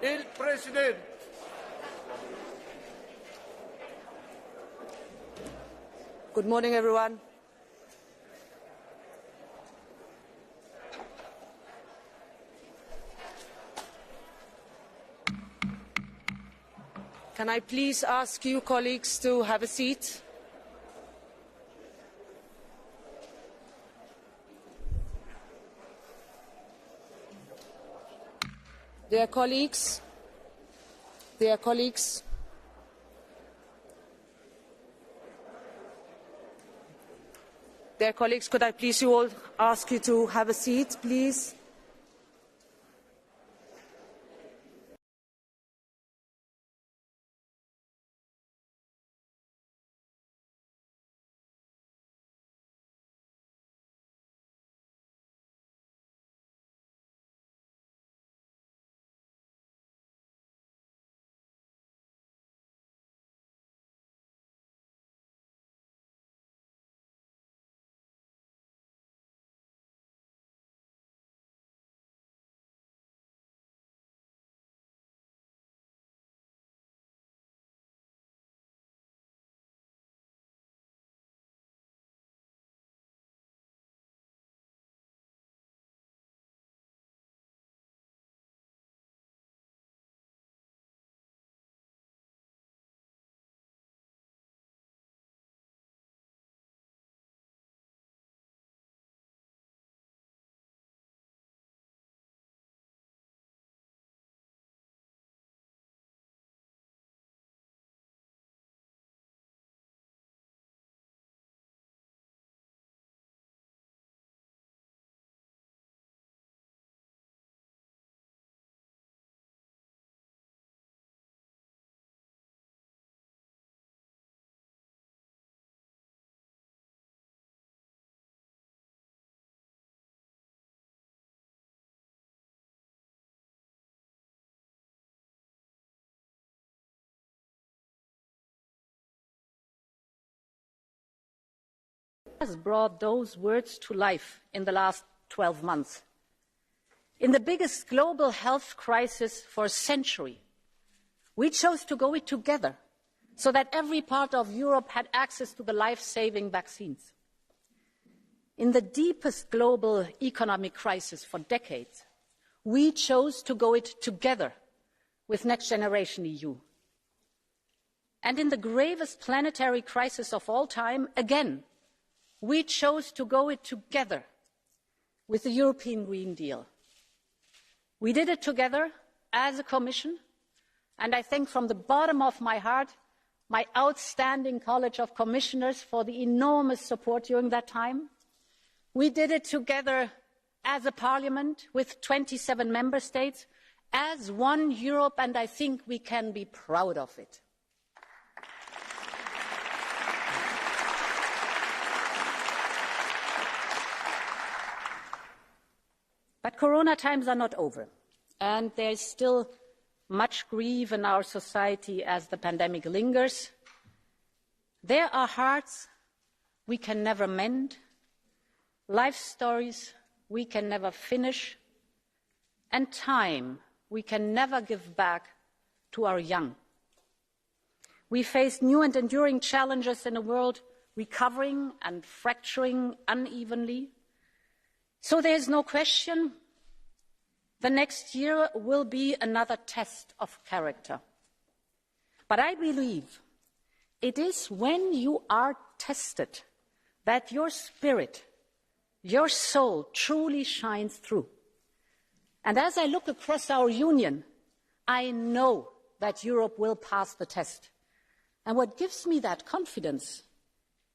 Il Presidente. Good morning, everyone. Can I please ask you, colleagues, to have a seat? Dear colleagues, could I please you all ask you to have a seat, please? Has brought those words to life in the last 12 months. In the biggest global health crisis for a century, we chose to go it together so that every part of Europe had access to the life-saving vaccines. In the deepest global economic crisis for decades, we chose to go it together with Next Generation EU. And in the gravest planetary crisis of all time, again, we chose to go it together with the European Green Deal. We did it together as a Commission, and I thank from the bottom of my heart my outstanding College of Commissioners for the enormous support during that time. We did it together as a Parliament with 27 Member States, as one Europe, and I think we can be proud of it. But Corona times are not over, and there is still much grief in our society as the pandemic lingers. There are hearts we can never mend, life stories we can never finish, and time we can never give back to our young. We face new and enduring challenges in a world recovering and fracturing unevenly. So there is no question, the next year will be another test of character. But I believe it is when you are tested that your spirit, your soul truly shines through. And as I look across our union, I know that Europe will pass the test. And what gives me that confidence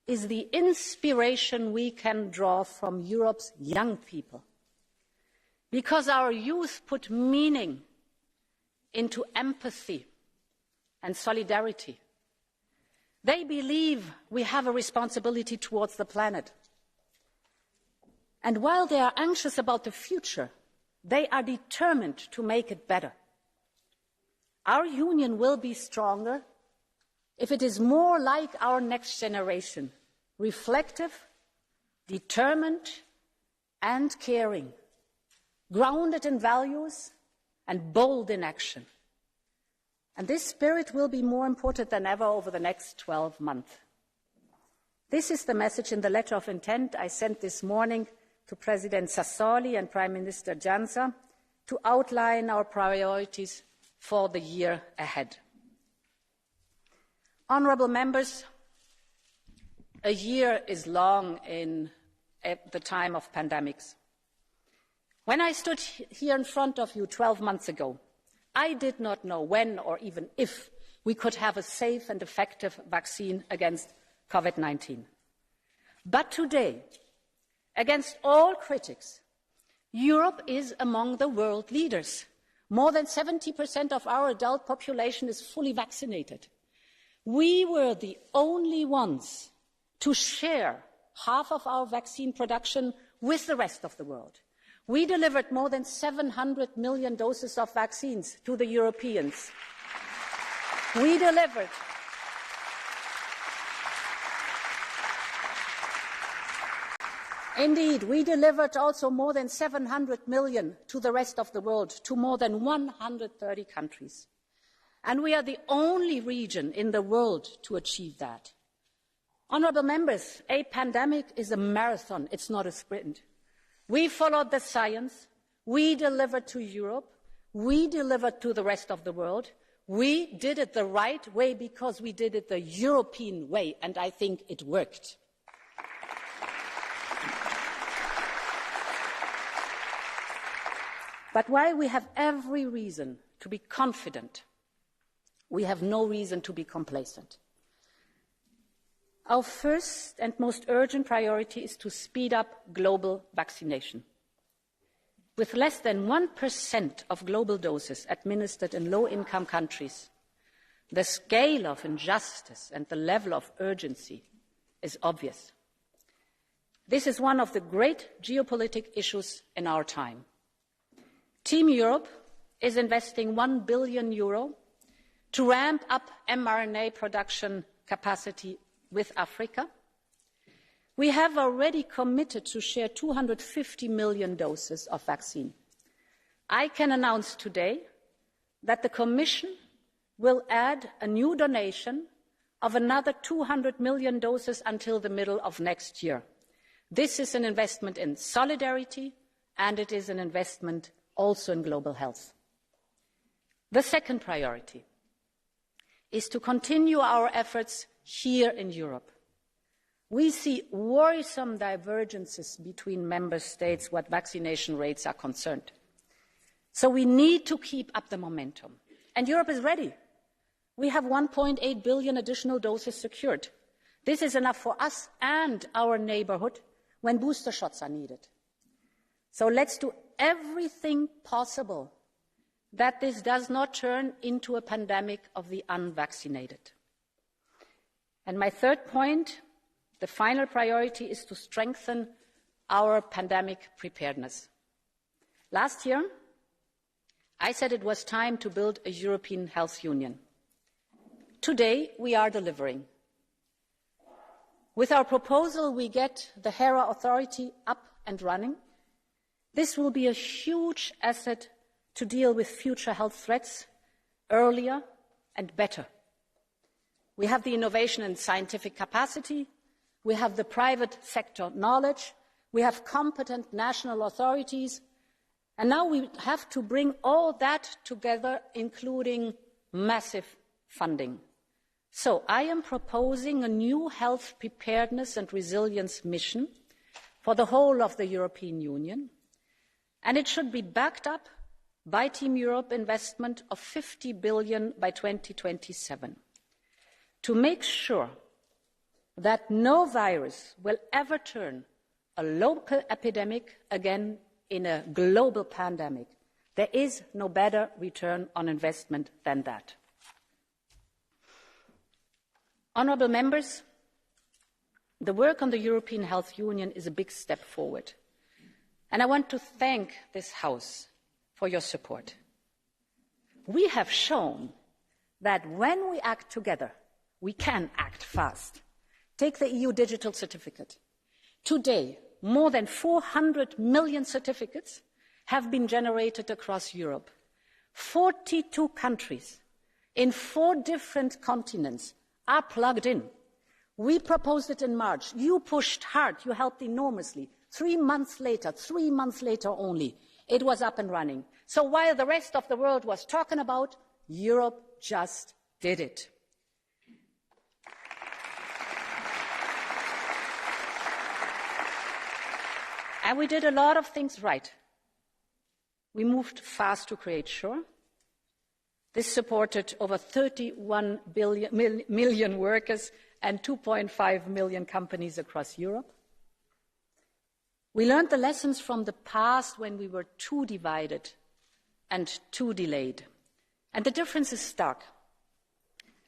is the inspiration we can draw from Europe's young people. Because our youth put meaning into empathy and solidarity. They believe we have a responsibility towards the planet. And while they are anxious about the future, they are determined to make it better. Our union will be stronger if it is more like our next generation, reflective, determined, and caring, grounded in values and bold in action. And this spirit will be more important than ever over the next 12 months. This is the message in the letter of intent I sent this morning to President Sassoli and Prime Minister Janša to outline our priorities for the year ahead. Honourable members, a year is long at the time of pandemics. When I stood here in front of you 12 months ago, I did not know when or even if we could have a safe and effective vaccine against COVID-19. But today, against all critics, Europe is among the world leaders. More than 70% of our adult population is fully vaccinated. We were the only ones to share half of our vaccine production with the rest of the world. We delivered more than 700 million doses of vaccines to the Europeans. We delivered Indeed, we delivered also more than 700 million to the rest of the world, to more than 130 countries. And we are the only region in the world to achieve that. Honourable members, a pandemic is a marathon, it's not a sprint. We followed the science, we delivered to Europe, we delivered to the rest of the world. We did it the right way because we did it the European way, and I think it worked. But while we have every reason to be confident, we have no reason to be complacent. Our first and most urgent priority is to speed up global vaccination. With less than 1% of global doses administered in low-income countries, the scale of injustice and the level of urgency is obvious. This is one of the great geopolitical issues in our time. Team Europe is investing €1 billion to ramp up mRNA production capacity with Africa. We have already committed to share 250 million doses of vaccine. I can announce today that the Commission will add a new donation of another 200 million doses until the middle of next year. This is an investment in solidarity, and it is an investment also in global health. The second priority is to continue our efforts here in Europe. We see worrisome divergences between member states what vaccination rates are concerned. So we need to keep up the momentum. And Europe is ready. We have 1.8 billion additional doses secured. This is enough for us and our neighbourhood when booster shots are needed. So let's do everything possible that this does not turn into a pandemic of the unvaccinated. And my third point, the final priority, is to strengthen our pandemic preparedness. Last year, I said it was time to build a European health union. Today, we are delivering. With our proposal, we get the HERA authority up and running. This will be a huge asset to deal with future health threats earlier and better. We have the innovation and scientific capacity, we have the private sector knowledge, we have competent national authorities, and now we have to bring all that together, including massive funding. So I am proposing a new health preparedness and resilience mission for the whole of the European Union, and it should be backed up by Team Europe investment of 50 billion by 2027 to make sure that no virus will ever turn a local epidemic again in a global pandemic. There is no better return on investment than that. Honourable members, the work on the European Health Union is a big step forward. And I want to thank this House for your support. We have shown that when we act together, we can act fast. Take the EU digital certificate. Today, more than 400 million certificates have been generated across Europe. 42 countries in 4 different continents are plugged in. We proposed it in March. You pushed hard. You helped enormously. 3 months later only, it was up and running. So while the rest of the world was talking about, Europe just did it. And we did a lot of things right. We moved fast to create SURE. This supported over 31 million workers and 2.5 million companies across Europe. We learned the lessons from the past when we were too divided and too delayed. And the difference is stark.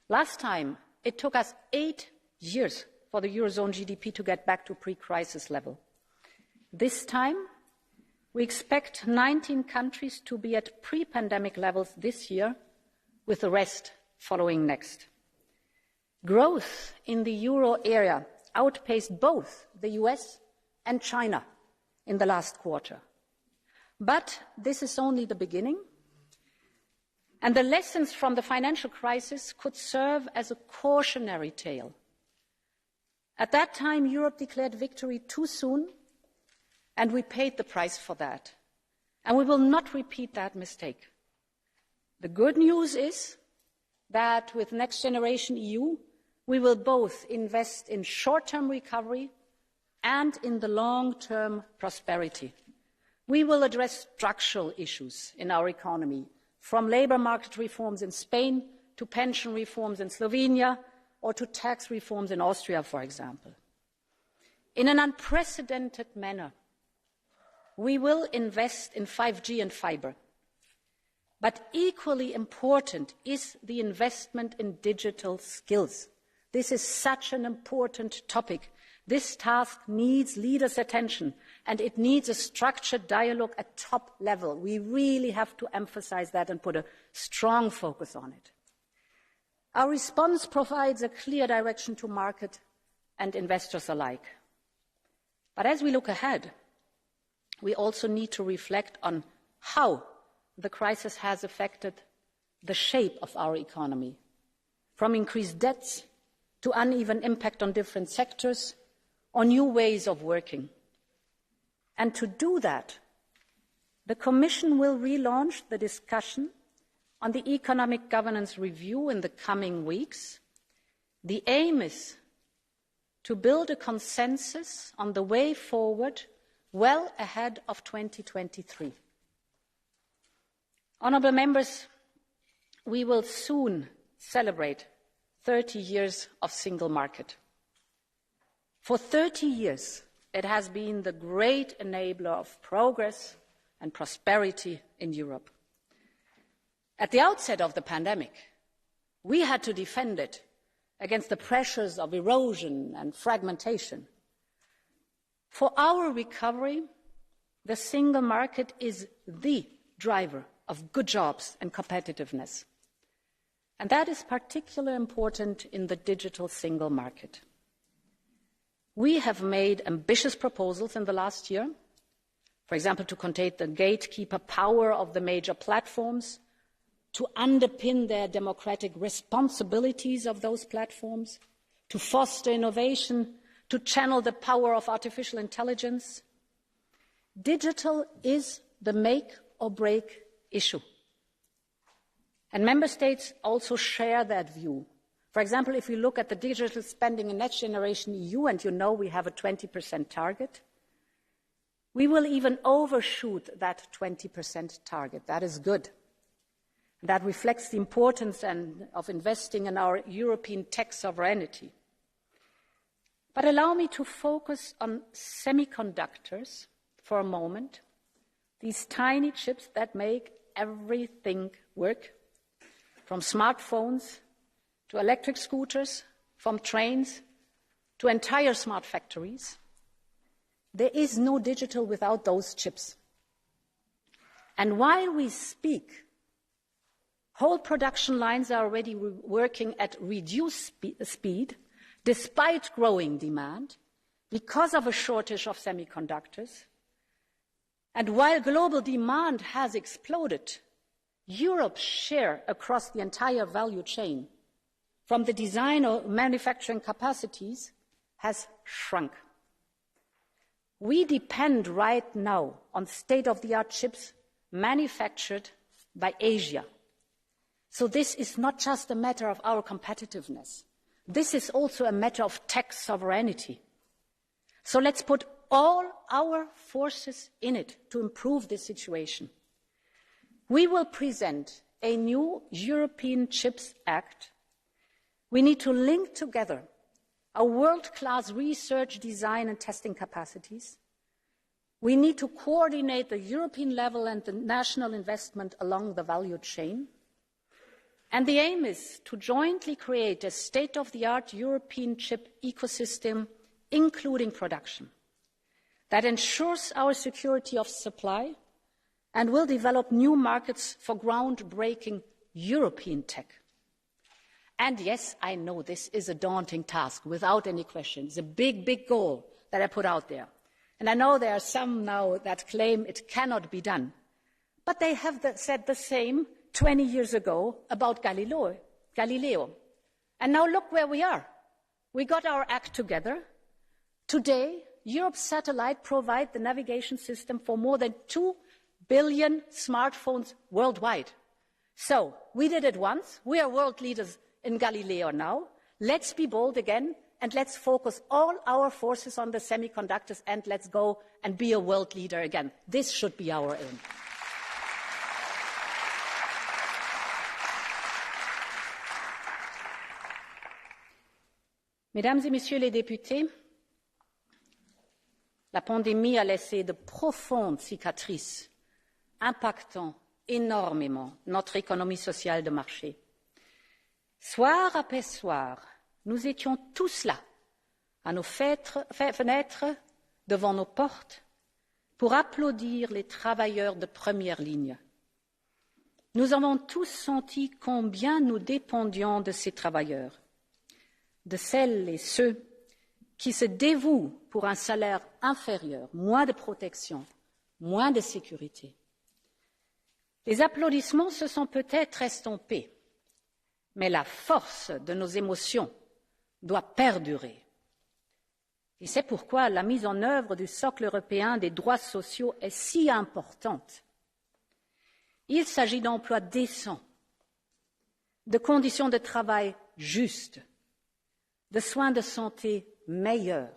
Last time, it took us 8 years for the Eurozone GDP to get back to pre-crisis level. This time, we expect 19 countries to be at pre-pandemic levels this year, with the rest following next. Growth in the euro area outpaced both the US and China in the last quarter. But this is only the beginning, and the lessons from the financial crisis could serve as a cautionary tale. At that time, Europe declared victory too soon, and we paid the price for that. And we will not repeat that mistake. The good news is that with Next Generation EU, we will both invest in short-term recovery and in the long-term prosperity. We will address structural issues in our economy, from labour market reforms in Spain to pension reforms in Slovenia or to tax reforms in Austria, for example. In an unprecedented manner, we will invest in 5G and fibre. But equally important is the investment in digital skills. This is such an important topic. This task needs leaders' attention, and it needs a structured dialogue at top level. We really have to emphasize that and put a strong focus on it. Our response provides a clear direction to market and investors alike. But as we look ahead, we also need to reflect on how the crisis has affected the shape of our economy, from increased debts to uneven impact on different sectors or new ways of working. And to do that, the Commission will relaunch the discussion on the economic governance review in the coming weeks. The aim is to build a consensus on the way forward well ahead of 2023. Honourable members, we will soon celebrate 30 years of single market. For 30 years, it has been the great enabler of progress and prosperity in Europe. At the outset of the pandemic, we had to defend it against the pressures of erosion and fragmentation. For our recovery, the single market is the driver of good jobs and competitiveness. And that is particularly important in the digital single market. We have made ambitious proposals in the last year, for example, to contain the gatekeeper power of the major platforms, to underpin their democratic responsibilities of those platforms, to foster innovation, to channel the power of artificial intelligence. Digital is the make or break issue. And member states also share that view. For example, if you look at the digital spending in Next Generation EU, and you know we have a 20% target, we will even overshoot that 20% target. That is good. That reflects the importance of investing in our European tech sovereignty. But allow me to focus on semiconductors for a moment, these tiny chips that make everything work, from smartphones to electric scooters, from trains to entire smart factories. There is no digital without those chips. And while we speak, whole production lines are already working at reduced speed, despite growing demand, because of a shortage of semiconductors. And while global demand has exploded, Europe's share across the entire value chain, from the design or manufacturing capacities, has shrunk. We depend right now on state-of-the-art chips manufactured by Asia. So this is not just a matter of our competitiveness. This is also a matter of tech sovereignty. So let's put all our forces in it to improve this situation. We will present a new European Chips Act. We need to link together our world-class research, design and testing capacities. We need to coordinate the European level and the national investment along the value chain. And the aim is to jointly create a state-of-the-art European chip ecosystem, including production, that ensures our security of supply and will develop new markets for groundbreaking European tech. And yes, I know this is a daunting task, without any question. It's a big, big goal that I put out there. And I know there are some now that claim it cannot be done. But they have said the same 20 years ago about Galileo. And now look where we are. We got our act together. Today, Europe's satellites provide the navigation system for more than 2 billion smartphones worldwide. So we did it once. We are world leaders in Galileo now. Let's be bold again, and let's focus all our forces on the semiconductors, and let's go and be a world leader again. This should be our aim. Mesdames et Messieurs les députés, la pandémie a laissé de profondes cicatrices, impactant énormément notre économie sociale de marché. Soir après soir, nous étions tous là, à nos fenêtres, devant nos portes, pour applaudir les travailleurs de première ligne. Nous avons tous senti combien nous dépendions de ces travailleurs, de celles et ceux qui se dévouent pour un salaire inférieur, moins de protection, moins de sécurité. Les applaudissements se sont peut-être estompés, mais la force de nos émotions doit perdurer. Et c'est pourquoi la mise en œuvre du socle européen des droits sociaux est si importante. Il s'agit d'emplois décents, de conditions de travail justes, de soins de santé meilleurs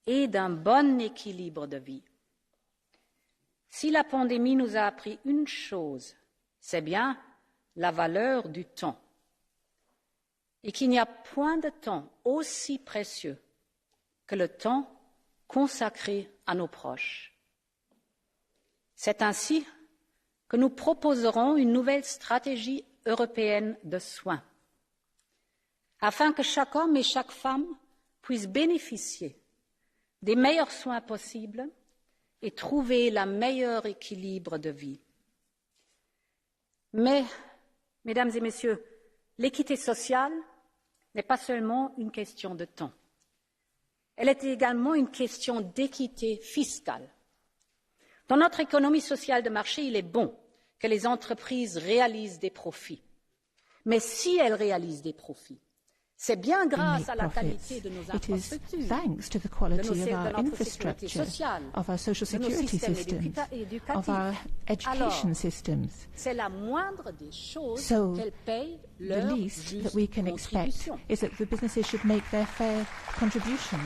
et d'un bon équilibre de vie. Si la pandémie nous a appris une chose, c'est bien la valeur du temps, et qu'il n'y a point de temps aussi précieux que le temps consacré à nos proches. C'est ainsi que nous proposerons une nouvelle stratégie européenne de soins, afin que chaque homme et chaque femme puissent bénéficier des meilleurs soins possibles et trouver le meilleur équilibre de vie. Mais, Mesdames et Messieurs, l'équité sociale n'est pas seulement une question de temps. Elle est également une question d'équité fiscale. Dans notre économie sociale de marché, il est bon que les entreprises réalisent des profits. Mais si elles réalisent des profits, c'est bien grâce à la qualité de nos infrastructures, de notre sécurité sociale, of our social security systems, of our education systems. C'est la moindre des choses So, qu'elles payent the leur least juste that we can expect contribution. is that the businesses should make their fair contribution.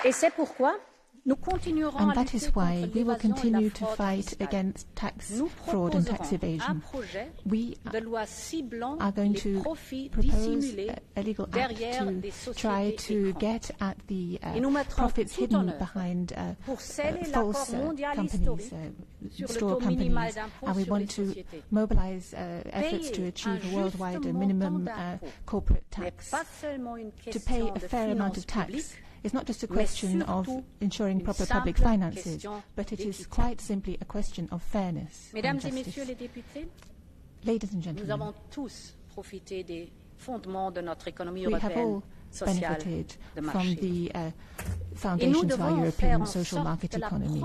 Et c'est pourquoi nous continuerons And à that lutter is why contre we will l'évasion et la continue to fraude fight fiscale. against tax Nous fraud and tax proposerons un evasion. projet We de loi ciblant are going les to profits propose dissimulés a legal derrière act des to try sociétés to écrans. get at the Et nous mettrons profits tout en hidden œuvre behind pour sceller l'accord false mondial companies, historique sur le store taux minimal companies, d'impôt and we sur want les to sociétés. mobilize efforts to Payer achieve un a worldwide juste minimum montant d'impôt corporate n'est tax. pas seulement une To question pay a de fair amount of finances tax publiques, is not just a mais question of surtout ensuring une proper simple public finances, question but it is d'équité. quite simply a question of fairness and Mesdames et justice. Messieurs les députés, Ladies and nous gentlemen, avons tous profité des fondements de notre économie we have all européenne benefited from the foundations of our European social market economy.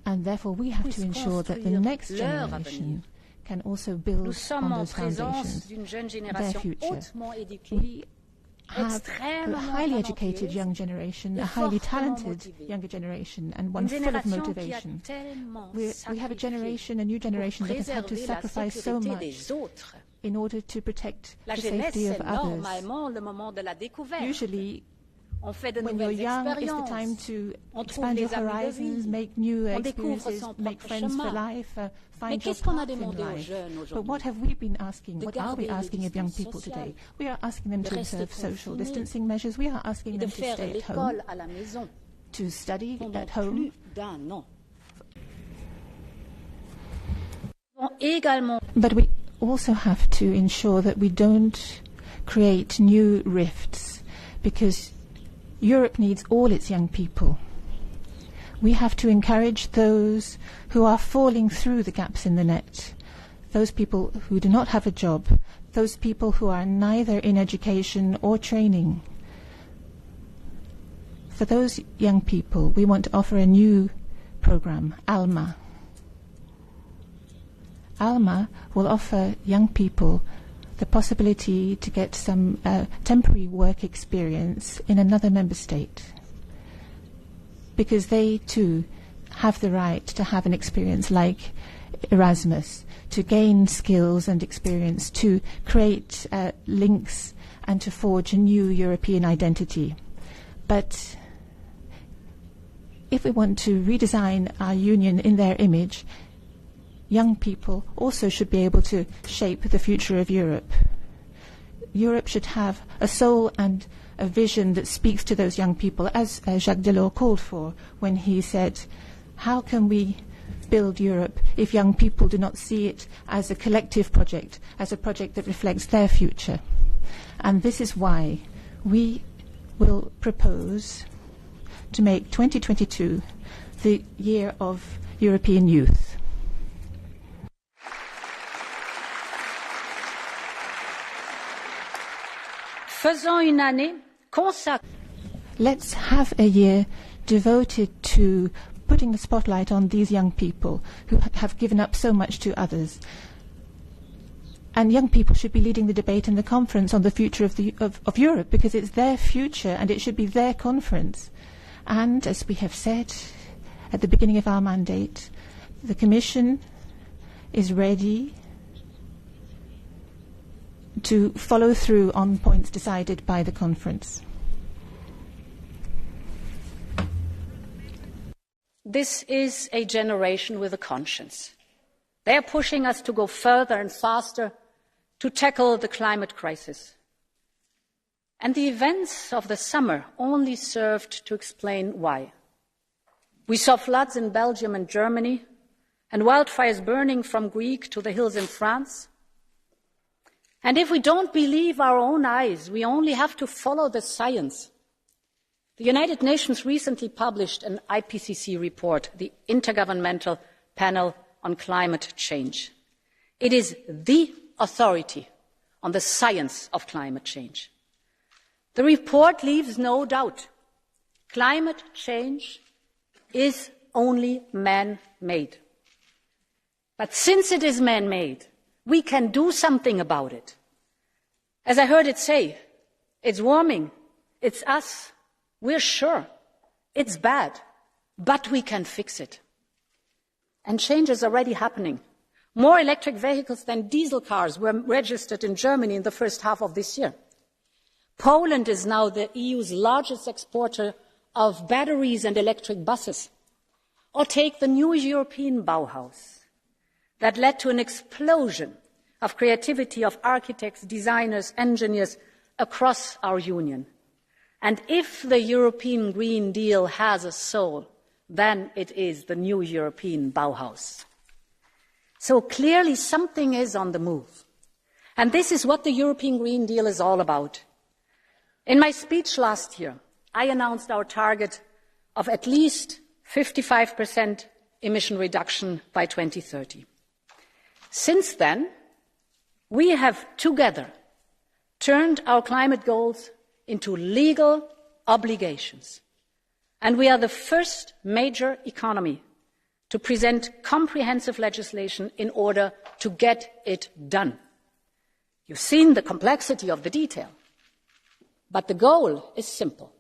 And therefore, we have to ensure that the next generation can also build on those foundations, their future. We have a highly educated young generation, a highly talented younger generation, and one full of motivation. We have a new generation that has had to sacrifice so much in order to protect the safety of others. Usually, when you're young, it's the time to expand your horizons, make new experiences, make friends for life, find your path in life. But what have we been asking? What are we asking of young people today? We are asking them to observe social distancing measures. We are asking them to stay at home, to study at home. But we also have to ensure that we don't create new rifts, because Europe needs all its young people. We have to encourage those who are falling through the gaps in the net, those people who do not have a job, those people who are neither in education or training. For those young people, we want to offer a new program, ALMA. ALMA will offer young people the possibility to get some temporary work experience in another member state, because they too have the right to have an experience like Erasmus, to gain skills and experience, to create links and to forge a new European identity. But if we want to redesign our union in their image, young people also should be able to shape the future of Europe. Europe should have a soul and a vision that speaks to those young people, as Jacques Delors called for when he said, how can we build Europe if young people do not see it as a collective project, as a project that reflects their future? And this is why we will propose to make 2022 the year of European youth. Let's have a year devoted to putting the spotlight on these young people who have given up so much to others. And young people should be leading the debate in the conference on the future of Europe, because it's their future and it should be their conference. And as we have said at the beginning of our mandate, the Commission is ready to follow through on points decided by the conference. This is a generation with a conscience. They are pushing us to go further and faster to tackle the climate crisis. And the events of the summer only served to explain why. We saw floods in Belgium and Germany, and wildfires burning from Greece to the hills in France. And if we don't believe our own eyes, we only have to follow the science. The United Nations recently published an IPCC report, the Intergovernmental Panel on Climate Change. It is the authority on the science of climate change. The report leaves no doubt. Climate change is only man-made. But since it is man-made, we can do something about it. As I heard it say, it's warming, it's us, we're sure, it's bad, but we can fix it. And change is already happening. More electric vehicles than diesel cars were registered in Germany in the first half of this year. Poland is now the EU's largest exporter of batteries and electric buses. Or take the new European Bauhaus that led to an explosion of creativity of architects, designers, engineers across our union. And if the European Green Deal has a soul, then it is the new European Bauhaus. So clearly something is on the move. And this is what the European Green Deal is all about. In my speech last year, I announced our target of at least 55% emission reduction by 2030. Since then, we have together turned our climate goals into legal obligations. And we are the first major economy to present comprehensive legislation in order to get it done. You've seen the complexity of the detail, but the goal is simple.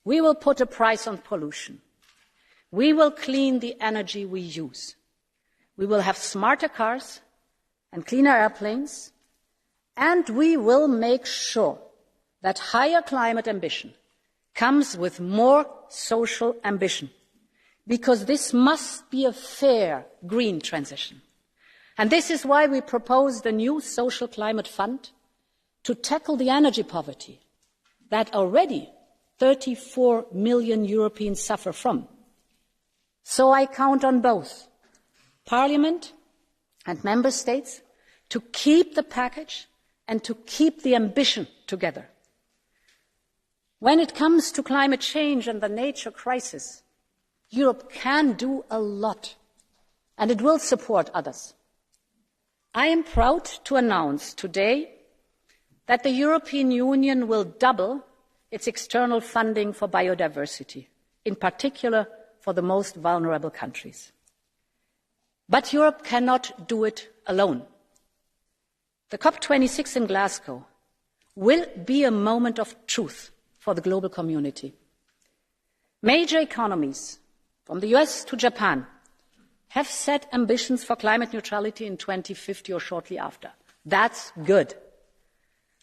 We will put a price on pollution. We will clean the energy we use. We will have smarter cars and cleaner airplanes, and we will make sure that higher climate ambition comes with more social ambition, because this must be a fair green transition. And this is why we proposed a new social climate fund to tackle the energy poverty that already 34 million Europeans suffer from. So I count on both Parliament and Member States to keep the package and to keep the ambition together. When it comes to climate change and the nature crisis, Europe can do a lot, and it will support others. I am proud to announce today that the European Union will double its external funding for biodiversity, in particular for the most vulnerable countries. But Europe cannot do it alone. The COP26 in Glasgow will be a moment of truth for the global community. Major economies, from the US to Japan, have set ambitions for climate neutrality in 2050 or shortly after. That's good.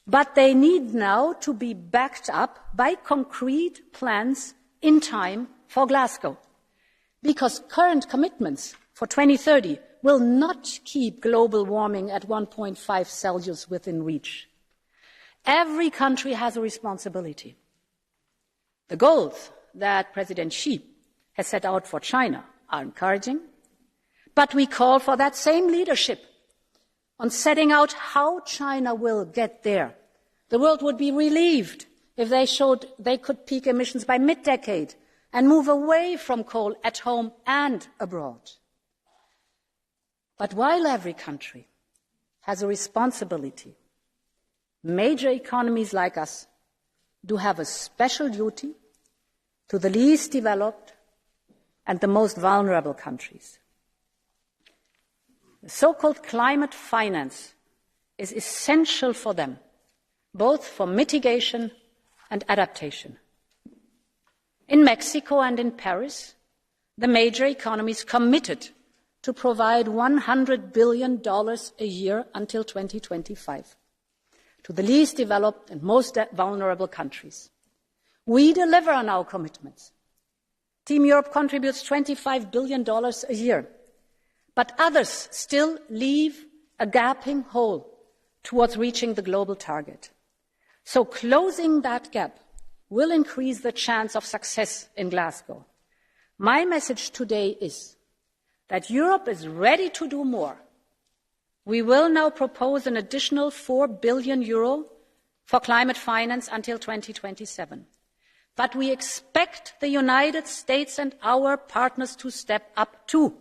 But they need now to be backed up by concrete plans in time for Glasgow, because current commitments for 2030 will not keep global warming at 1.5 Celsius within reach. Every country has a responsibility. The goals that President Xi has set out for China are encouraging, but we call for that same leadership on setting out how China will get there. The world would be relieved if they showed they could peak emissions by mid-decade and move away from coal at home and abroad. But while every country has a responsibility, major economies like us do have a special duty to the least developed and the most vulnerable countries. The so-called climate finance is essential for them, both for mitigation and adaptation. In Mexico and in Paris, the major economies committed to provide $100 billion a year until 2025 to the least developed and most vulnerable countries. We deliver on our commitments. Team Europe contributes $25 billion a year, but others still leave a gaping hole towards reaching the global target. So closing that gap will increase the chance of success in Glasgow. My message today is that Europe is ready to do more. We will now propose an additional €4 billion for climate finance until 2027. But we expect the United States and our partners to step up too.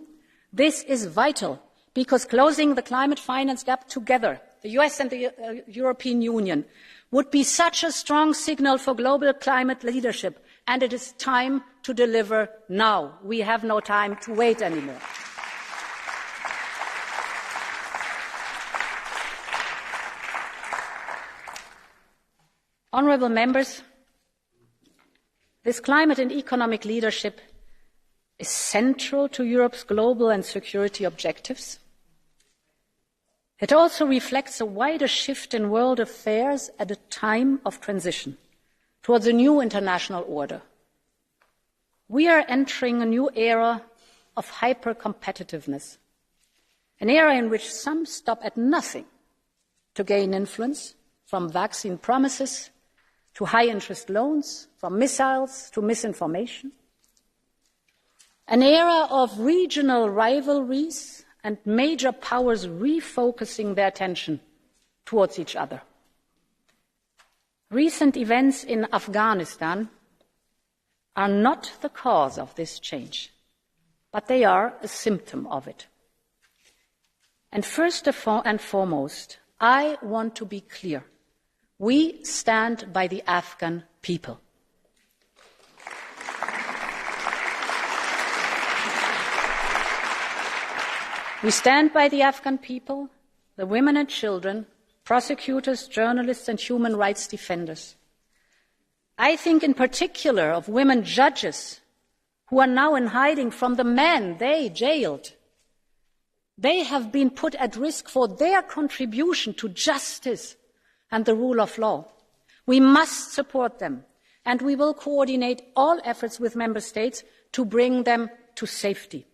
This is vital, because closing the climate finance gap together, the US and the European Union, would be such a strong signal for global climate leadership, and it is time to deliver now. We have no time to wait anymore. Honourable members, this climate and economic leadership is central to Europe's global and security objectives. It also reflects a wider shift in world affairs at a time of transition towards a new international order. We are entering a new era of hyper-competitiveness, an era in which some stop at nothing to gain influence, from vaccine promises to high-interest loans, from missiles to misinformation. An era of regional rivalries and major powers refocusing their attention towards each other. Recent events in Afghanistan are not the cause of this change, but they are a symptom of it. And first and foremost, I want to be clear. We stand by the Afghan people. We stand by the Afghan people, the women and children, prosecutors, journalists and human rights defenders. I think in particular of women judges who are now in hiding from the men they jailed. They have been put at risk for their contribution to justice and the rule of law. We must support them, and we will coordinate all efforts with member states to bring them to safety.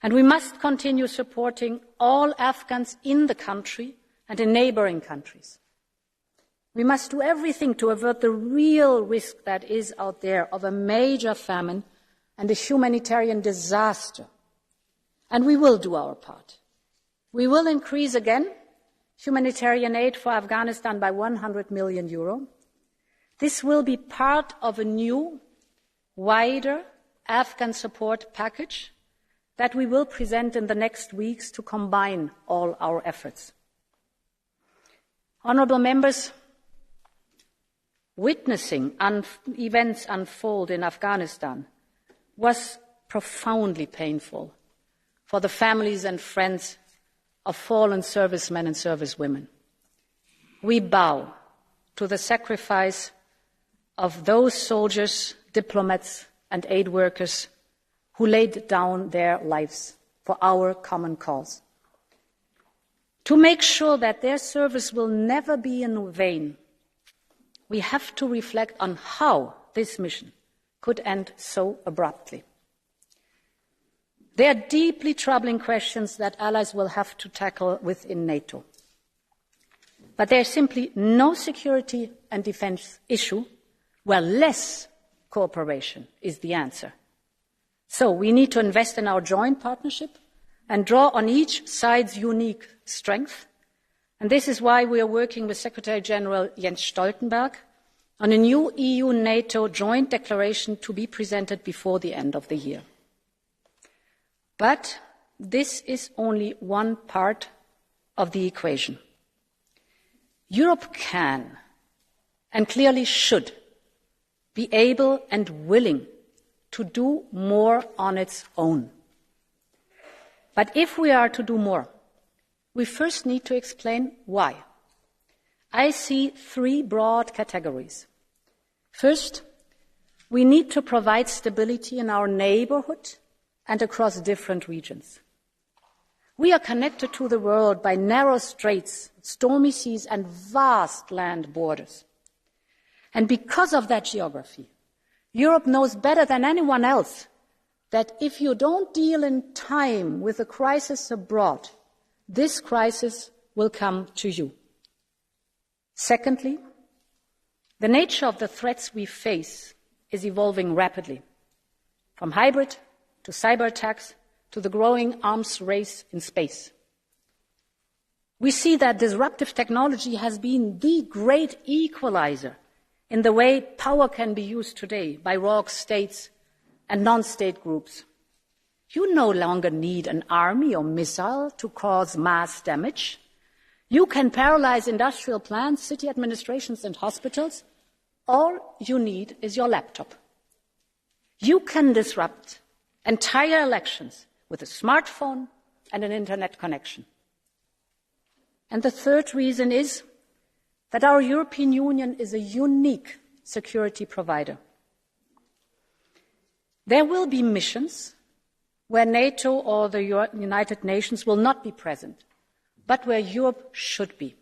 And we must continue supporting all Afghans in the country and in neighbouring countries. We must do everything to avert the real risk that is out there of a major famine and a humanitarian disaster. And we will do our part. We will increase again humanitarian aid for Afghanistan by €100 million. This will be part of a new, wider Afghan support package that we will present in the next weeks to combine all our efforts. Honourable members, witnessing events unfold in Afghanistan was profoundly painful for the families and friends of fallen servicemen and servicewomen. We bow to the sacrifice of those soldiers, diplomats and aid workers who laid down their lives for our common cause. To make sure that their service will never be in vain, we have to reflect on how this mission could end so abruptly. They are deeply troubling questions that allies will have to tackle within NATO. But there is simply no security and defence issue where less cooperation is the answer. So we need to invest in our joint partnership and draw on each side's unique strength. And this is why we are working with Secretary-General Jens Stoltenberg on a new EU-NATO joint declaration to be presented before the end of the year. But this is only one part of the equation. Europe can and clearly should be able and willing to do more on its own. But if we are to do more, we first need to explain why. I see three broad categories. First, we need to provide stability in our neighbourhood and across different regions. We are connected to the world by narrow straits, stormy seas and vast land borders. And because of that geography, Europe knows better than anyone else that if you don't deal in time with the crisis abroad, this crisis will come to you. Secondly, the nature of the threats we face is evolving rapidly, from hybrid to cyber attacks to the growing arms race in space. We see that disruptive technology has been the great equalizer in the way power can be used today by rogue states and non-state groups. You no longer need an army or missile to cause mass damage. You can paralyze industrial plants, city administrations and hospitals. All you need is your laptop. You can disrupt entire elections with a smartphone and an internet connection. And the third reason is that our European Union is a unique security provider. There will be missions where NATO or the United Nations will not be present, but where Europe should be.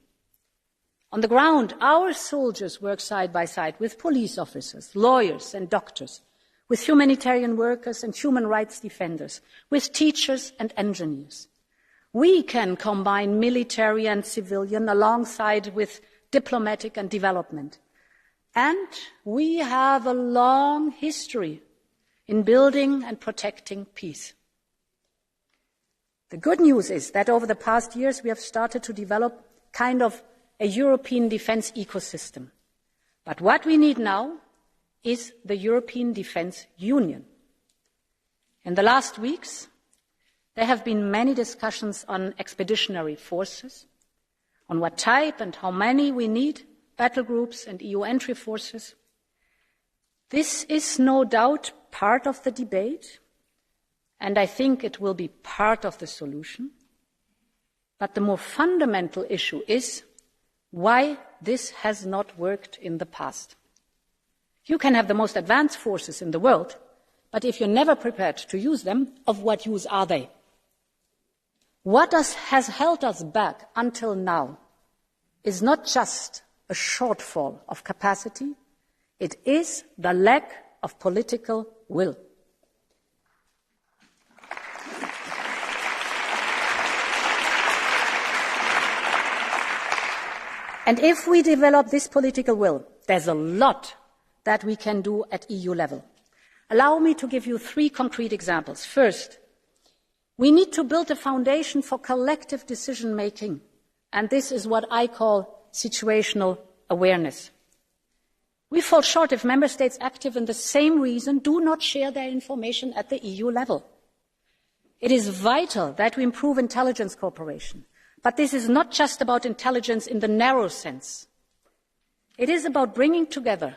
On the ground, our soldiers work side by side with police officers, lawyers and doctors, with humanitarian workers and human rights defenders, with teachers and engineers. We can combine military and civilian alongside with diplomatic and development. And we have a long history in building and protecting peace. The good news is that over the past years we have started to develop kind of a European defence ecosystem. But what we need now is the European Defence Union. In the last weeks, there have been many discussions on expeditionary forces, on what type and how many we need, battle groups and EU entry forces. This is no doubt part of the debate, and I think it will be part of the solution. But the more fundamental issue is why this has not worked in the past. You can have the most advanced forces in the world, but if you're never prepared to use them, of what use are they? What has held us back until now is not just a shortfall of capacity, it is the lack of political will. And if we develop this political will, there's a lot that we can do at EU level. Allow me to give you 3 concrete examples. First, we need to build a foundation for collective decision-making, and this is what I call situational awareness. We fall short if member states active in the same reason do not share their information at the EU level. It is vital that we improve intelligence cooperation, but this is not just about intelligence in the narrow sense. It is about bringing together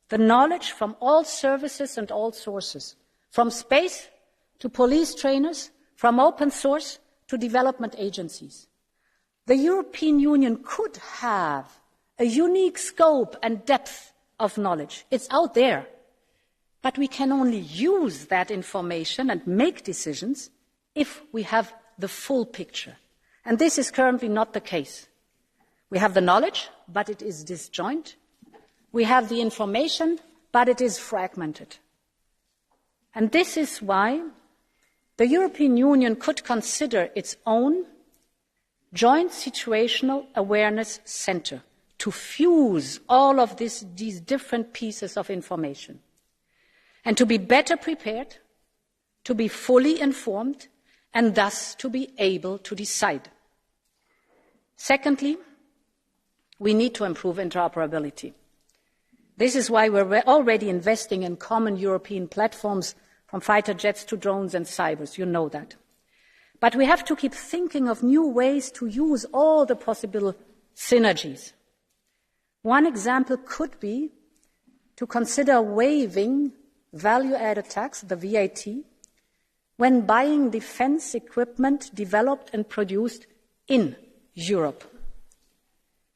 the knowledge from all services and all sources, from space to police trainers, from open source to development agencies. The European Union could have a unique scope and depth of knowledge. It's out there. But we can only use that information and make decisions if we have the full picture. And this is currently not the case. We have the knowledge, but it is disjoint. We have the information, but it is fragmented. And this is why the European Union could consider its own joint situational awareness centre to fuse all of these different pieces of information and to be better prepared, to be fully informed, and thus to be able to decide. Secondly, we need to improve interoperability. This is why we're already investing in common European platforms, from fighter jets to drones and cybers. You know that. But we have to keep thinking of new ways to use all the possible synergies. One example could be to consider waiving value-added tax, the VAT, when buying defence equipment developed and produced in Europe.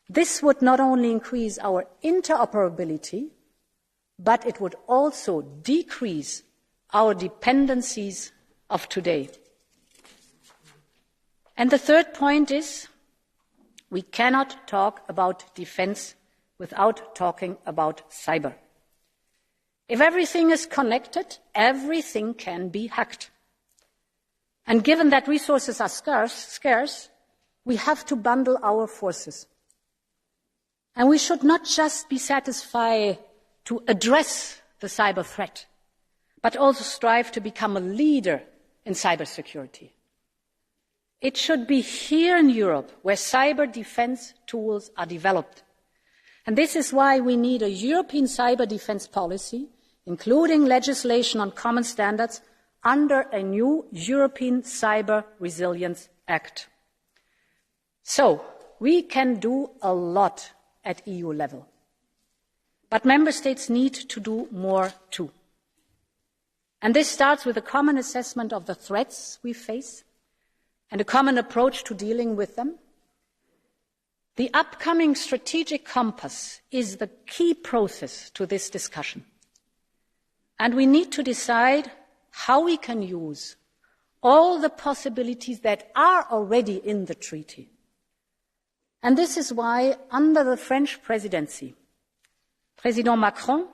This would not only increase our interoperability, but it would also decrease our dependencies of today. And the third point is, we cannot talk about defence without talking about cyber. If everything is connected, everything can be hacked. And given that resources are scarce, we have to bundle our forces. And we should not just be satisfied to address the cyber threat, but also strive to become a leader in cybersecurity. It should be here in Europe where cyber defence tools are developed. And this is why we need a European cyber defence policy, including legislation on common standards under a new European Cyber Resilience Act. So, we can do a lot at EU level. But member states need to do more too. And this starts with a common assessment of the threats we face and a common approach to dealing with them. The upcoming strategic compass is the key process to this discussion. And we need to decide how we can use all the possibilities that are already in the treaty. And this is why, under the French presidency, President Macron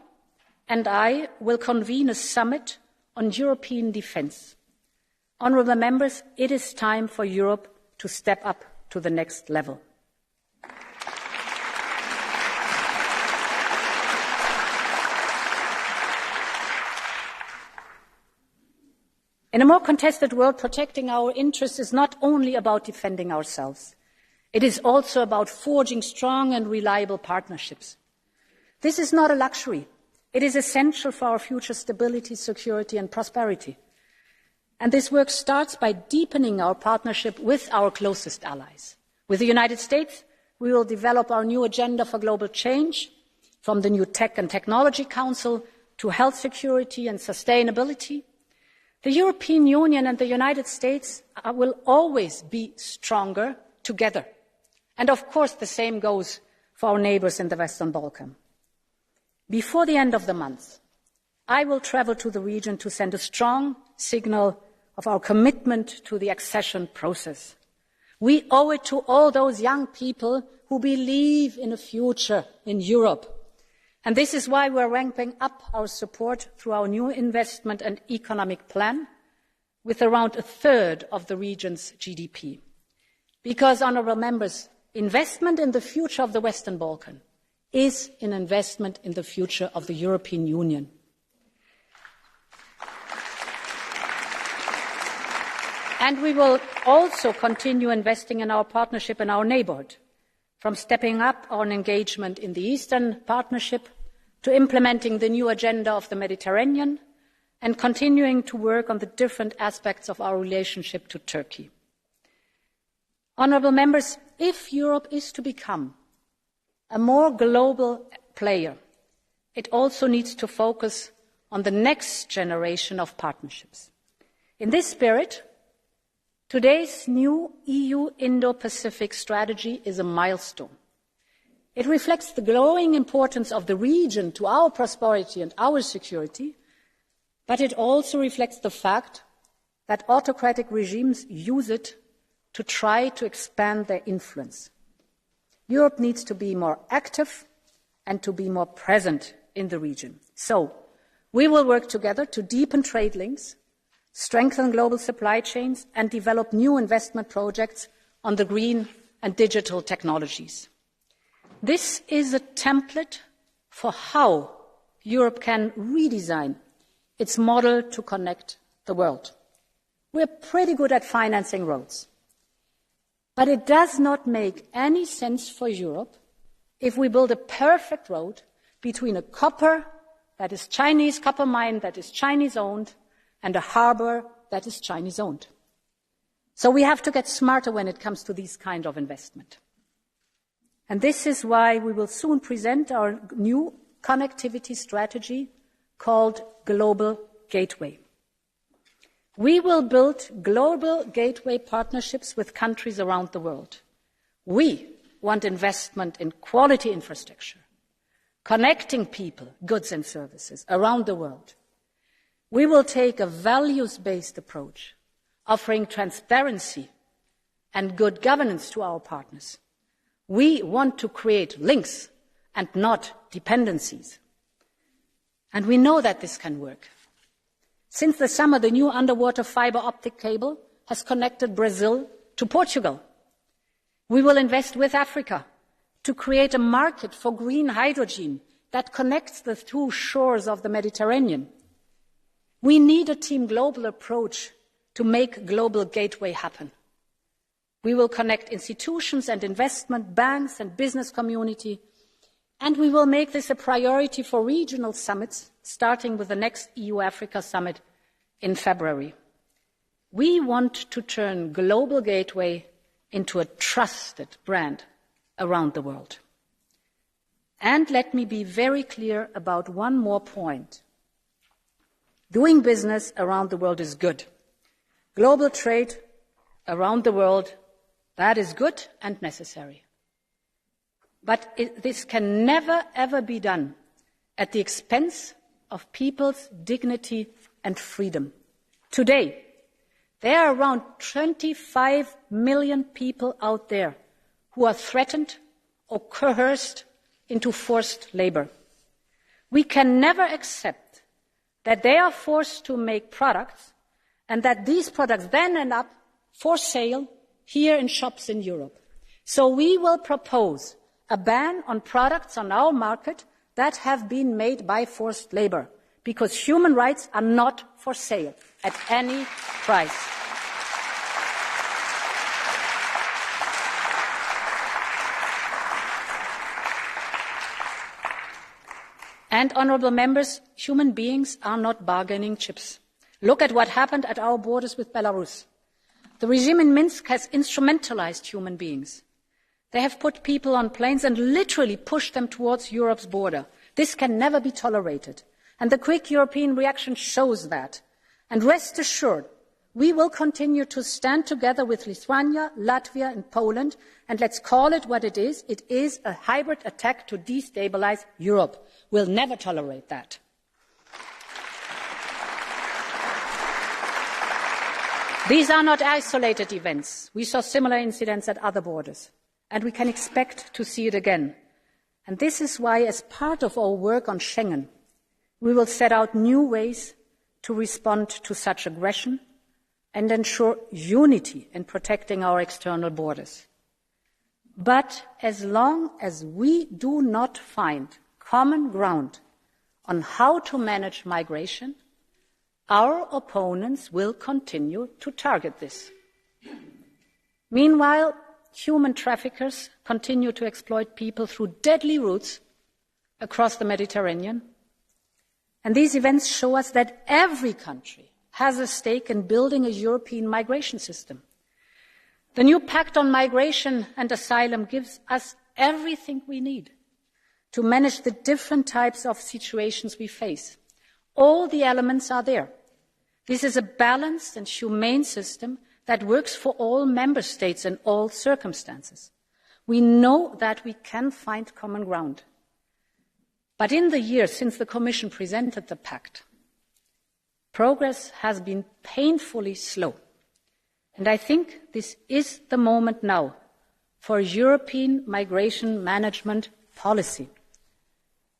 and I will convene a summit on European defence. Honourable members, it is time for Europe to step up to the next level. In a more contested world, protecting our interests is not only about defending ourselves. It is also about forging strong and reliable partnerships. This is not a luxury. It is essential for our future stability, security and prosperity. And this work starts by deepening our partnership with our closest allies. With the United States, We will develop our new agenda for global change, from the new Tech and Technology Council to health security and sustainability. The European Union and the United States will always be stronger together. And of course, the same goes for our neighbours in the Western Balkans. Before the end of the month, I will travel to the region to send a strong signal of our commitment to the accession process. We owe it to all those young people who believe in a future in Europe. And this is why we are ramping up our support through our new investment and economic plan with around a third of the region's GDP. Because, honourable members, investment in the future of the Western Balkans is an investment in the future of the European Union. And we will also continue investing in our partnership in our neighbourhood, from stepping up our engagement in the Eastern Partnership to implementing the new agenda of the Mediterranean and continuing to work on the different aspects of our relationship to Turkey. Honourable members, if Europe is to become a more global player, it also needs to focus on the next generation of partnerships. In this spirit, today's new EU Indo-Pacific strategy is a milestone. It reflects the growing importance of the region to our prosperity and our security, but it also reflects the fact that autocratic regimes use it to try to expand their influence. Europe needs to be more active and to be more present in the region. So, we will work together to deepen trade links, strengthen global supply chains, and develop new investment projects on the green and digital technologies. This is a template for how Europe can redesign its model to connect the world. We're pretty good at financing roads, but it does not make any sense for Europe if we build a perfect road between a copper that is Chinese copper mine that is Chinese-owned and a harbour that is Chinese-owned. So we have to get smarter when it comes to these kind of investment. And this is why we will soon present our new connectivity strategy called Global Gateway. We will build global gateway partnerships with countries around the world. We want investment in quality infrastructure, connecting people, goods and services around the world. We will take a values-based approach, offering transparency and good governance to our partners. We want to create links and not dependencies. And we know that this can work. Since the summer, the new underwater fibre optic cable has connected Brazil to Portugal. We will invest with Africa to create a market for green hydrogen that connects the two shores of the Mediterranean. We need a team global approach to make Global Gateway happen. We will connect institutions and investment banks and business community, and we will make this a priority for regional summits, starting with the next EU-Africa summit in February. We want to turn Global Gateway into a trusted brand around the world. And let me be very clear about one more point. Doing business around the world is good. Global trade around the world, that is good and necessary. But this can never, ever be done at the expense of people's dignity and freedom. Today, there are around 25 million people out there who are threatened or coerced into forced labour. We can never accept that they are forced to make products and that these products then end up for sale here in shops in Europe. So we will propose a ban on products on our market that have been made by forced labour, because human rights are not for sale at any price. And, honourable members, human beings are not bargaining chips. Look at what happened at our borders with Belarus. The regime in Minsk has instrumentalised human beings. They have put people on planes and literally pushed them towards Europe's border. This can never be tolerated. And the quick European reaction shows that. And rest assured, we will continue to stand together with Lithuania, Latvia and Poland, and let's call it what it is. It is a hybrid attack to destabilize Europe. We'll never tolerate that. These are not isolated events. We saw similar incidents at other borders, and we can expect to see it again. And this is why, as part of our work on Schengen, we will set out new ways to respond to such aggression and ensure unity in protecting our external borders. But as long as we do not find common ground on how to manage migration, our opponents will continue to target this. Meanwhile, human traffickers continue to exploit people through deadly routes across the Mediterranean. And these events show us that every country has a stake in building a European migration system. The new Pact on Migration and Asylum gives us everything we need to manage the different types of situations we face. All the elements are there. This is a balanced and humane system that works for all member states in all circumstances. We know that we can find common ground. But in the years since the Commission presented the Pact, progress has been painfully slow. And I think this is the moment now for European migration management policy.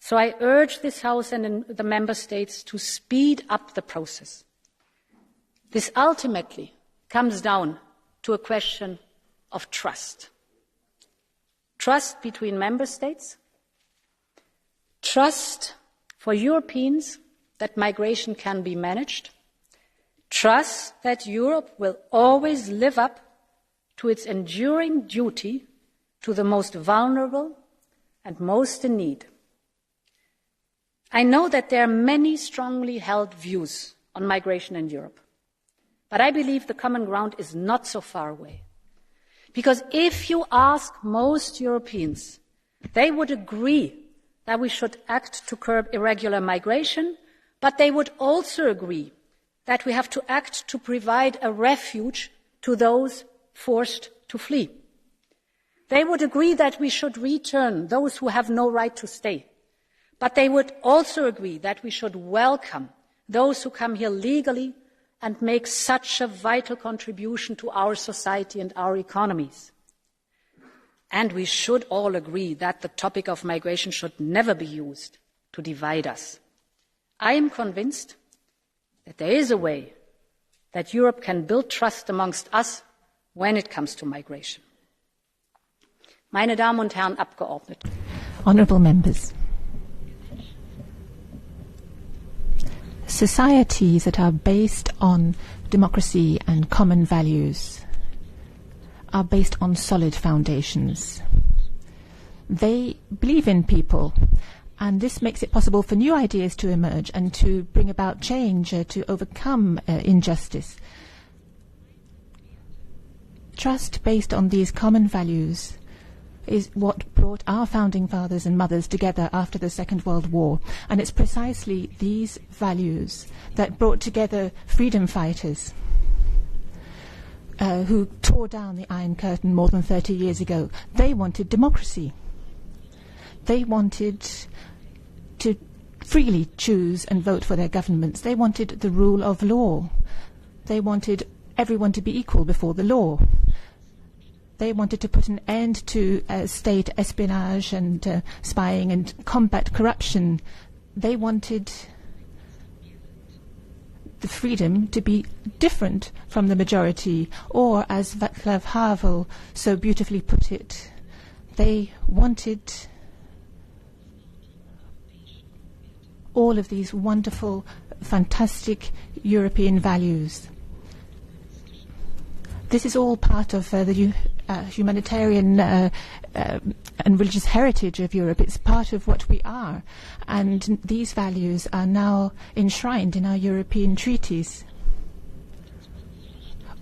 So I urge this House and the Member States to speed up the process. This ultimately comes down to a question of trust. Trust between Member States, trust for Europeans that migration can be managed, trust that Europe will always live up to its enduring duty to the most vulnerable and most in need. I know that there are many strongly held views on migration in Europe, but I believe the common ground is not so far away. Because if you ask most Europeans, they would agree that we should act to curb irregular migration, but they would also agree that we have to act to provide a refuge to those forced to flee. They would agree that we should return those who have no right to stay. But they would also agree that we should welcome those who come here legally and make such a vital contribution to our society and our economies. And we should all agree that the topic of migration should never be used to divide us. I am convinced that there is a way that Europe can build trust amongst us when it comes to migration. Meine Damen und Herren Abgeordnete. Honourable members. Societies that are based on democracy and common values are based on solid foundations. They believe in people, and this makes it possible for new ideas to emerge and to bring about change, to overcome injustice. Trust based on these common values is what brought our founding fathers and mothers together after the Second World War. And it's precisely these values that brought together freedom fighters who tore down the Iron Curtain more than 30 years ago. They wanted democracy. They wanted to freely choose and vote for their governments. They wanted the rule of law. They wanted everyone to be equal before the law. They wanted to put an end to state espionage and spying and combat corruption. They wanted the freedom to be different from the majority, or as Václav Havel so beautifully put it, they wanted all of these wonderful, fantastic European values. This is all part of the humanitarian and religious heritage of Europe. It's part of what we are. And these values are now enshrined in our European treaties.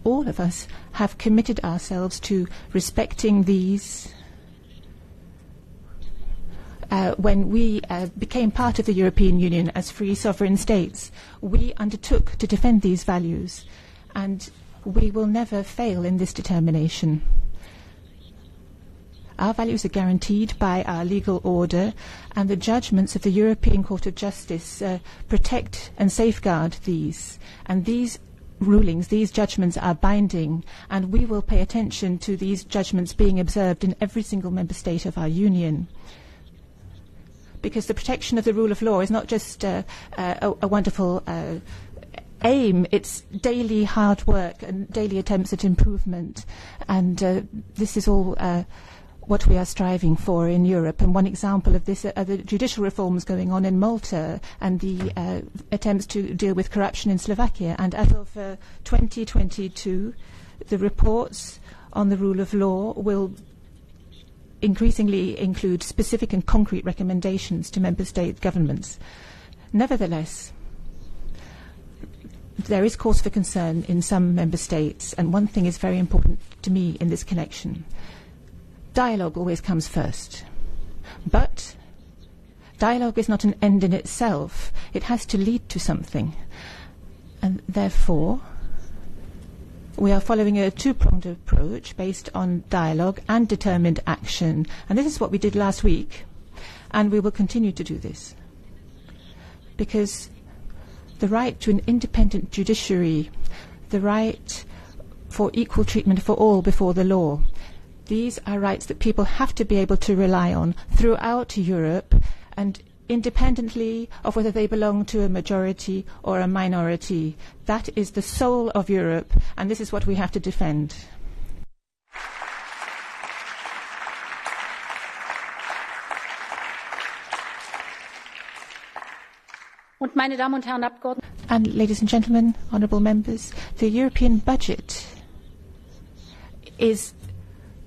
All of us have committed ourselves to respecting these when we became part of the European Union as free sovereign states, we undertook to defend these values, and we will never fail in this determination. Our values are guaranteed by our legal order, and the judgments of the European Court of Justice protect and safeguard these. And these rulings, these judgments are binding, and we will pay attention to these judgments being observed in every single member state of our union. Because the protection of the rule of law is not just a wonderful aim, it's daily hard work and daily attempts at improvement. And this is all what we are striving for in Europe. And one example of this are the judicial reforms going on in Malta and the attempts to deal with corruption in Slovakia. And as of 2022, the reports on the rule of law will increasingly include specific and concrete recommendations to member state governments. Nevertheless, there is cause for concern in some member states, and one thing is very important to me in this connection. Dialogue always comes first. But dialogue is not an end in itself. It has to lead to something. And therefore, we are following a two-pronged approach based on dialogue and determined action. And this is what we did last week. And we will continue to do this. Because the right to an independent judiciary, the right for equal treatment for all before the law, these are rights that people have to be able to rely on throughout Europe, and independently of whether they belong to a majority or a minority. That is the soul of Europe, and this is what we have to defend. And ladies and gentlemen, honourable members, the European budget is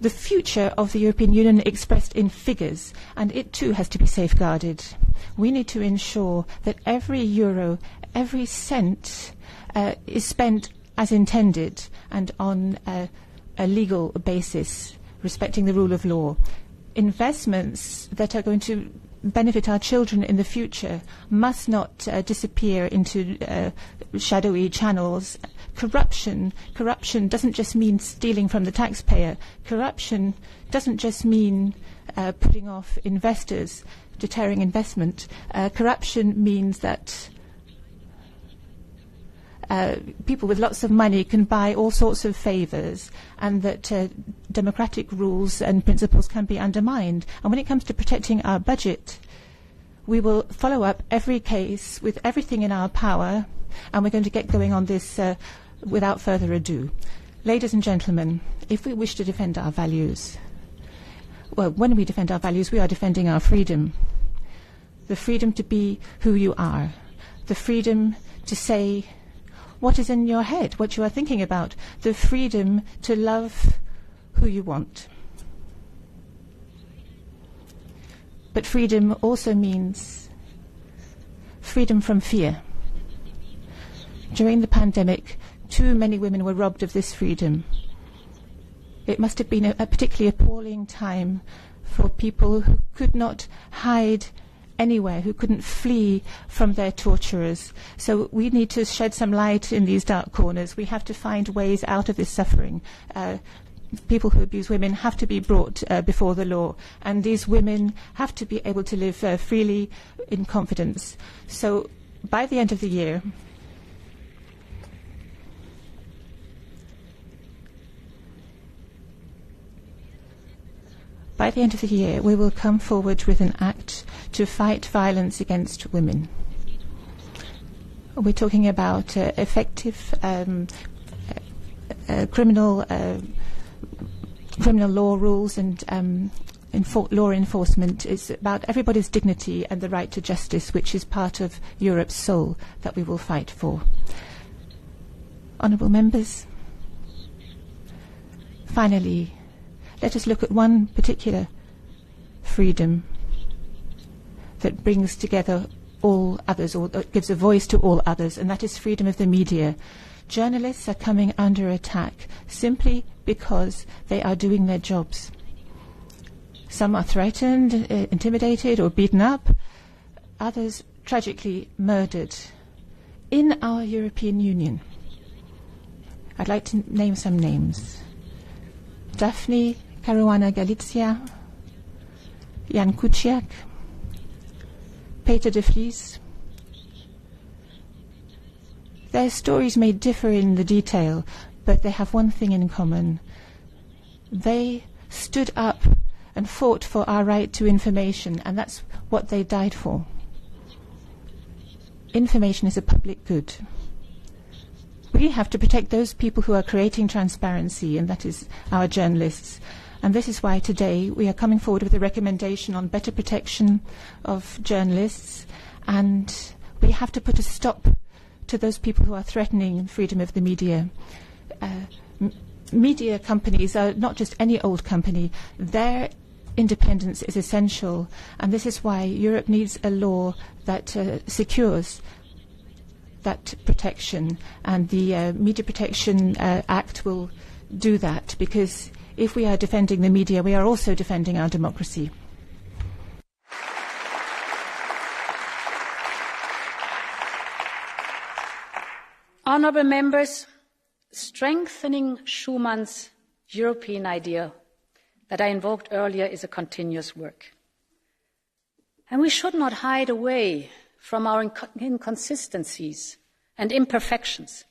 the future of the European Union expressed in figures, and it too has to be safeguarded. We need to ensure that every euro, every cent is spent as intended and on a legal basis, respecting the rule of law. Investments that are going to benefit our children in the future must not disappear into shadowy channels. Corruption doesn't just mean stealing from the taxpayer. Corruption doesn't just mean putting off investors, deterring investment. Corruption means that people with lots of money can buy all sorts of favours, and that democratic rules and principles can be undermined. And when it comes to protecting our budget, we will follow up every case with everything in our power, and we're going to get going on this without further ado. Ladies and gentlemen, if we wish to defend our values, well, when we defend our values, we are defending our freedom. The freedom to be who you are. The freedom to say what is in your head, what you are thinking about. The freedom to love who you want. But freedom also means freedom from fear. During the pandemic, too many women were robbed of this freedom. It must have been a particularly appalling time for people who could not hide anywhere, who couldn't flee from their torturers. So we need to shed some light in these dark corners. We have to find ways out of this suffering. People who abuse women have to be brought before the law, and these women have to be able to live freely in confidence. So by the end of the year, we will come forward with an act to fight violence against women. We're talking about effective criminal law rules and law enforcement. It's about everybody's dignity and the right to justice, which is part of Europe's soul that we will fight for. Honourable members, finally, let us look at one particular freedom that brings together all others, or gives a voice to all others, and that is freedom of the media. Journalists are coming under attack simply because they are doing their jobs. Some are threatened, intimidated or beaten up. Others tragically murdered in our European Union. I'd like to name some names. Daphne Caruana Galizia, Jan Kuciak, Peter de Vries. Their stories may differ in the detail, but they have one thing in common. They stood up and fought for our right to information, and that's what they died for. Information is a public good. We have to protect those people who are creating transparency, and that is our journalists. And this is why today we are coming forward with a recommendation on better protection of journalists, and we have to put a stop to those people who are threatening freedom of the media. Media companies are not just any old company. Their independence is essential, and this is why Europe needs a law that secures that protection, and the Media Protection Act will do that, because if we are defending the media, we are also defending our democracy. Honourable members, strengthening Schumann's European idea that I invoked earlier is a continuous work. And we should not hide away from our inconsistencies and imperfections.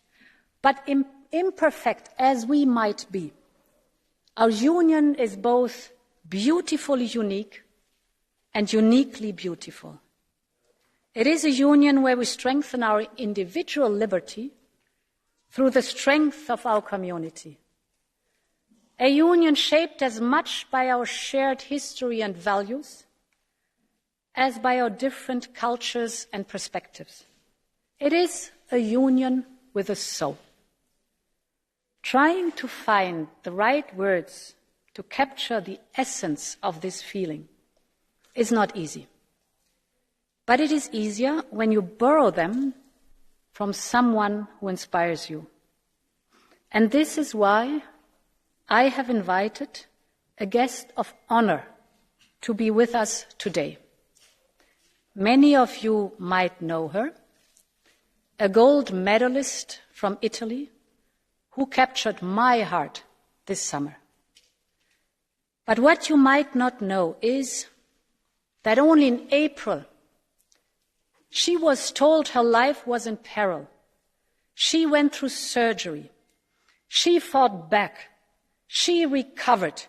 But imperfect as we might be, our union is both beautifully unique and uniquely beautiful. It is a union where we strengthen our individual liberty through the strength of our community. A union shaped as much by our shared history and values as by our different cultures and perspectives. It is a union with a soul. Trying to find the right words to capture the essence of this feeling is not easy. But it is easier when you borrow them from someone who inspires you. And this is why I have invited a guest of honor to be with us today. Many of you might know her, a gold medalist from Italy who captured my heart this summer. But what you might not know is that only in April she was told her life was in peril. She went through surgery. She fought back. She recovered.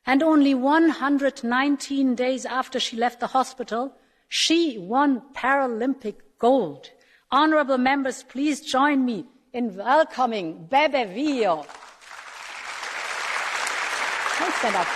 And only 119 days after she left the hospital, she won Paralympic gold. Honourable members, please join me in welcoming Bebe Vio. Please stand up.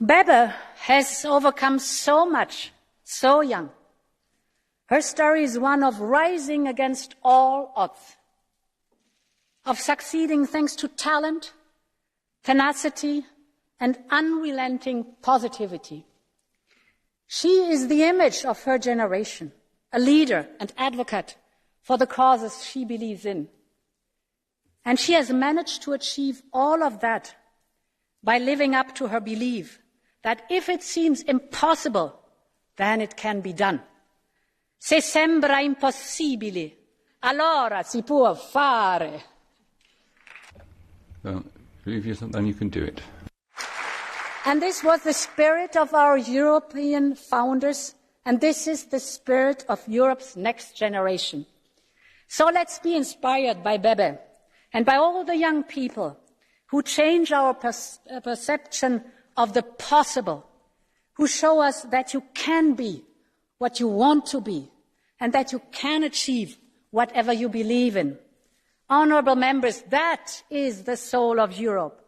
Bebe has overcome so much, so young. Her story is one of rising against all odds, of succeeding thanks to talent, tenacity, and unrelenting positivity. She is the image of her generation, a leader and advocate for the causes she believes in. And she has managed to achieve all of that by living up to her belief that if it seems impossible, then it can be done. Se sembra impossibile, allora si può fare. So, believe you something, you can do it. And this was the spirit of our European founders, and this is the spirit of Europe's next generation. So let's be inspired by Bebe and by all the young people who change our perception of the possible, who show us that you can be what you want to be, and that you can achieve whatever you believe in. Honourable members, that is the soul of Europe.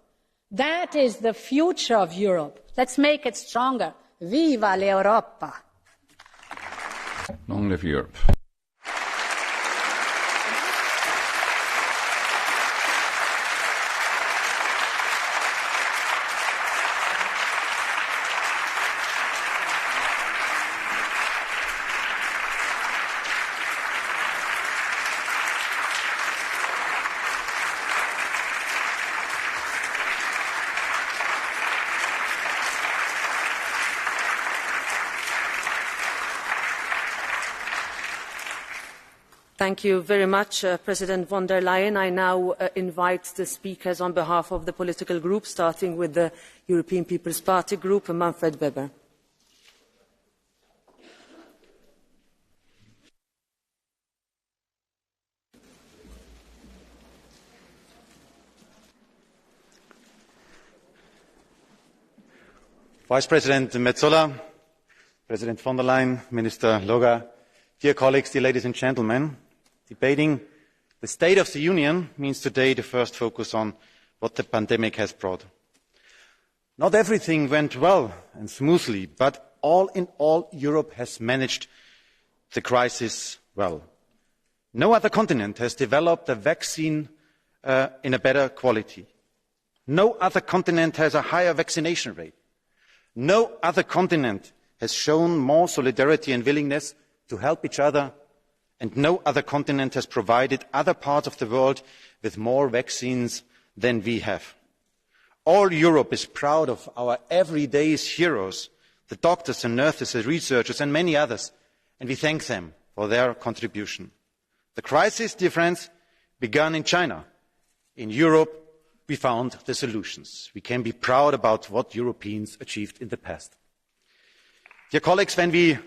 That is the future of Europe. Let's make it stronger. Viva l'Europa! Long live Europe. Thank you very much, President von der Leyen. I now invite the speakers on behalf of the political groups, starting with the European People's Party Group, Manfred Weber. Vice President Metsola, President von der Leyen, Minister Loga, dear colleagues, dear ladies and gentlemen, debating the State of the Union means today the first focus on what the pandemic has brought. Not everything went well and smoothly, but all in all, Europe has managed the crisis well. No other continent has developed a vaccine in a better quality. No other continent has a higher vaccination rate. No other continent has shown more solidarity and willingness to help each other, and no other continent has provided other parts of the world with more vaccines than we have. All Europe is proud of our everyday heroes, the doctors and nurses, the researchers and many others, and we thank them for their contribution. The crisis, dear friends, began in China. In Europe, we found the solutions. We can be proud about what Europeans achieved in the past. Dear colleagues, when we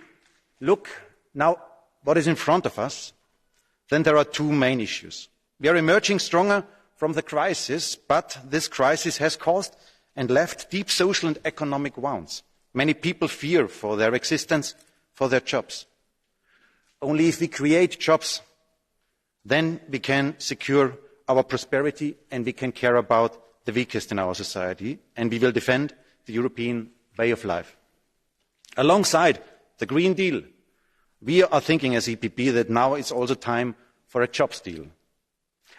look now what is in front of us, then there are two main issues. We are emerging stronger from the crisis, but this crisis has caused and left deep social and economic wounds. Many people fear for their existence, for their jobs. Only if we create jobs, then we can secure our prosperity and we can care about the weakest in our society, and we will defend the European way of life. Alongside the Green Deal, we are thinking as EPP that now is also time for a jobs deal.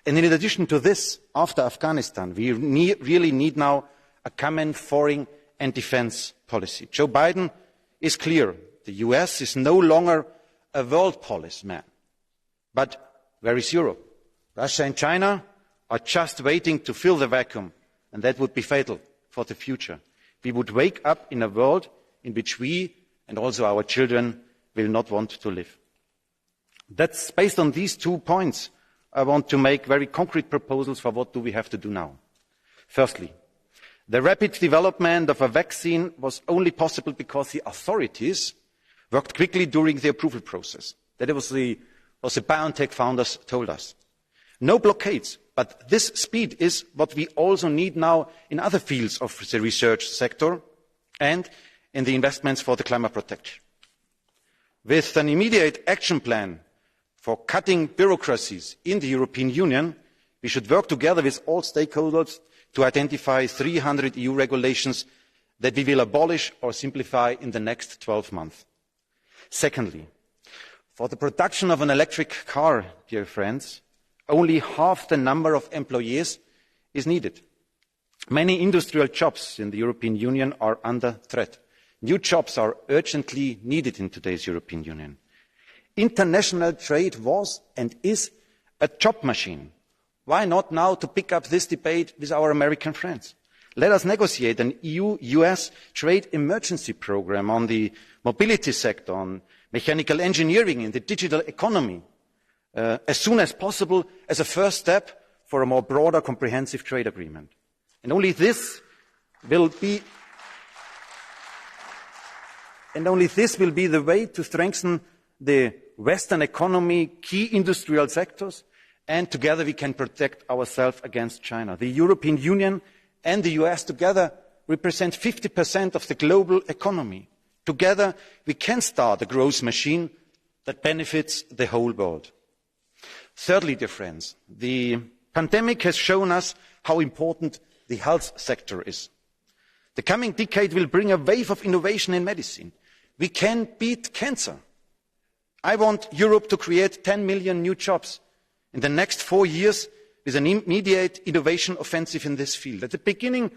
And in addition to this, after Afghanistan, we really need now a common foreign and defence policy. Joe Biden is clear. The US is no longer a world policeman. But where is Europe? Russia and China are just waiting to fill the vacuum, and that would be fatal for the future. We would wake up in a world in which we and also our children will not want to live. That's based on these 2 points. I want to make very concrete proposals for what do we have to do now. Firstly, the rapid development of a vaccine was only possible because the authorities worked quickly during the approval process. That was the BioNTech founders told us. No blockades, but this speed is what we also need now in other fields of the research sector and in the investments for the climate protection. With an immediate action plan for cutting bureaucracies in the European Union, we should work together with all stakeholders to identify 300 EU regulations that we will abolish or simplify in the next 12 months. Secondly, for the production of an electric car, dear friends, only half the number of employees is needed. Many industrial jobs in the European Union are under threat. New jobs are urgently needed in today's European Union. International trade was and is a job machine. Why not now to pick up this debate with our American friends? Let us negotiate an EU-US trade emergency programme on the mobility sector, on mechanical engineering, in the digital economy, as soon as possible as a first step for a more broader comprehensive trade agreement. And only this will be the way to strengthen the Western economy, key industrial sectors, and together we can protect ourselves against China. The European Union and the US together represent 50% of the global economy. Together, we can start a growth machine that benefits the whole world. Thirdly, dear friends, the pandemic has shown us how important the health sector is. The coming decade will bring a wave of innovation in medicine. We can beat cancer. I want Europe to create 10 million new jobs in the next 4 years with an immediate innovation offensive in this field. At the beginning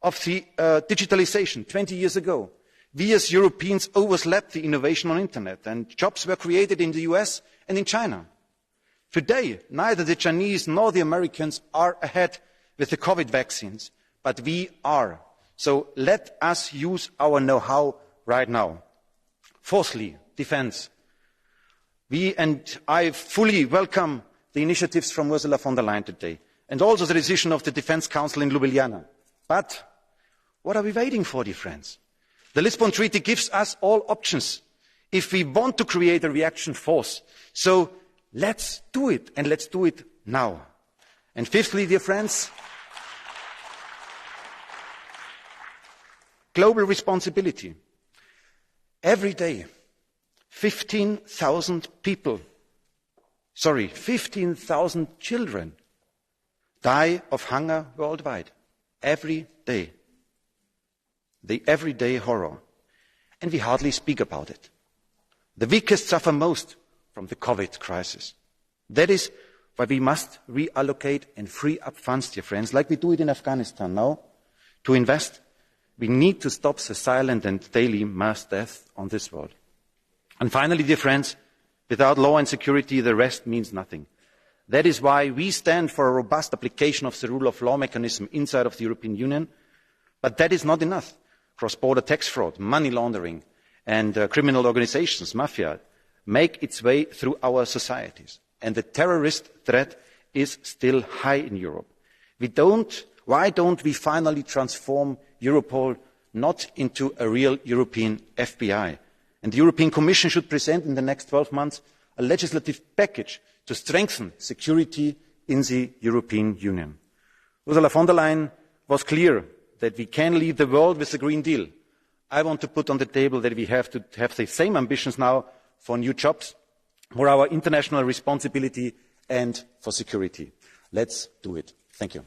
of the digitalization 20 years ago, we as Europeans overslept the innovation on the internet, and jobs were created in the US and in China. Today, neither the Chinese nor the Americans are ahead with the COVID vaccines, but we are. So let us use our know-how right now. Fourthly, defence. We and I fully welcome the initiatives from Ursula von der Leyen today, and also the decision of the Defence Council in Ljubljana. But what are we waiting for, dear friends? The Lisbon Treaty gives us all options if we want to create a reaction force. So let's do it, and let's do it now. And fifthly, dear friends, global responsibility. Every day, 15,000 children die of hunger worldwide. Every day. The everyday horror. And we hardly speak about it. The weakest suffer most from the COVID crisis. That is why we must reallocate and free up funds, dear friends, like we do it in Afghanistan now, to invest. We need to stop the silent and daily mass death on this world. And finally, dear friends, without law and security, the rest means nothing. That is why we stand for a robust application of the rule of law mechanism inside of the European Union. But that is not enough. Cross-border tax fraud, money laundering, and criminal organizations, mafia, make its way through our societies. And the terrorist threat is still high in Europe. Why don't we finally transform Europol not into a real European FBI? And the European Commission should present in the next 12 months a legislative package to strengthen security in the European Union. Ursula von der Leyen was clear that we can lead the world with the Green Deal. I want to put on the table that we have to have the same ambitions now for new jobs, for our international responsibility and for security. Let's do it. Thank you.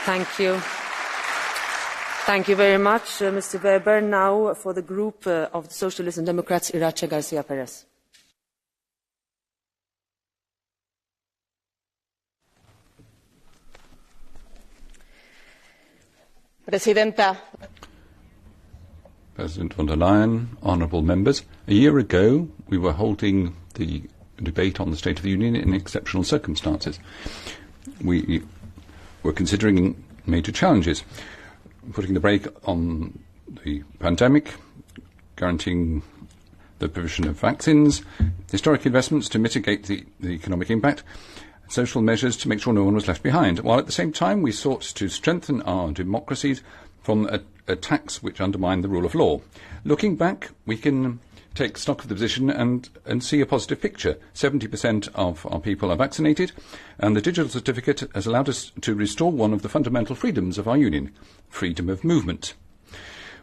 Thank you. Thank you very much, Mr. Weber. Now for the group of the Socialists and Democrats, Irache Garcia Perez. Presidenta. President von der Leyen, honourable members, a year ago we were holding the debate on the State of the Union in exceptional circumstances. We were considering major challenges, putting the brake on the pandemic, guaranteeing the provision of vaccines, historic investments to mitigate the economic impact, social measures to make sure no one was left behind, while at the same time we sought to strengthen our democracies from attacks which undermine the rule of law. Looking back, we can take stock of the position and see a positive picture. 70% of our people are vaccinated, and the digital certificate has allowed us to restore one of the fundamental freedoms of our union, freedom of movement.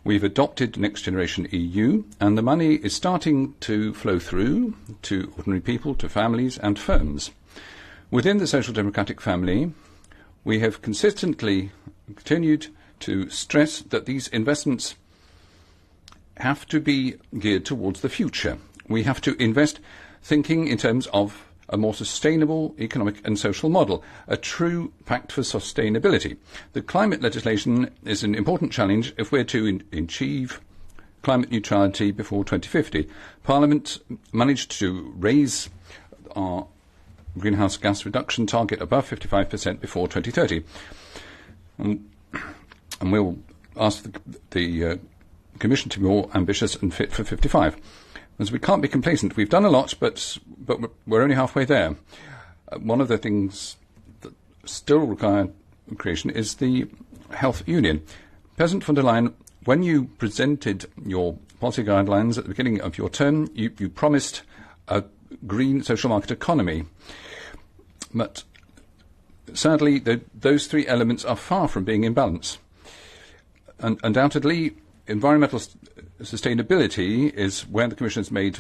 We've adopted Next Generation EU, and the money is starting to flow through to ordinary people, to families and firms. Within the Social Democratic family, we have consistently continued to stress that these investments have to be geared towards the future. We have to invest thinking in terms of a more sustainable economic and social model, a true pact for sustainability. The climate legislation is an important challenge if we're to achieve climate neutrality before 2050. Parliament managed to raise our greenhouse gas reduction target above 55% before 2030. And we'll ask the Commission to be more ambitious and fit for 55. As we can't be complacent. We've done a lot, but we're only halfway there. One of the things that still require creation is the health union. President von der Leyen, when you presented your policy guidelines at the beginning of your term, you promised a green social market economy. But sadly, those three elements are far from being in balance. undoubtedly, environmental sustainability is where the Commission has made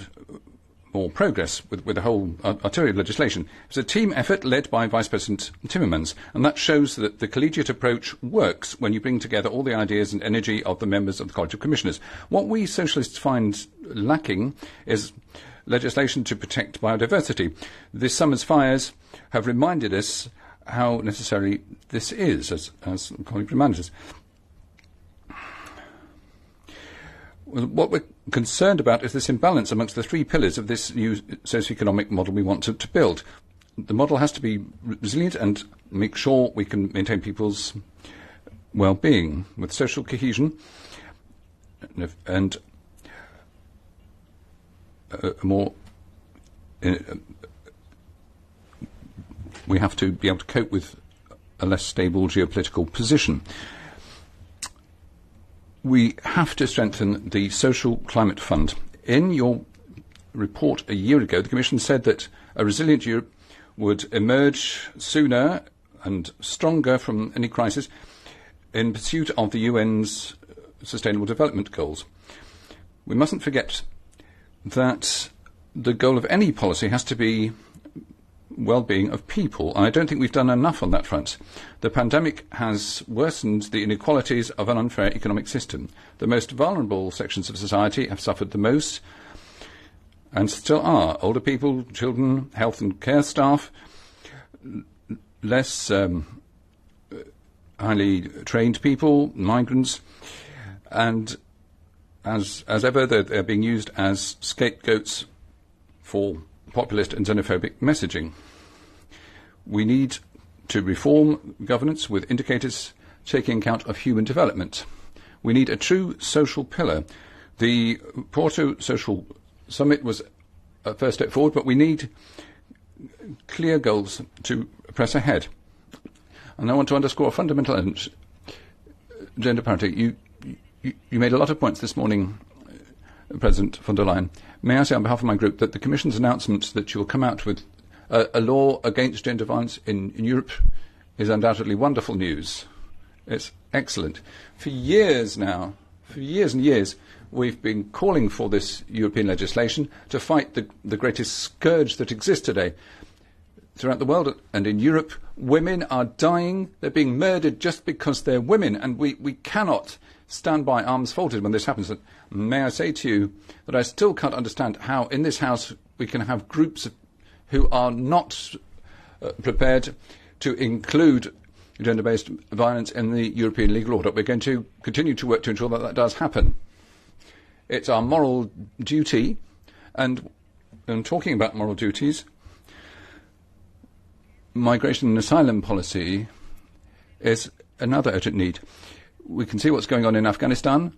more progress with the whole artillery of legislation. It was a team effort led by Vice President Timmermans, and that shows that the collegiate approach works when you bring together all the ideas and energy of the members of the College of Commissioners. What we socialists find lacking is legislation to protect biodiversity. This summer's fires have reminded us how necessary this is, as the colleague reminded us. What we're concerned about is this imbalance amongst the three pillars of this new socio-economic model we want to build. The model has to be resilient and make sure we can maintain people's well-being with social cohesion and we have to be able to cope with a less stable geopolitical position. We have to strengthen the Social Climate Fund. In your report a year ago, the Commission said that a resilient Europe would emerge sooner and stronger from any crisis in pursuit of the UN's Sustainable Development Goals. We mustn't forget that the goal of any policy has to be well-being of people, and I don't think we've done enough on that front. The pandemic has worsened the inequalities of an unfair economic system. The most vulnerable sections of society have suffered the most, and still are. Older people, children, health and care staff, less highly trained people, migrants, and as ever, they're being used as scapegoats for populist and xenophobic messaging. We need to reform governance with indicators taking account of human development. We need a true social pillar. The Porto Social Summit was a first step forward, but we need clear goals to press ahead. And I want to underscore a fundamental element, gender parity. You made a lot of points this morning, President von der Leyen. May I say on behalf of my group that the Commission's announcement that you will come out with a law against gender violence in Europe is undoubtedly wonderful news. It's excellent. For years now, for years and years, we've been calling for this European legislation to fight the greatest scourge that exists today. Throughout the world and in Europe, women are dying. They're being murdered just because they're women, and we cannot stand by arms folded when this happens. And may I say to you that I still can't understand how in this House we can have groups who are not prepared to include gender-based violence in the European legal order. We're going to continue to work to ensure that that does happen. It's our moral duty, and talking about moral duties, migration and asylum policy is another urgent need. We can see what's going on in Afghanistan,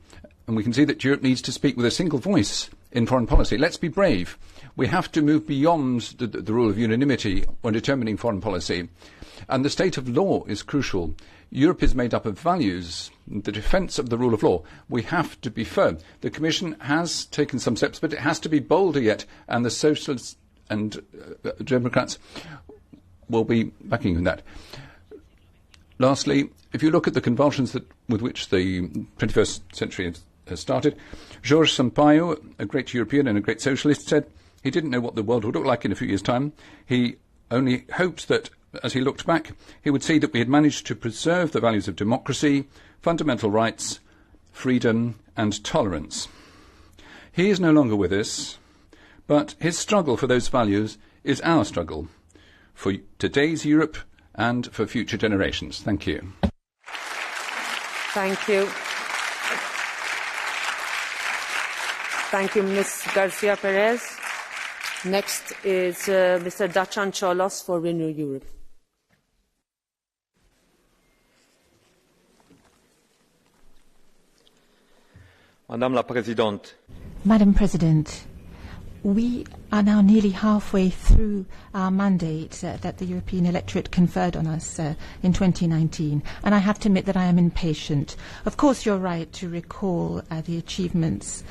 and we can see that Europe needs to speak with a single voice in foreign policy. Let's be brave. We have to move beyond the rule of unanimity when determining foreign policy. And the state of law is crucial. Europe is made up of values, the defence of the rule of law. We have to be firm. The Commission has taken some steps, but it has to be bolder yet, and the Socialists and Democrats will be backing that. Lastly, if you look at the convulsions with which the 21st century has started, Georges Sampaio, a great European and a great socialist, said he didn't know what the world would look like in a few years' time. He only hoped that, as he looked back, he would see that we had managed to preserve the values of democracy, fundamental rights, freedom and tolerance. He is no longer with us, but his struggle for those values is our struggle for today's Europe and for future generations. Thank you. Thank you. Thank you, Ms. Garcia Perez. Next is Mr. Dacian Cholos for Renew Europe. Madam President, we are now nearly halfway through our mandate that the European electorate conferred on us in 2019, and I have to admit that I am impatient. Of course, you're right to recall the achievements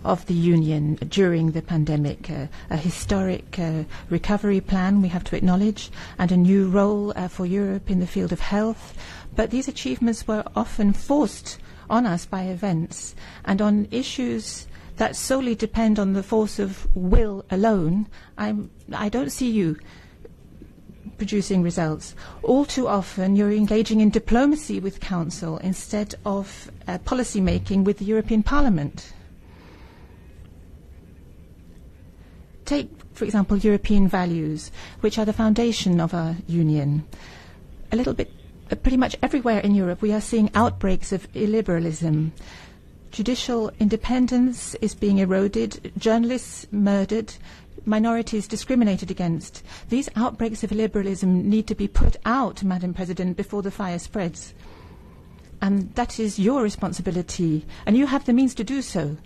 of the Union during the pandemic, a historic recovery plan, we have to acknowledge, and a new role for Europe in the field of health. But these achievements were often forced on us by events, and on issues that solely depend on the force of will alone, I don't see you producing results. All too often you're engaging in diplomacy with Council instead of policy making with the European Parliament. Take, for example, European values, which are the foundation of our Union. A little bit, pretty much everywhere in Europe we are seeing outbreaks of illiberalism. Judicial independence is being eroded, journalists murdered, minorities discriminated against. These outbreaks of liberalism need to be put out, Madam President, before the fire spreads. And that is your responsibility, and you have the means to do so.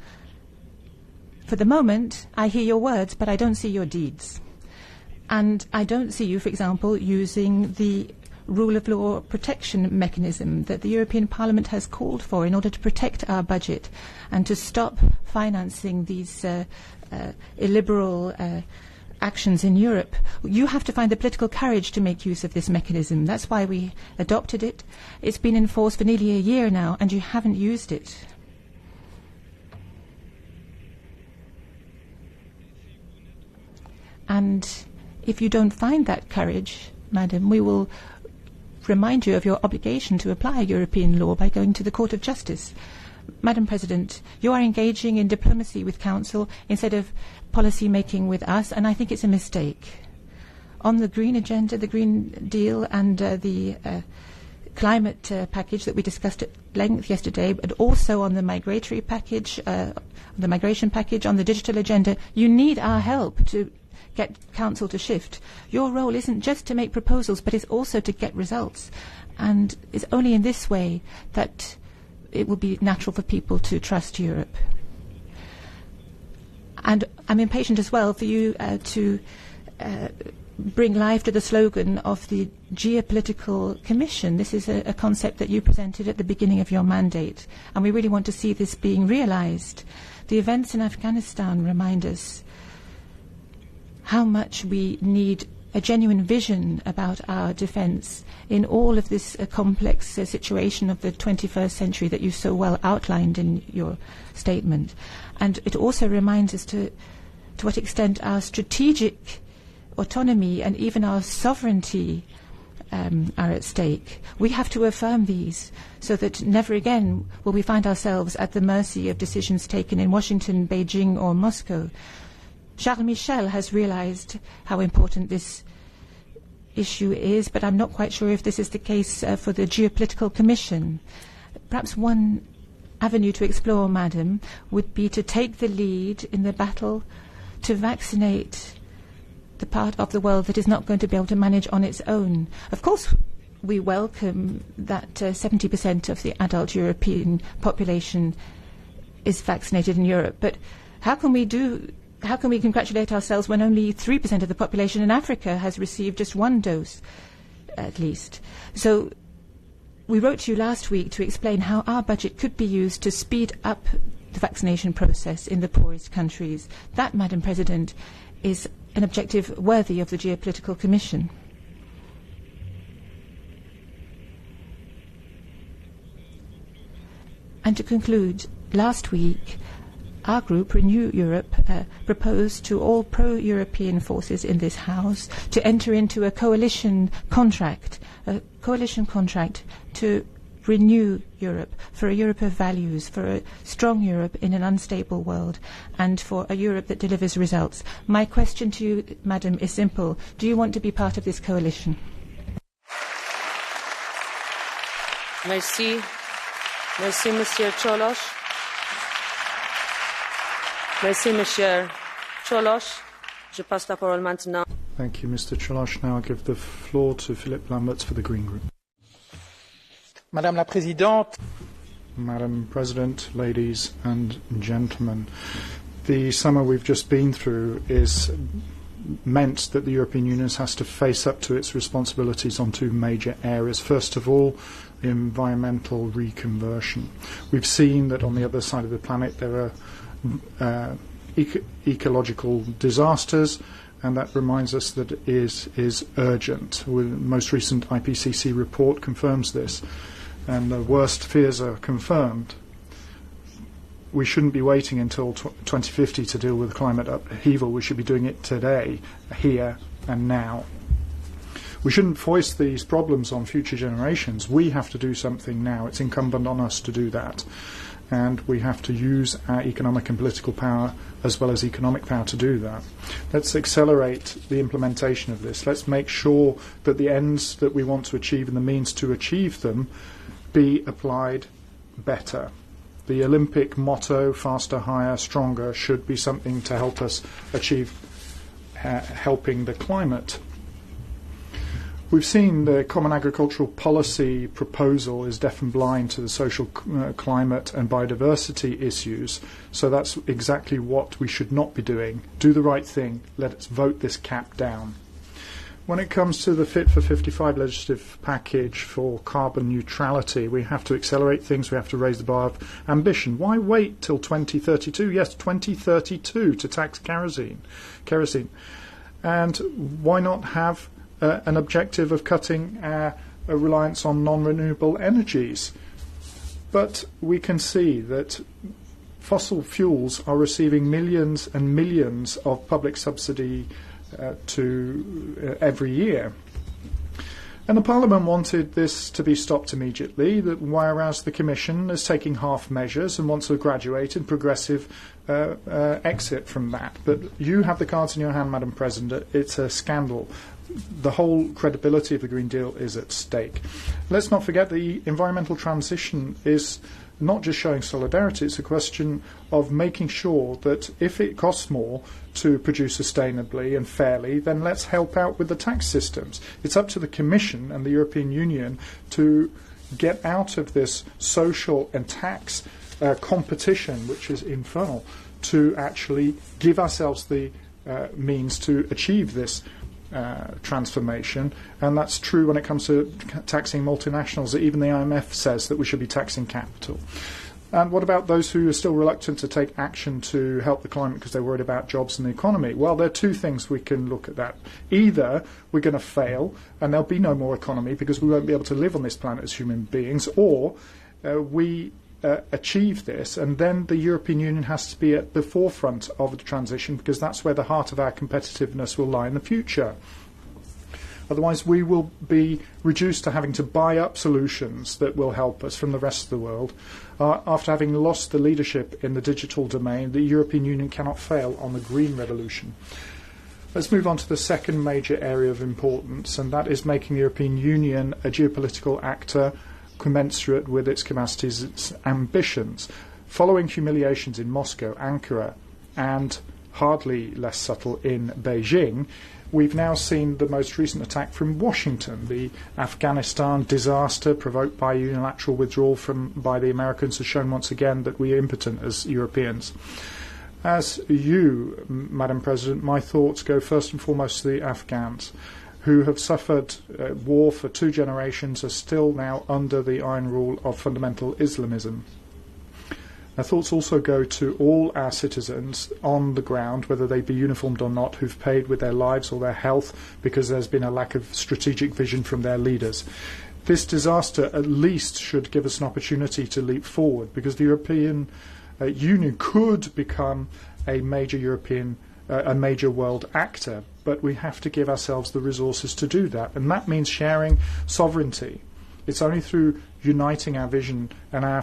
For the moment, I hear your words, but I don't see your deeds. And I don't see you, for example, using the rule of law protection mechanism that the European Parliament has called for in order to protect our budget and to stop financing these illiberal actions in Europe. You have to find the political courage to make use of this mechanism. That's why we adopted it. It's been in force for nearly a year now, and you haven't used it. And if you don't find that courage, Madam, we will remind you of your obligation to apply European law by going to the Court of Justice. Madam President, you are engaging in diplomacy with Council instead of policy making with us, and I think it's a mistake. On the Green Agenda, the Green Deal, and the climate package that we discussed at length yesterday, but also on the migratory package, the migration package, on the digital agenda, you need our help to get Council to shift. Your role isn't just to make proposals, but it's also to get results. And it's only in this way that it will be natural for people to trust Europe. And I'm impatient as well for you to bring life to the slogan of the Geopolitical Commission. This is a concept that you presented at the beginning of your mandate, and we really want to see this being realized. The events in Afghanistan remind us how much we need a genuine vision about our defence in all of this complex situation of the 21st century that you so well outlined in your statement. And it also reminds us to what extent our strategic autonomy and even our sovereignty are at stake. We have to affirm these so that never again will we find ourselves at the mercy of decisions taken in Washington, Beijing or Moscow. Charles Michel has realized how important this issue is, but I'm not quite sure if this is the case for the Geopolitical Commission. Perhaps one avenue to explore, Madam, would be to take the lead in the battle to vaccinate the part of the world that is not going to be able to manage on its own. Of course, we welcome that 70% of the adult European population is vaccinated in Europe, but how can we congratulate ourselves when only 3% of the population in Africa has received just one dose, at least? So we wrote to you last week to explain how our budget could be used to speed up the vaccination process in the poorest countries. That, Madam President, is an objective worthy of the Geopolitical Commission. And to conclude, last week, our group, Renew Europe, proposed to all pro-European forces in this House to enter into a coalition contract to renew Europe, for a Europe of values, for a strong Europe in an unstable world, and for a Europe that delivers results. My question to you, Madam, is simple. Do you want to be part of this coalition? Merci. Merci, Monsieur Cioloș. Merci, Monsieur Cioloș. Je passe la parole maintenant. Thank you, Mr. Cioloș. Now I give the floor to Philippe Lamberts for the Green Group. Madame la Présidente. Madam President, ladies and gentlemen, the summer we've just been through is meant that the European Union has to face up to its responsibilities on two major areas. First of all, the environmental reconversion. We've seen that on the other side of the planet there are ecological disasters, and that reminds us that it is urgent. The most recent IPCC report confirms this, and the worst fears are confirmed. We shouldn't be waiting until 2050 to deal with climate upheaval. We should be doing it today, here and now. We shouldn't foist these problems on future generations. We have to do something now. It's incumbent on us to do that. And we have to use our economic and political power as well as economic power to do that. Let's accelerate the implementation of this. Let's make sure that the ends that we want to achieve and the means to achieve them be applied better. The Olympic motto, faster, higher, stronger, should be something to help us achieve helping the climate. We've seen the Common Agricultural Policy proposal is deaf and blind to the social, climate and biodiversity issues, so that's exactly what we should not be doing. Do the right thing. Let's vote this cap down. When it comes to the Fit for 55 legislative package for carbon neutrality, we have to accelerate things, we have to raise the bar of ambition. Why wait till 2032? Yes, 2032 to tax kerosene. And why not have an objective of cutting our reliance on non-renewable energies? But we can see that fossil fuels are receiving millions and millions of public subsidy every year. And the Parliament wanted this to be stopped immediately, whereas the Commission is taking half measures and wants a graduated, progressive exit from that. But you have the cards in your hand, Madam President. It's a scandal. The whole credibility of the Green Deal is at stake. Let's not forget the environmental transition is not just showing solidarity, it's a question of making sure that if it costs more to produce sustainably and fairly, then let's help out with the tax systems. It's up to the Commission and the European Union to get out of this social and tax competition, which is infernal, to actually give ourselves the means to achieve this transformation, and that's true when it comes to taxing multinationals. Even the IMF says that we should be taxing capital. And what about those who are still reluctant to take action to help the climate because they're worried about jobs and the economy? Well, there are two things we can look at that. Either we're going to fail and there'll be no more economy because we won't be able to live on this planet as human beings, or we achieve this, and then the European Union has to be at the forefront of the transition, because that's where the heart of our competitiveness will lie in the future. Otherwise, we will be reduced to having to buy up solutions that will help us from the rest of the world. After having lost the leadership in the digital domain, the European Union cannot fail on the green revolution. Let's move on to the second major area of importance, and that is making the European Union a geopolitical actor commensurate with its capacities, its ambitions. Following humiliations in Moscow, Ankara, and hardly less subtle in Beijing, we've now seen the most recent attack from Washington. The Afghanistan disaster provoked by unilateral withdrawal by the Americans has shown once again that we are impotent as Europeans. As you, Madam President, my thoughts go first and foremost to the Afghans, who have suffered war for 2 generations, are still now under the iron rule of fundamental Islamism. Our thoughts also go to all our citizens on the ground, whether they be uniformed or not, who've paid with their lives or their health because there's been a lack of strategic vision from their leaders. This disaster at least should give us an opportunity to leap forward, because the European Union could become a major world actor, but we have to give ourselves the resources to do that, and that means sharing sovereignty. It's only through uniting our vision and our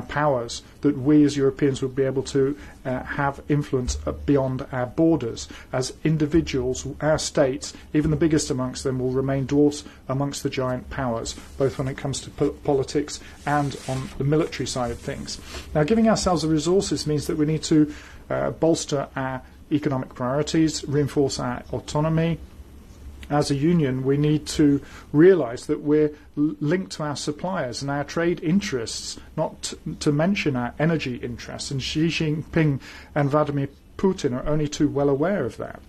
powers that we as Europeans will be able to have influence beyond our borders. As individuals, our states, even the biggest amongst them, will remain dwarfs amongst the giant powers, both when it comes to politics and on the military side of things. Now, giving ourselves the resources means that we need to bolster our economic priorities, reinforce our autonomy. As a union, we need to realise that we're linked to our suppliers and our trade interests, not to mention our energy interests, and Xi Jinping and Vladimir Putin are only too well aware of that.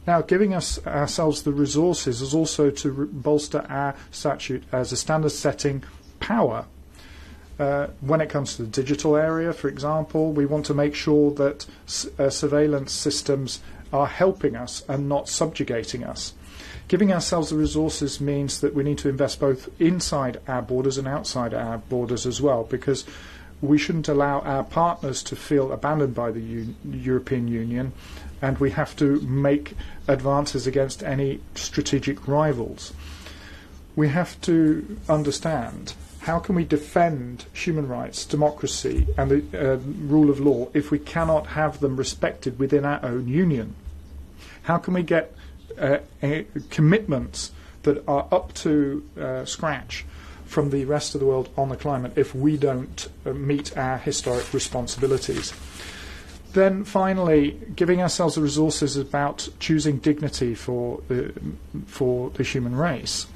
Now, giving ourselves the resources is also to bolster our statute as a standard-setting power. When it comes to the digital area, for example, we want to make sure that surveillance systems are helping us and not subjugating us. Giving ourselves the resources means that we need to invest both inside our borders and outside our borders as well, because we shouldn't allow our partners to feel abandoned by the European Union, and we have to make advances against any strategic rivals. We have to understand, how can we defend human rights, democracy and the rule of law if we cannot have them respected within our own union? How can we get commitments that are up to scratch from the rest of the world on the climate if we don't meet our historic responsibilities? Then finally, giving ourselves the resources is about choosing dignity for the human race.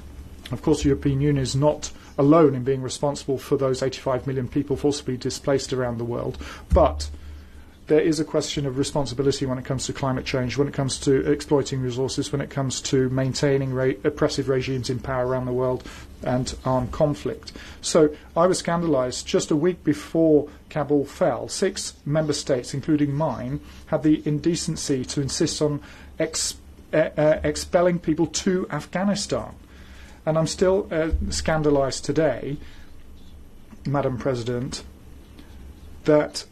Of course, the European Union is not alone in being responsible for those 85 million people forcibly displaced around the world, but there is a question of responsibility when it comes to climate change, when it comes to exploiting resources, when it comes to maintaining oppressive regimes in power around the world and armed conflict. So I was scandalised. Just a week before Kabul fell, 6 member states, including mine, had the indecency to insist on expelling people to Afghanistan. And I'm still scandalised today, Madam President, that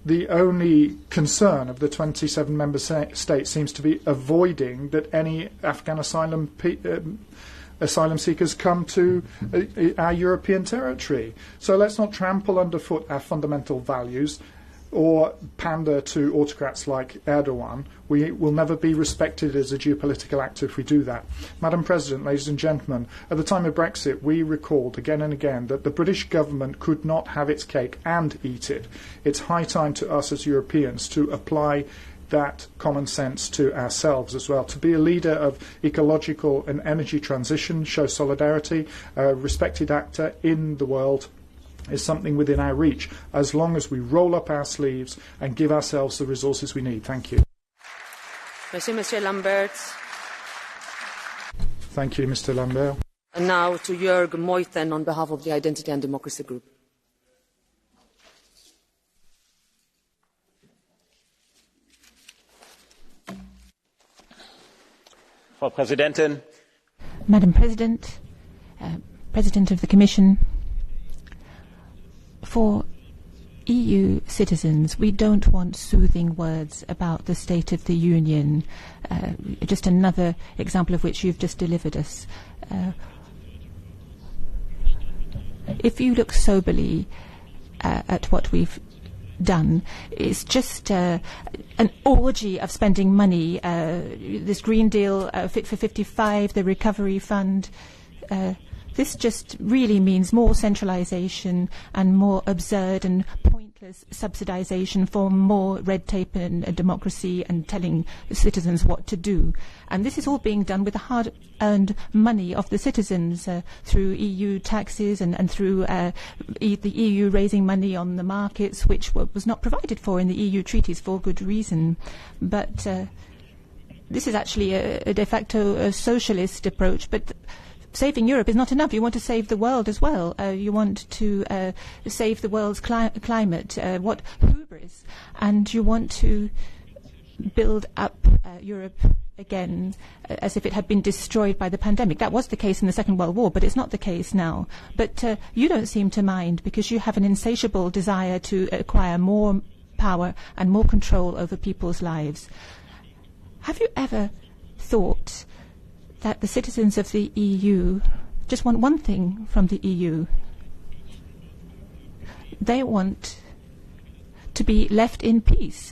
the only concern of the 27 member states seems to be avoiding that any Afghan asylum seekers come to our European territory. So let's not trample underfoot our fundamental values or pander to autocrats like Erdogan. We will never be respected as a geopolitical actor if we do that. Madam President, ladies and gentlemen, at the time of Brexit, we recalled again and again that the British government could not have its cake and eat it. It's high time to us as Europeans to apply that common sense to ourselves as well. To be a leader of ecological and energy transition, show solidarity, a respected actor in the world, is something within our reach, as long as we roll up our sleeves and give ourselves the resources we need. Thank you. Merci, Monsieur Lambert. Thank you, Mr. Lambert. And now to Jörg Meuthen on behalf of the Identity and Democracy Group. Frau Präsidentin. Madam President, President of the Commission, for EU citizens, we don't want soothing words about the State of the Union, just another example of which you've just delivered us. If you look soberly at what we've done, it's just an orgy of spending money. This Green Deal, Fit for 55, the Recovery Fund, this just really means more centralisation and more absurd and pointless subsidisation for more red tape and democracy and telling citizens what to do. And this is all being done with the hard-earned money of the citizens through EU taxes and through the EU raising money on the markets, which was not provided for in the EU treaties for good reason. But this is actually a de facto socialist approach. But saving Europe is not enough. You want to save the world as well. You want to save the world's climate. What hubris! And you want to build up Europe again as if it had been destroyed by the pandemic. That was the case in the Second World War, but it's not the case now. But you don't seem to mind because you have an insatiable desire to acquire more power and more control over people's lives. Have you ever thought that the citizens of the EU just want one thing from the EU? They want to be left in peace.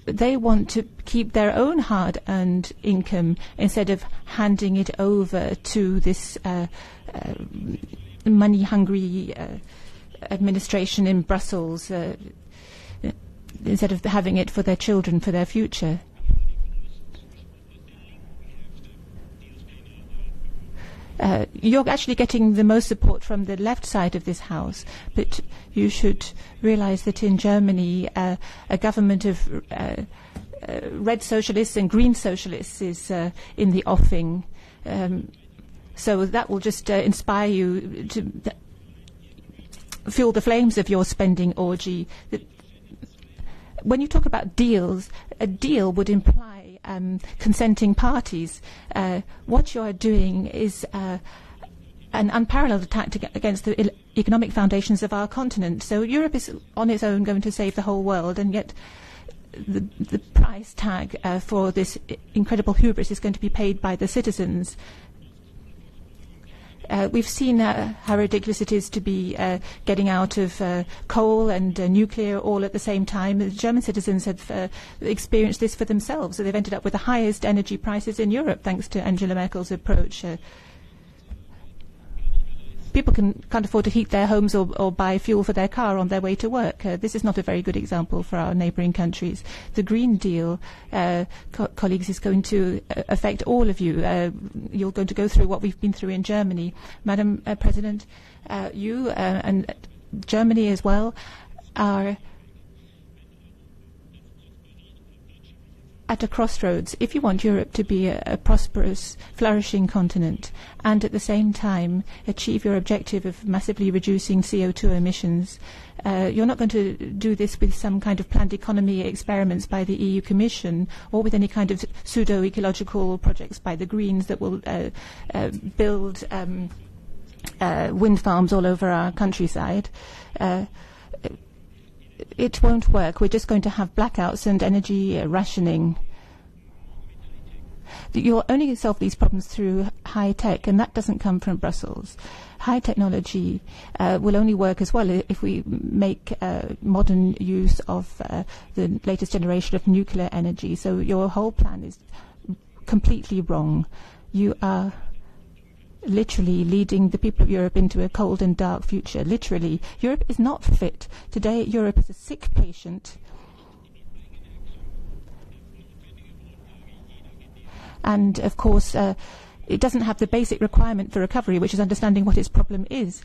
They want to keep their own hard-earned income instead of handing it over to this money-hungry administration in Brussels, instead of having it for their children, for their future. You're actually getting the most support from the left side of this House, but you should realise that in Germany a government of red socialists and green socialists is in the offing. So that will just inspire you to fuel the flames of your spending orgy. When you talk about deals, a deal would imply consenting parties. What you are doing is an unparalleled attack against the economic foundations of our continent. So Europe is on its own going to save the whole world, and yet the price tag for this incredible hubris is going to be paid by the citizens. We've seen how ridiculous it is to be getting out of coal and nuclear all at the same time. The German citizens have experienced this for themselves. So they've ended up with the highest energy prices in Europe thanks to Angela Merkel's approach. People can't afford to heat their homes or buy fuel for their car on their way to work. This is not a very good example for our neighbouring countries. The Green Deal, colleagues, is going to affect all of you. You're going to go through what we've been through in Germany. Madam President, you and Germany as well are at a crossroads. If you want Europe to be a prosperous, flourishing continent and at the same time achieve your objective of massively reducing CO2 emissions, you're not going to do this with some kind of planned economy experiments by the EU Commission or with any kind of pseudo-ecological projects by the Greens that will build wind farms all over our countryside. It won't work. We're just going to have blackouts and energy rationing. You'll only solve these problems through high tech, and that doesn't come from Brussels. High technology will only work as well if we make modern use of the latest generation of nuclear energy. So your whole plan is completely wrong. You are literally leading the people of Europe into a cold and dark future. Literally. Europe is not fit. Today, Europe is a sick patient. And, of course, it doesn't have the basic requirement for recovery, which is understanding what its problem is.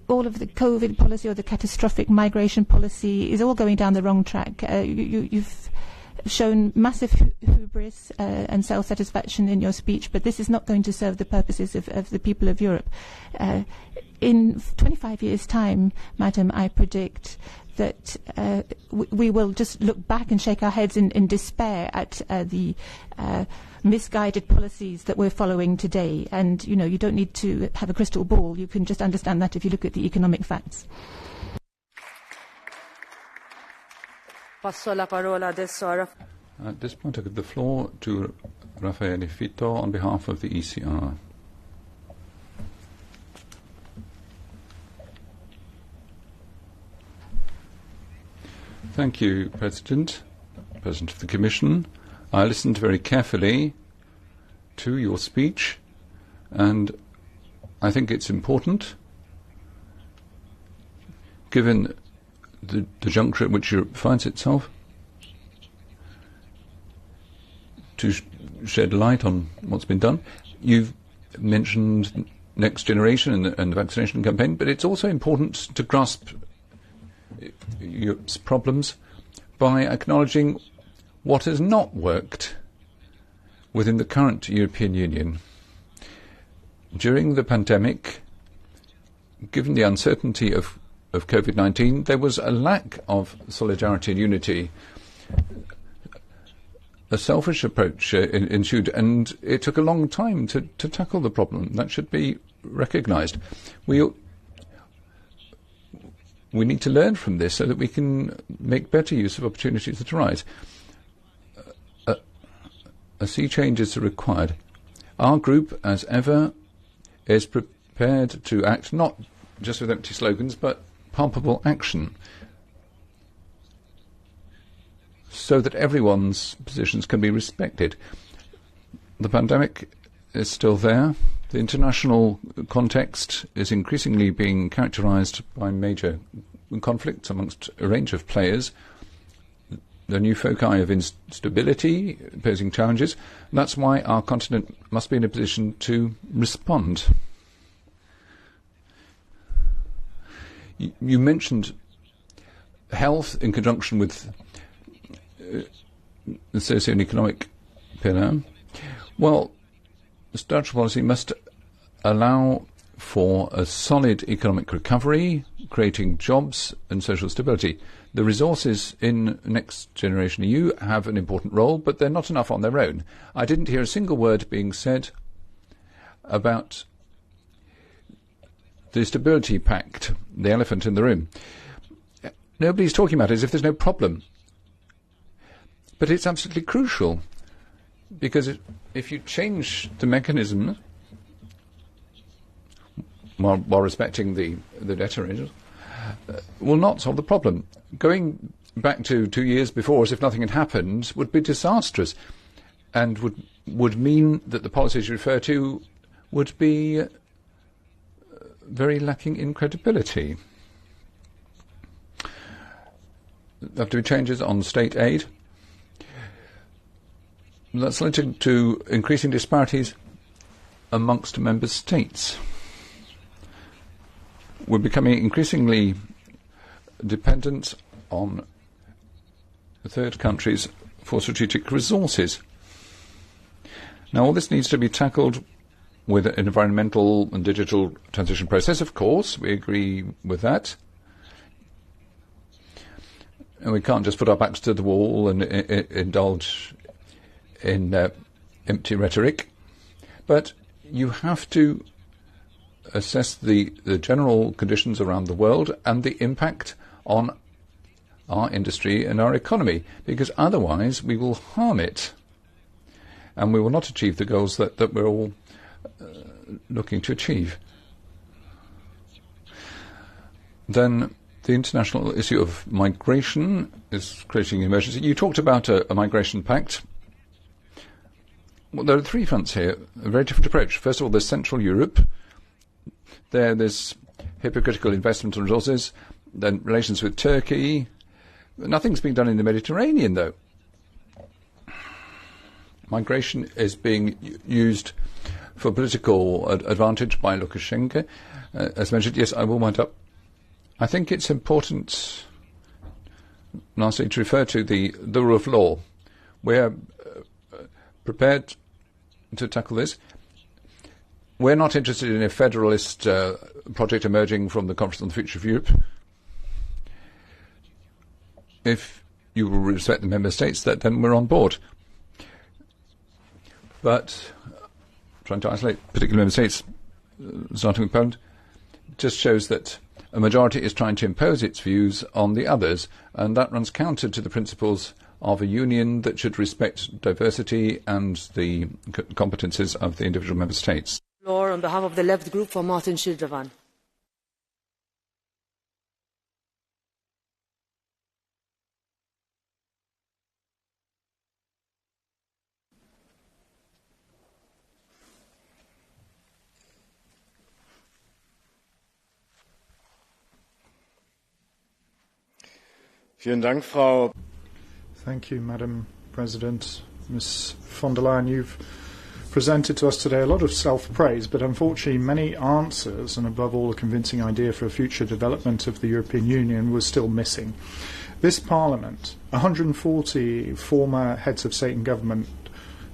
All of the COVID policy or the catastrophic migration policy is all going down the wrong track. You've shown massive hubris and self-satisfaction in your speech, but this is not going to serve the purposes of the people of Europe. In 25 years' time, Madam, I predict that we will just look back and shake our heads in despair at the misguided policies that we're following today. And, you know, you don't need to have a crystal ball. You can just understand that if you look at the economic facts. At this point, I give the floor to Raffaele Fitto on behalf of the ECR. Thank you, President of the Commission. I listened very carefully to your speech, and I think it's important, given the juncture at which Europe finds itself, to shed light on what's been done. You've mentioned next generation and the vaccination campaign, but it's also important to grasp Europe's problems by acknowledging what has not worked within the current European Union. During the pandemic, given the uncertainty of COVID-19, there was a lack of solidarity and unity. A selfish approach ensued, and it took a long time to tackle the problem. That should be recognised. We need to learn from this so that we can make better use of opportunities that arise. A sea change is required. Our group, as ever, is prepared to act not just with empty slogans, but palpable action, so that everyone's positions can be respected. The pandemic is still there. The international context is increasingly being characterised by major conflicts amongst a range of players. The new foci of instability posing challenges. That's why our continent must be in a position to respond. You mentioned health in conjunction with the socio-economic pillar. Well, structural policy must allow for a solid economic recovery, creating jobs and social stability. The resources in Next Generation EU have an important role, but they're not enough on their own. I didn't hear a single word being said about the Stability Pact, the elephant in the room. Nobody's talking about it as if there's no problem. But it's absolutely crucial, because if you change the mechanism while respecting the debt arrangements, will not solve the problem. Going back to 2 years before as if nothing had happened would be disastrous, and would mean that the policies you refer to would be very lacking in credibility. There have to be changes on state aid. That's led to increasing disparities amongst member states. We're becoming increasingly dependent on third countries for strategic resources. Now, all this needs to be tackled with an environmental and digital transition process, of course. We agree with that. And we can't just put our backs to the wall and indulge in empty rhetoric. But you have to assess the general conditions around the world and the impact on our industry and our economy, because otherwise we will harm it and we will not achieve the goals that we're all looking to achieve. Then the international issue of migration is creating an emergency. You talked about a migration pact. Well, there are 3 fronts here, a very different approach. First of all, there's Central Europe. There's hypocritical investment and resources, then relations with Turkey. Nothing's being done in the Mediterranean, though. Migration is being used for political advantage by Lukashenko. As mentioned, yes, I will wind up. I think it's important, lastly, to refer to the rule of law. We're prepared to tackle this. We're not interested in a federalist project emerging from the Conference on the Future of Europe. If you will respect the member states, then we're on board. But trying to isolate particular member states, starting with Poland, just shows that a majority is trying to impose its views on the others, and that runs counter to the principles of a union that should respect diversity and the competences of the individual member states. Floor on behalf of the Left Group for Martin Schildervan. Thank you, Madam President. Ms von der Leyen, you've presented to us today a lot of self-praise, but unfortunately many answers, and above all a convincing idea for a future development of the European Union, was still missing. This Parliament, 140 former heads of state and government,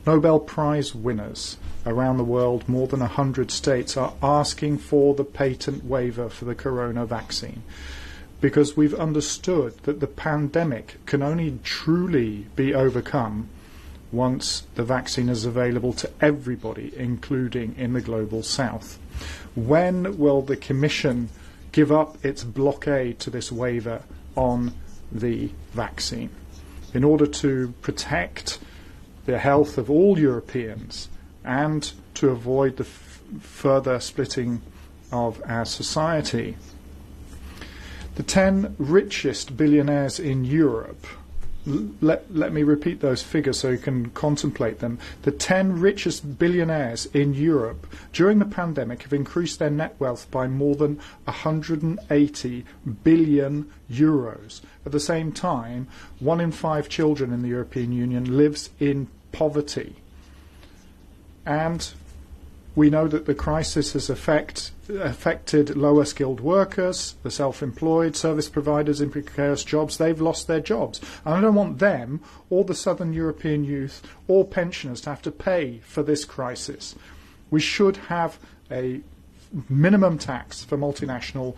Nobel Prize winners around the world, more than 100 states, are asking for the patent waiver for the corona vaccine, because we've understood that the pandemic can only truly be overcome once the vaccine is available to everybody, including in the global south. When will the Commission give up its blockade to this waiver on the vaccine in order to protect the health of all Europeans and to avoid the further splitting of our society? The 10 richest billionaires in Europe, let me repeat those figures so you can contemplate them. The 10 richest billionaires in Europe during the pandemic have increased their net wealth by more than 180 billion euros. At the same time, 1 in 5 children in the European Union lives in poverty. And we know that the crisis has affected lower skilled workers, the self-employed, service providers in precarious jobs. They've lost their jobs. And I don't want them, or the southern European youth, or pensioners to have to pay for this crisis. We should have a minimum tax for multinational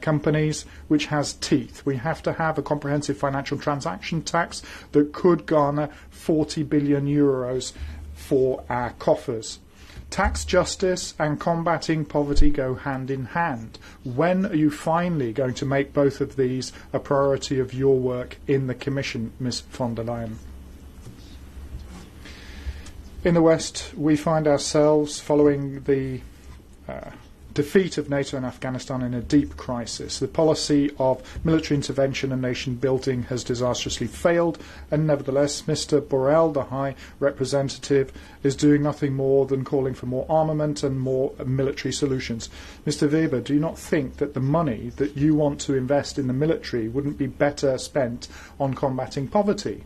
companies which has teeth. We have to have a comprehensive financial transaction tax that could garner 40 billion euros for our coffers. Tax justice and combating poverty go hand in hand. When are you finally going to make both of these a priority of your work in the Commission, Ms von der Leyen? In the West, we find ourselves, following the defeat of NATO in Afghanistan, in a deep crisis. The policy of military intervention and nation building has disastrously failed, and nevertheless Mr Borrell, the High Representative, is doing nothing more than calling for more armament and more military solutions. Mr Weber, do you not think that the money that you want to invest in the military wouldn't be better spent on combating poverty?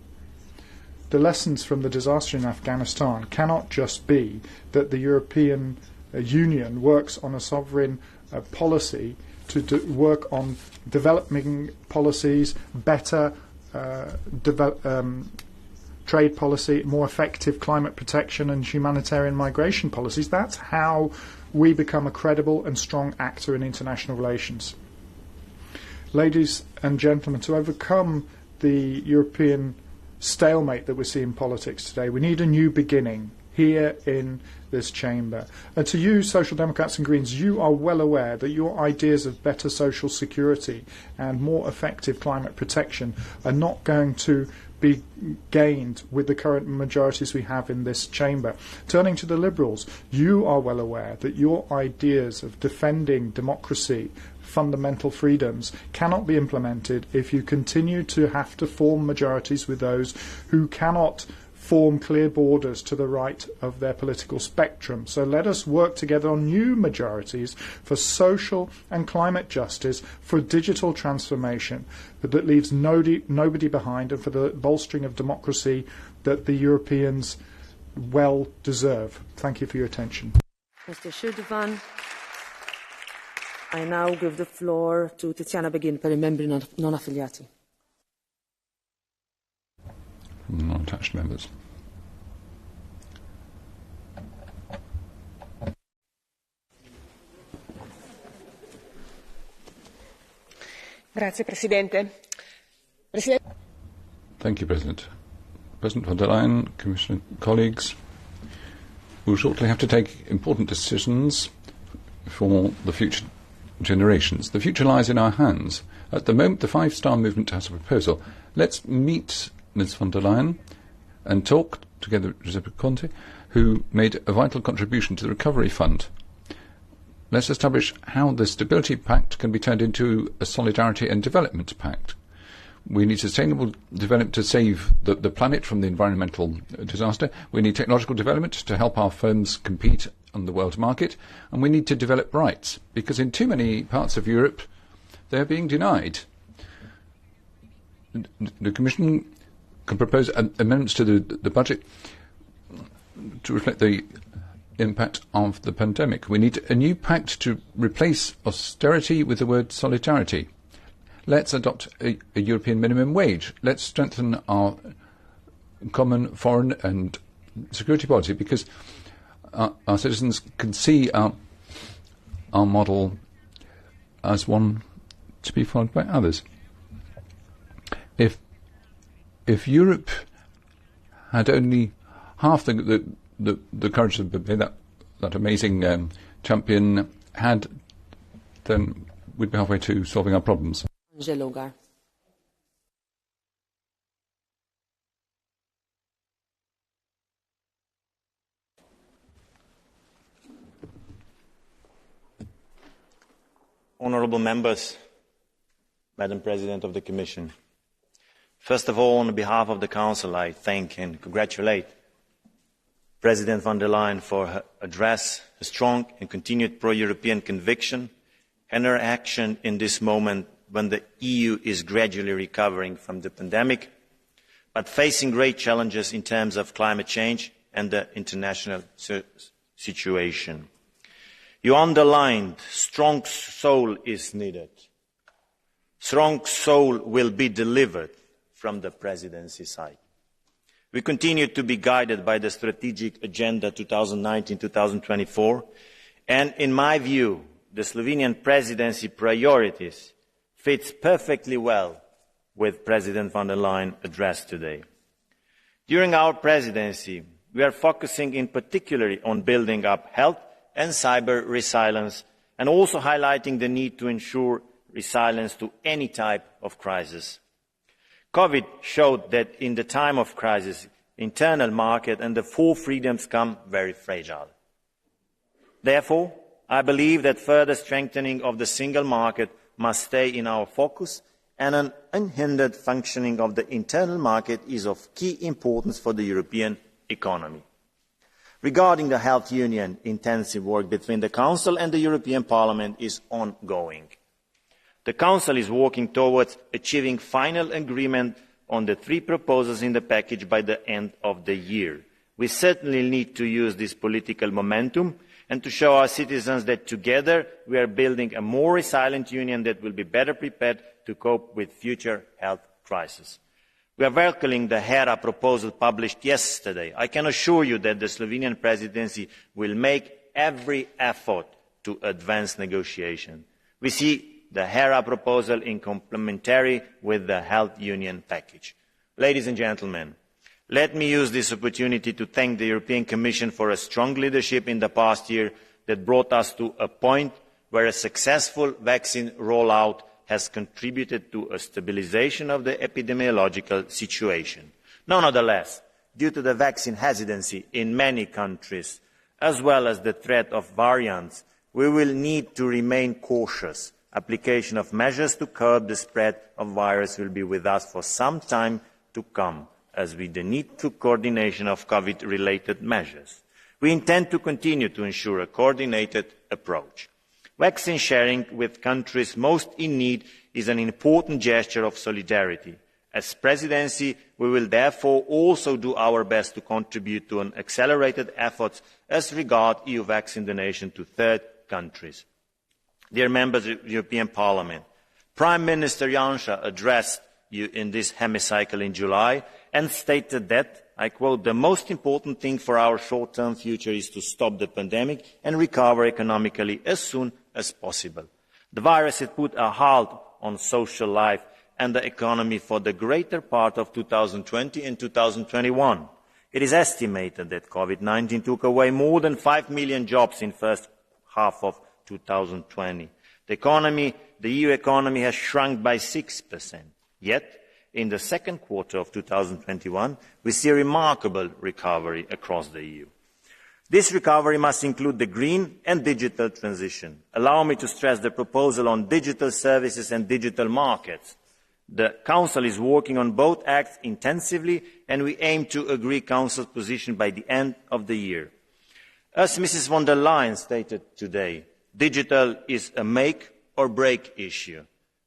The lessons from the disaster in Afghanistan cannot just be that the European Union works on a sovereign policy to work on developing policies, better trade policy, more effective climate protection and humanitarian migration policies. That's how we become a credible and strong actor in international relations. Ladies and gentlemen, to overcome the European stalemate that we see in politics today, we need a new beginning here in this chamber. And to you, Social Democrats and Greens, you are well aware that your ideas of better social security and more effective climate protection are not going to be gained with the current majorities we have in this chamber. Turning to the Liberals, you are well aware that your ideas of defending democracy, fundamental freedoms, cannot be implemented if you continue to have to form majorities with those who cannot form clear borders to the right of their political spectrum. So let us work together on new majorities for social and climate justice, for digital transformation that leaves nobody behind, and for the bolstering of democracy that the Europeans well deserve. Thank you for your attention. Mr. Shirdevan, I now give the floor to Tiziana Beghin per I membri non affiliati. Non-attached members. Grazie, Presidente. Thank you, President. President von der Leyen, Commissioner, colleagues, we will shortly have to take important decisions for the future generations. The future lies in our hands. At the moment, the Five-Star Movement has a proposal. Let's meet Ms von der Leyen and talk together with Giuseppe Conte, who made a vital contribution to the Recovery Fund. Let's establish how the Stability Pact can be turned into a Solidarity and Development Pact. We need sustainable development to save the planet from the environmental disaster. We need technological development to help our firms compete on the world market. And we need to develop rights, because in too many parts of Europe, they're being denied. The Commission can propose amendments to the budget to reflect the impact of the pandemic. We need a new pact to replace austerity with the word solidarity. Let's adopt a European minimum wage. Let's strengthen our common foreign and security policy, because our citizens can see our model as one to be followed by others. If Europe had only half the courage to be that amazing champion had, then we'd be halfway to solving our problems. Honourable members, Madam President of the Commission. First of all, on behalf of the Council, I thank and congratulate President von der Leyen for her address, a strong and continued pro-European conviction, and her action in this moment when the EU is gradually recovering from the pandemic, but facing great challenges in terms of climate change and the international situation. You underlined strong soul is needed. Strong soul will be delivered from the Presidency side. We continue to be guided by the Strategic Agenda 2019-2024 And in my view, the Slovenian presidency priorities fits perfectly well with President von der Leyen's address today. During our presidency, we are focusing in particular on building up health and cyber resilience, and also highlighting the need to ensure resilience to any type of crisis. COVID showed that in the time of crisis, the internal market and the four freedoms come very fragile. Therefore, I believe that further strengthening of the single market must stay in our focus, and an unhindered functioning of the internal market is of key importance for the European economy. Regarding the health union, intensive work between the Council and the European Parliament is ongoing. The Council is working towards achieving final agreement on the three proposals in the package by the end of the year. We certainly need to use this political momentum and to show our citizens that together we are building a more resilient union that will be better prepared to cope with future health crises. We are welcoming the HERA proposal published yesterday. I can assure you that the Slovenian presidency will make every effort to advance negotiation. We see the HERA proposal in complementary with the health union package. Ladies and gentlemen, let me use this opportunity to thank the European Commission for a strong leadership in the past year that brought us to a point where a successful vaccine rollout has contributed to a stabilisation of the epidemiological situation. Nonetheless, due to the vaccine hesitancy in many countries, as well as the threat of variants, we will need to remain cautious. Application of measures to curb the spread of virus will be with us for some time to come, as with the need for coordination of COVID-related measures. We intend to continue to ensure a coordinated approach. Vaccine sharing with countries most in need is an important gesture of solidarity. As Presidency, we will therefore also do our best to contribute to an accelerated effort as regards EU vaccine donation to third countries. Dear members of the European Parliament, Prime Minister Janša addressed you in this hemicycle in July and stated that, I quote, the most important thing for our short-term future is to stop the pandemic and recover economically as soon as possible. The virus had put a halt on social life and the economy for the greater part of 2020 and 2021. It is estimated that COVID-19 took away more than 5 million jobs in the first half of 2020. The EU economy has shrunk by 6%. Yet, in the second quarter of 2021, we see a remarkable recovery across the EU. This recovery must include the green and digital transition. Allow me to stress the proposal on digital services and digital markets. The Council is working on both acts intensively, and we aim to agree Council's position by the end of the year. As Mrs. von der Leyen stated today, digital is a make or break issue.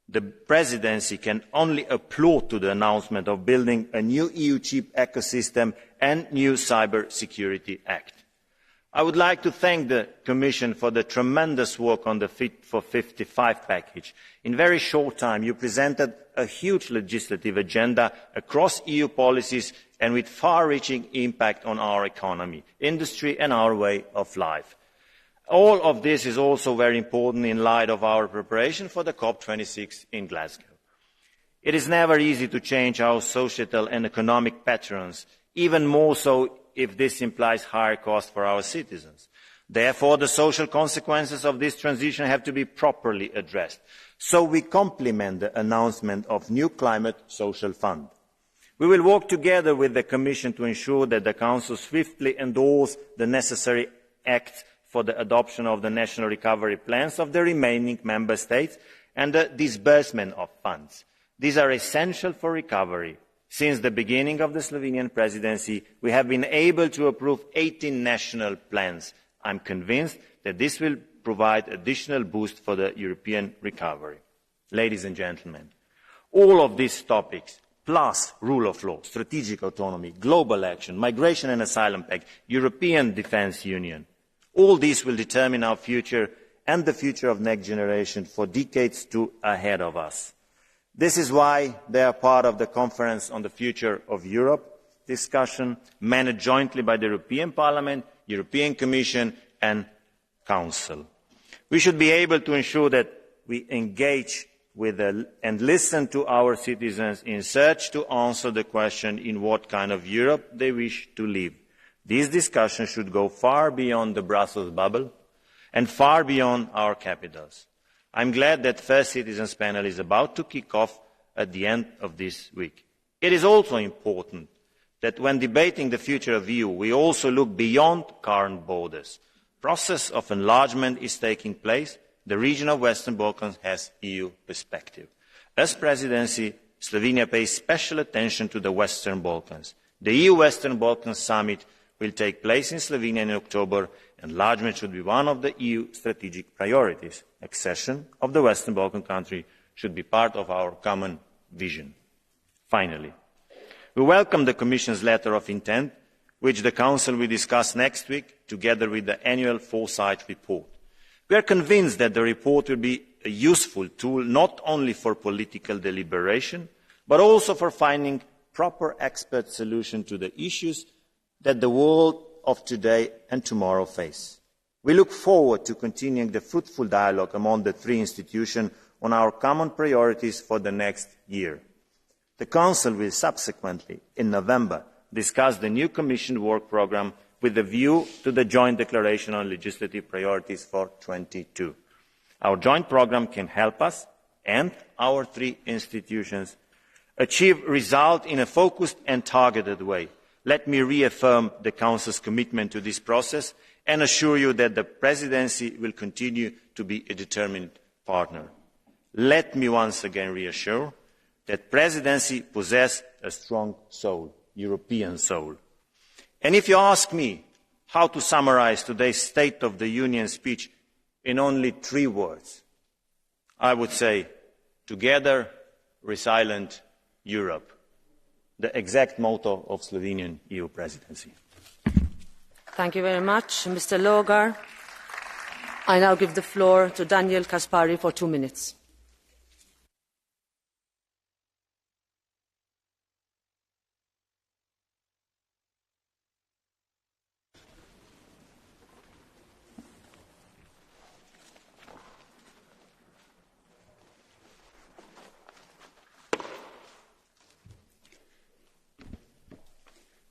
The Presidency can only applaud to the announcement of building a new EU chip ecosystem and new Cyber Security Act. I would like to thank the Commission for the tremendous work on the Fit for 55 package. In a very short time, you presented a huge legislative agenda across EU policies and with far-reaching impact on our economy, industry and our way of life. All of this is also very important in light of our preparation for the COP26 in Glasgow. It is never easy to change our societal and economic patterns, even more so if this implies higher costs for our citizens. Therefore, the social consequences of this transition have to be properly addressed. So we complement the announcement of new climate social fund. We will work together with the Commission to ensure that the Council swiftly endorses the necessary acts for the adoption of the national recovery plans of the remaining member states and the disbursement of funds. These are essential for recovery. Since the beginning of the Slovenian presidency, we have been able to approve 18 national plans. I am convinced that this will provide additional boost for the European recovery. Ladies and gentlemen, all of these topics, plus rule of law, strategic autonomy, global action, migration and asylum pact, European Defence Union, all these will determine our future and the future of the next generation for decades ahead of us. This is why they are part of the Conference on the Future of Europe discussion, managed jointly by the European Parliament, European Commission and Council. We should be able to ensure that we engage with and listen to our citizens in search to answer the question in what kind of Europe they wish to live. These discussions should go far beyond the Brussels bubble and far beyond our capitals. I am glad that the First Citizens panel is about to kick off at the end of this week. It is also important that when debating the future of the EU, we also look beyond current borders. The process of enlargement is taking place. The region of Western Balkans has EU perspective. As Presidency, Slovenia pays special attention to the Western Balkans. The EU-Western Balkans Summit will take place in Slovenia in October. Enlargement should be one of the EU strategic priorities. Accession of the Western Balkan country should be part of our common vision. Finally, we welcome the Commission's letter of intent, which the Council will discuss next week, together with the annual foresight report. We are convinced that the report will be a useful tool not only for political deliberation, but also for finding proper expert solutions to the issues that the world of today and tomorrow face. We look forward to continuing the fruitful dialogue among the three institutions on our common priorities for the next year. The Council will subsequently, in November, discuss the new Commission work programme with a view to the joint declaration on legislative priorities for 2022. Our joint programme can help us and our three institutions achieve results in a focused and targeted way. Let me reaffirm the Council's commitment to this process and assure you that the Presidency will continue to be a determined partner. Let me once again reassure that the Presidency possesses a strong soul, European soul. And if you ask me how to summarise today's State of the Union speech in only 3 words, I would say, together, resilient Europe, the exact motto of Slovenian EU presidency. Thank you very much, Mr. Logar. I now give the floor to Daniel Caspary for 2 minutes.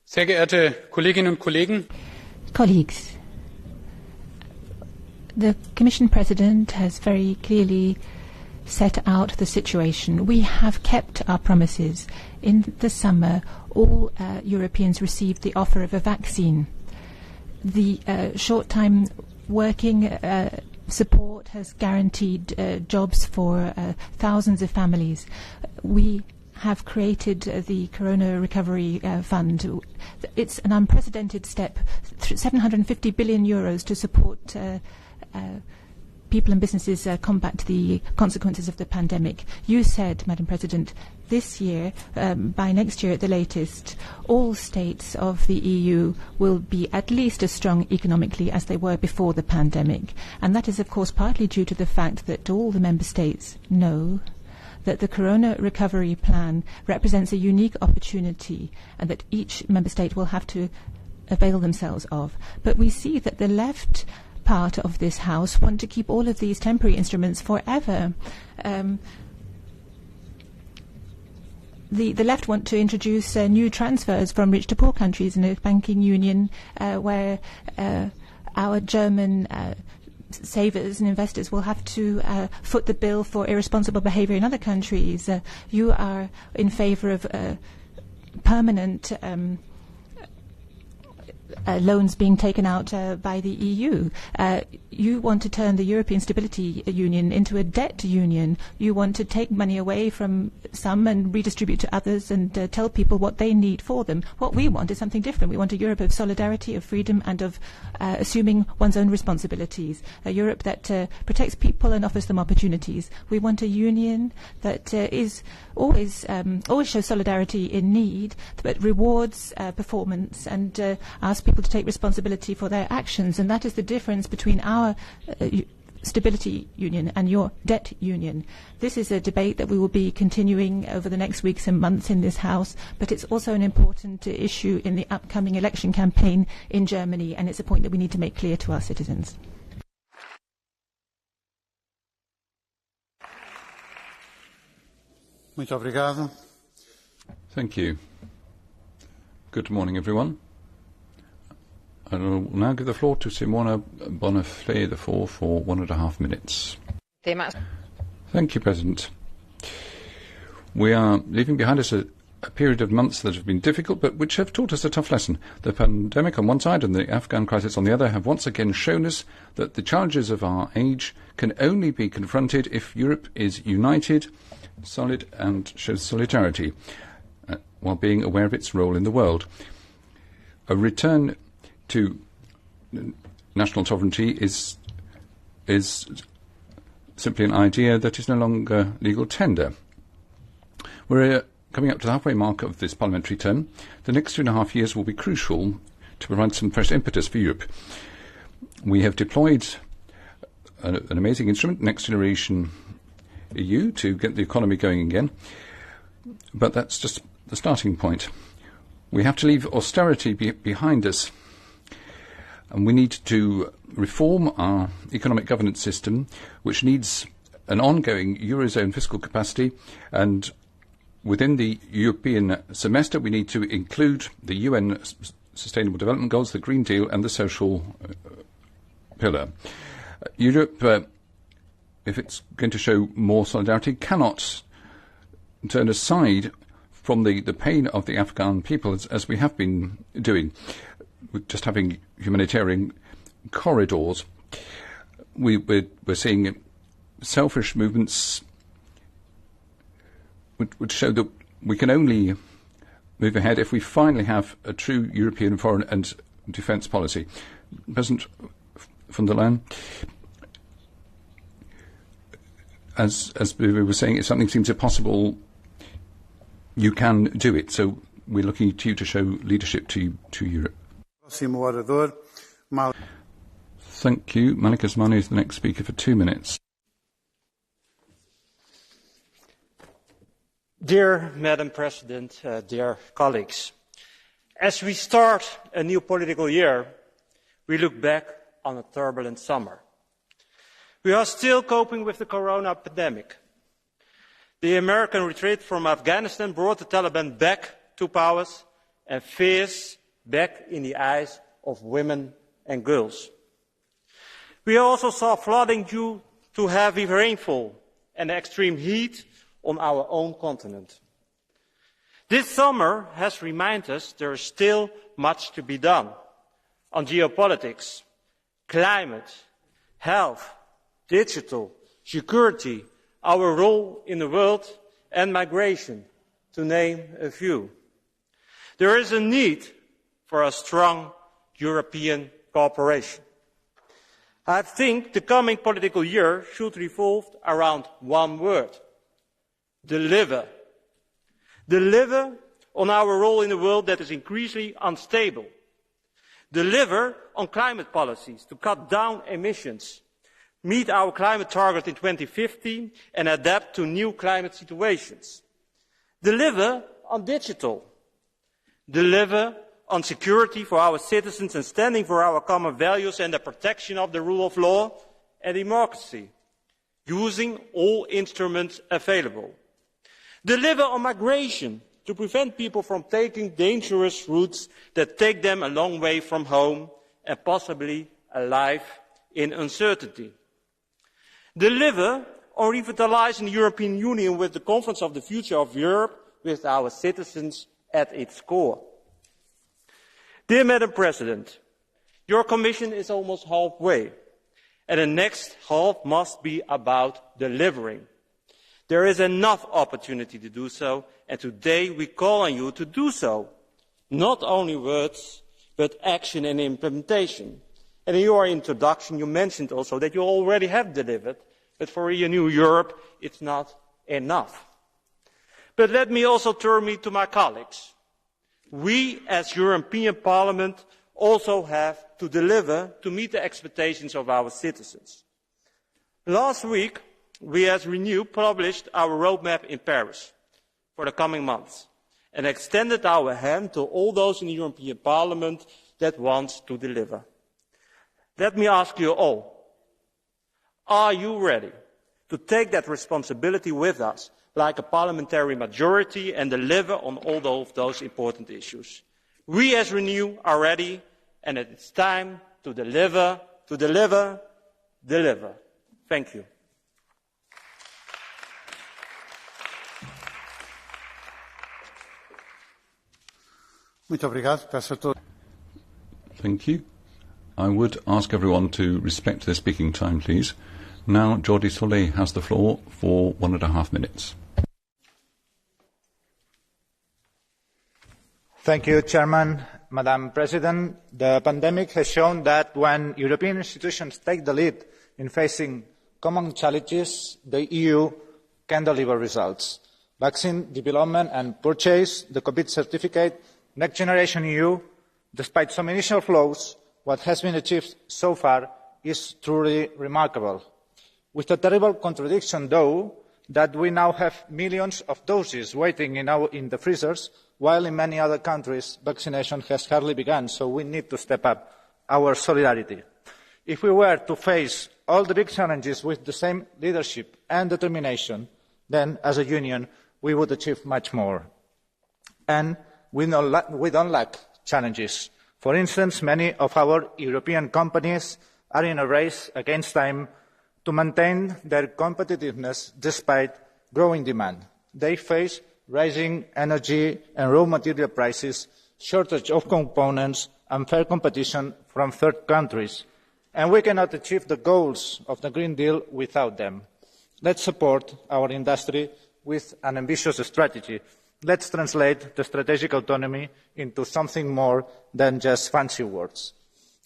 Sehr geehrte Kolleginnen und Kollegen, colleagues, the Commission President has very clearly set out the situation. We have kept our promises. In the summer, all Europeans received the offer of a vaccine. The short-time working support has guaranteed jobs for thousands of families. We have created the Corona Recovery Fund. It's an unprecedented step, 750 billion euros to support people and businesses combat the consequences of the pandemic. You said, Madam President, this year, by next year at the latest, all states of the EU will be at least as strong economically as they were before the pandemic. And that is, of course, partly due to the fact that all the member states know that the Corona Recovery Plan represents a unique opportunity and that each member state will have to avail themselves of. But we see that the left part of this House want to keep all of these temporary instruments forever. The left want to introduce new transfers from rich to poor countries in a banking union where our German savers and investors will have to foot the bill for irresponsible behaviour in other countries. You are in favour of permanent loans being taken out by the EU. You want to turn the European Stability Union into a debt union. You want to take money away from some and redistribute to others and tell people what they need for them. What we want is something different. We want a Europe of solidarity, of freedom and of assuming one's own responsibilities. A Europe that protects people and offers them opportunities. We want a union that is always shows solidarity in need, but rewards performance and asks people to take responsibility for their actions. And that is the difference between our stability union and your debt union. This is a debate that we will be continuing over the next weeks and months in this House, but it's also an important issue in the upcoming election campaign in Germany, and it's a point that we need to make clear to our citizens. Muito obrigado. Thank you. Good morning, everyone. I will now give the floor to Simona Bonafé for 1.5 minutes. Thank you, President. We are leaving behind us a period of months that have been difficult, but which have taught us a tough lesson. The pandemic on one side and the Afghan crisis on the other have once again shown us that the challenges of our age can only be confronted if Europe is united, solid and shows solidarity, while being aware of its role in the world. A return to national sovereignty is simply an idea that is no longer legal tender. We're coming up to the halfway mark of this parliamentary term. The next 2.5 years will be crucial to provide some fresh impetus for Europe. We have deployed an amazing instrument, Next Generation EU, to get the economy going again. But that's just the starting point. We have to leave austerity behind us. And we need to reform our economic governance system, which needs an ongoing Eurozone fiscal capacity. And within the European semester, we need to include the UN Sustainable Development Goals, the Green Deal, and the social pillar. Europe, if it's going to show more solidarity, cannot turn aside from the pain of the Afghan people, as we have been doing, with just having humanitarian corridors. We're seeing selfish movements which show that we can only move ahead if we finally have a true European foreign and defence policy. President von der Leyen, as we were saying, if something seems impossible, you can do it. So we're looking to you to show leadership to Europe. Thank you. Malik Osmani is the next speaker for 2 minutes. Dear Madam President, dear colleagues, as we start a new political year, we look back on a turbulent summer. We are still coping with the corona pandemic. The American retreat from Afghanistan brought the Taliban back to power and fears back in the eyes of women and girls. We also saw flooding due to heavy rainfall and extreme heat on our own continent. This summer has reminded us there is still much to be done on geopolitics, climate, health, digital, security, our role in the world, and migration, to name a few. There is a need for a strong European cooperation. I think the coming political year should revolve around one word: deliver. Deliver on our role in a world that is increasingly unstable. Deliver on climate policies to cut down emissions, meet our climate target in 2050 and adapt to new climate situations. Deliver on digital. Deliver on security for our citizens and standing for our common values and the protection of the rule of law and democracy, using all instruments available. Deliver on migration to prevent people from taking dangerous routes that take them a long way from home and possibly a life in uncertainty. Deliver on revitalising the European Union with the Conference of the Future of Europe with our citizens at its core. Dear Madam President, your Commission is almost halfway, and the next half must be about delivering. There is enough opportunity to do so, and today we call on you to do so. Not only words, but action and implementation. And in your introduction, you mentioned also that you already have delivered, but for a new Europe, it's not enough. But let me also turn to my colleagues. We, as European Parliament, also have to deliver to meet the expectations of our citizens. Last week, we as Renew published our roadmap in Paris for the coming months and extended our hand to all those in the European Parliament that want to deliver. Let me ask you all, are you ready to take that responsibility with us like a parliamentary majority and deliver on all of those important issues. We as Renew are ready, and it's time to deliver, to deliver, deliver. Thank you. Thank you. I would ask everyone to respect their speaking time, please. Now, Jordi Soler has the floor for 1.5 minutes. Thank you, Chairman. Madam President, the pandemic has shown that when European institutions take the lead in facing common challenges, the EU can deliver results. Vaccine development and purchase, the COVID certificate, Next Generation EU, despite some initial flaws, what has been achieved so far is truly remarkable. With a terrible contradiction, though, that we now have millions of doses waiting in the freezers, while in many other countries vaccination has hardly begun, so we need to step up our solidarity. If we were to face all the big challenges with the same leadership and determination, then as a union we would achieve much more. And we don't lack challenges. For instance, many of our European companies are in a race against time to maintain their competitiveness despite growing demand. They face rising energy and raw material prices, shortage of components, unfair competition from third countries. And we cannot achieve the goals of the Green Deal without them. Let's support our industry with an ambitious strategy. Let's translate the strategic autonomy into something more than just fancy words.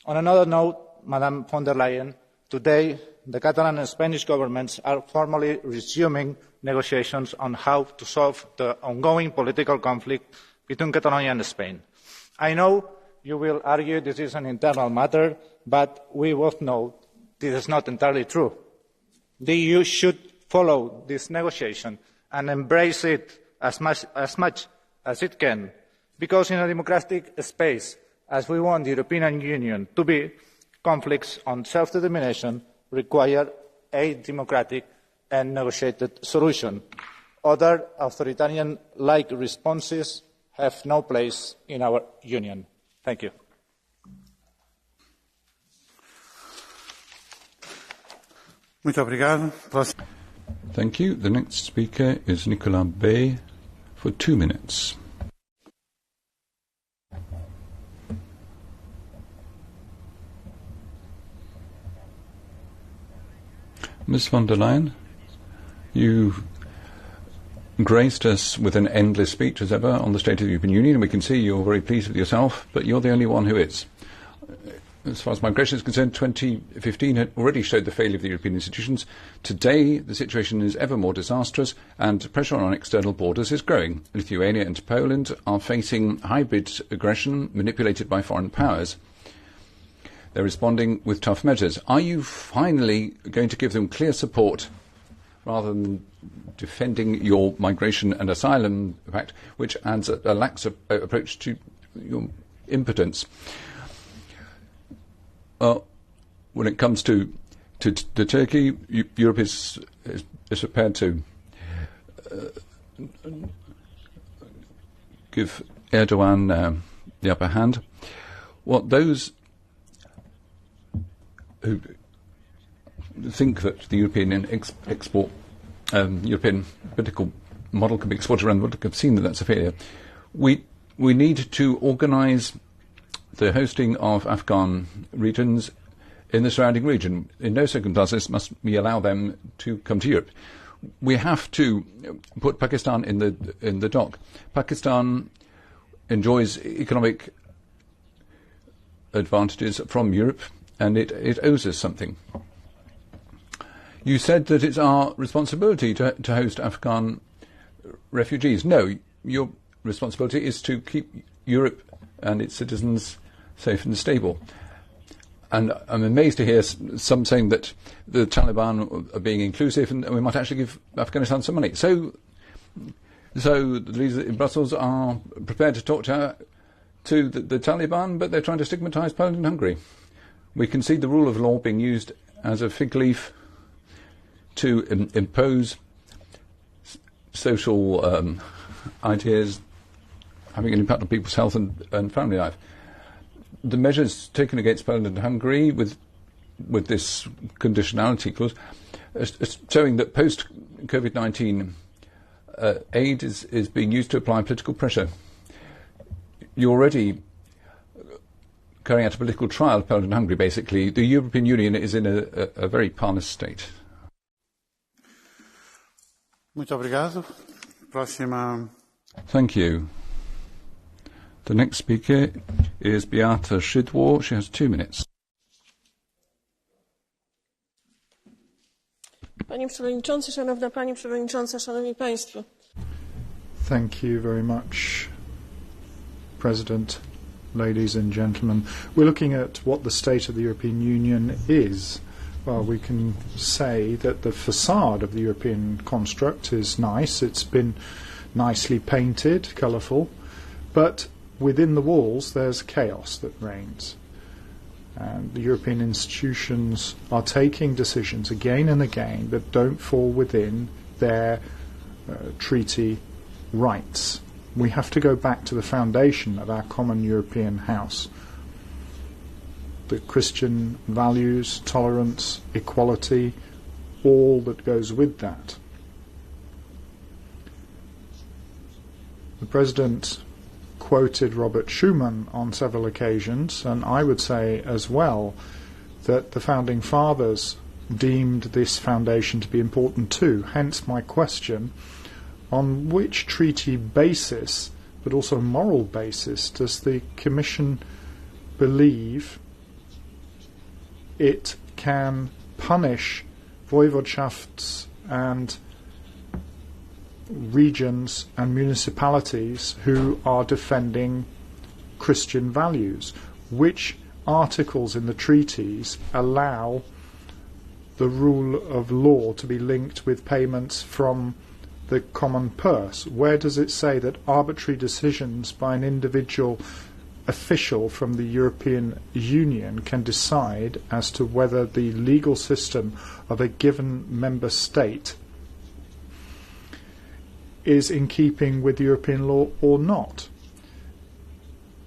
On another note, Madam von der Leyen, today the Catalan and Spanish governments are formally resuming negotiations on how to solve the ongoing political conflict between Catalonia and Spain. I know you will argue this is an internal matter, but we both know this is not entirely true. The EU should follow this negotiation and embrace it as much as it can, because in a democratic space, as we want the European Union to be, conflicts on self-determination require a democratic and negotiated solution. Other authoritarian-like responses have no place in our Union. Thank you. Thank you. The next speaker is Nicolas Bay for 2 minutes. Ms. von der Leyen, you graced us with an endless speech as ever on the State of the European Union, and we can see you're very pleased with yourself, but you're the only one who is. As far as migration is concerned, 2015 had already showed the failure of the European institutions. Today, the situation is ever more disastrous, and pressure on external borders is growing. Lithuania and Poland are facing hybrid aggression manipulated by foreign powers. They're responding with tough measures. Are you finally going to give them clear support rather than defending your migration and asylum pact, which adds a lax approach to your impotence? When it comes to Turkey, Europe is prepared to give Erdogan the upper hand. What those who think that the European European political model can be exported around the world have seen that that's a failure. We need to organise the hosting of Afghan regions in the surrounding region. In no circumstances must we allow them to come to Europe. We have to put Pakistan in the dock. Pakistan enjoys economic advantages from Europe, and it owes us something. You said that it's our responsibility to host Afghan refugees. No, your responsibility is to keep Europe and its citizens safe and stable. And I'm amazed to hear some saying that the Taliban are being inclusive and we might actually give Afghanistan some money. So the leaders in Brussels are prepared to talk to the Taliban, but they're trying to stigmatise Poland and Hungary. We can see the rule of law being used as a fig leaf to impose social ideas having an impact on people's health and family life. The measures taken against Poland and Hungary with this conditionality clause are showing that post-COVID-19 aid is being used to apply political pressure. You're already carrying out a political trial of Poland and Hungary, basically. The European Union is in a very parlous state. Muito obrigado. Próxima. Thank you. The next speaker is Beata Szydło. She has 2 minutes. Panie Przewodniczący, Szanowna Pani Przewodnicząca, Szanowni Państwo. Thank you very much, President, ladies and gentlemen. We're looking at what the state of the European Union is. Well, we can say that the facade of the European construct is nice. It's been nicely painted, colourful, but within the walls there's chaos that reigns. And the European institutions are taking decisions again and again that don't fall within their treaty rights. We have to go back to the foundation of our common European house. The Christian values, tolerance, equality, all that goes with that. The President quoted Robert Schuman on several occasions, and I would say as well that the Founding Fathers deemed this foundation to be important too. Hence my question, on which treaty basis, but also moral basis, does the Commission believe it can punish voivodeshafts and regions and municipalities who are defending Christian values? Which articles in the treaties allow the rule of law to be linked with payments from the common purse? Where does it say that arbitrary decisions by an individual official from the European Union can decide as to whether the legal system of a given member state is in keeping with European law or not,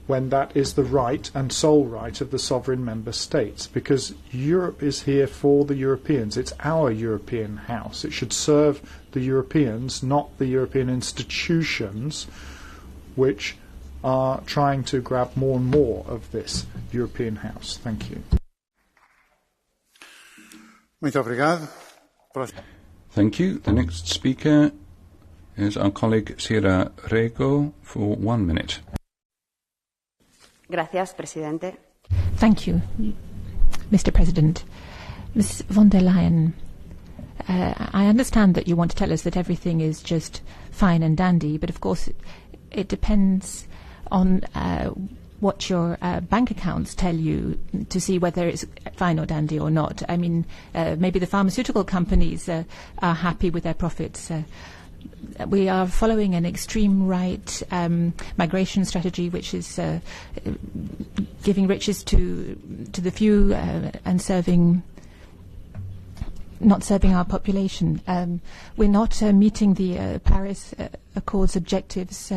when that is the right and sole right of the sovereign member states? Because Europe is here for the Europeans. It's our European house. It should serve the Europeans, not the European institutions, which are trying to grab more and more of this European house. Thank you. Muito obrigado. Thank you. The next speaker is our colleague Sierra Rego for 1 minute. Gracias, Presidente. Thank you, Mr. President. Ms. von der Leyen, I understand that you want to tell us that everything is just fine and dandy, but of course it depends on what your bank accounts tell you to see whether it's fine or dandy or not. I mean, maybe the pharmaceutical companies are happy with their profits. We are following an extreme right migration strategy, which is giving riches to the few and not serving our population. We're not meeting the Paris Accords objectives.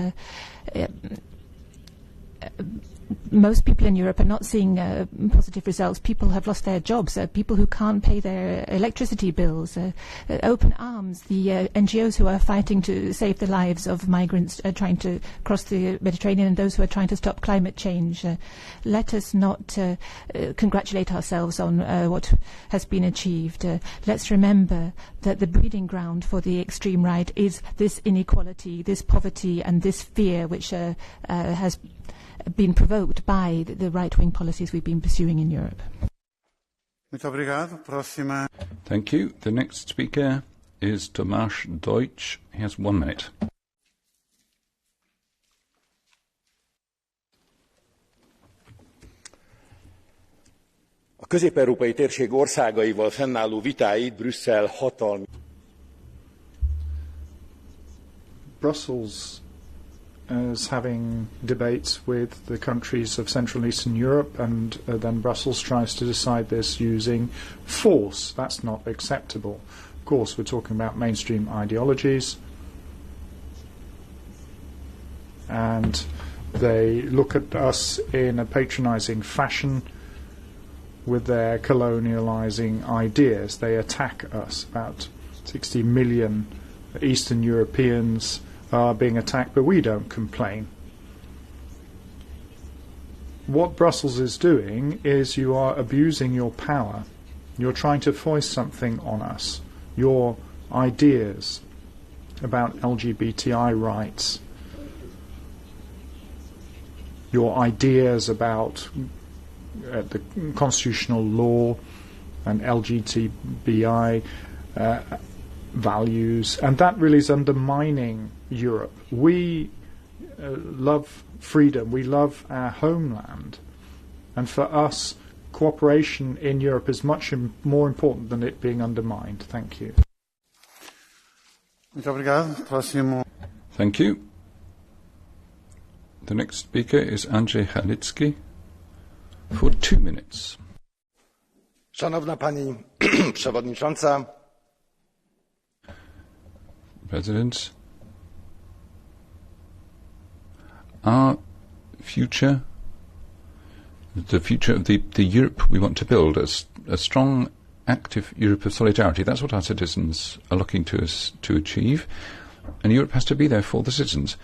Most people in Europe are not seeing positive results. People have lost their jobs. People who can't pay their electricity bills. Open arms, the NGOs who are fighting to save the lives of migrants trying to cross the Mediterranean and those who are trying to stop climate change. Let us not congratulate ourselves on what has been achieved. Let's remember that the breeding ground for the extreme right is this inequality, this poverty and this fear which has been provoked by the right-wing policies we've been pursuing in Europe. Thank you. The next speaker is Tomasz Deutsch. He has 1 minute. A közép-európai térség országaival fennálló vitáit Brüsszel hatalmi. Brussels is having debates with the countries of Central and Eastern Europe, and then Brussels tries to decide this using force. That's not acceptable. Of course, we're talking about mainstream ideologies, and they look at us in a patronising fashion with their colonialising ideas. They attack us. About 60 million Eastern Europeans are being attacked, but we don't complain. What Brussels is doing is you are abusing your power. You're trying to foist something on us. Your ideas about LGBTI rights, your ideas about the constitutional law and LGBTI values, and that really is undermining Europe. We love freedom, we love our homeland, and for us, cooperation in Europe is much more important than it being undermined. Thank you. Thank you. The next speaker is Andrzej Halicki for 2 minutes. Szanowna Pani Przewodnicząca. President, our future, the future of the Europe we want to build, a strong, active Europe of solidarity. That's what our citizens are looking to us to achieve, and Europe has to be there for the citizens.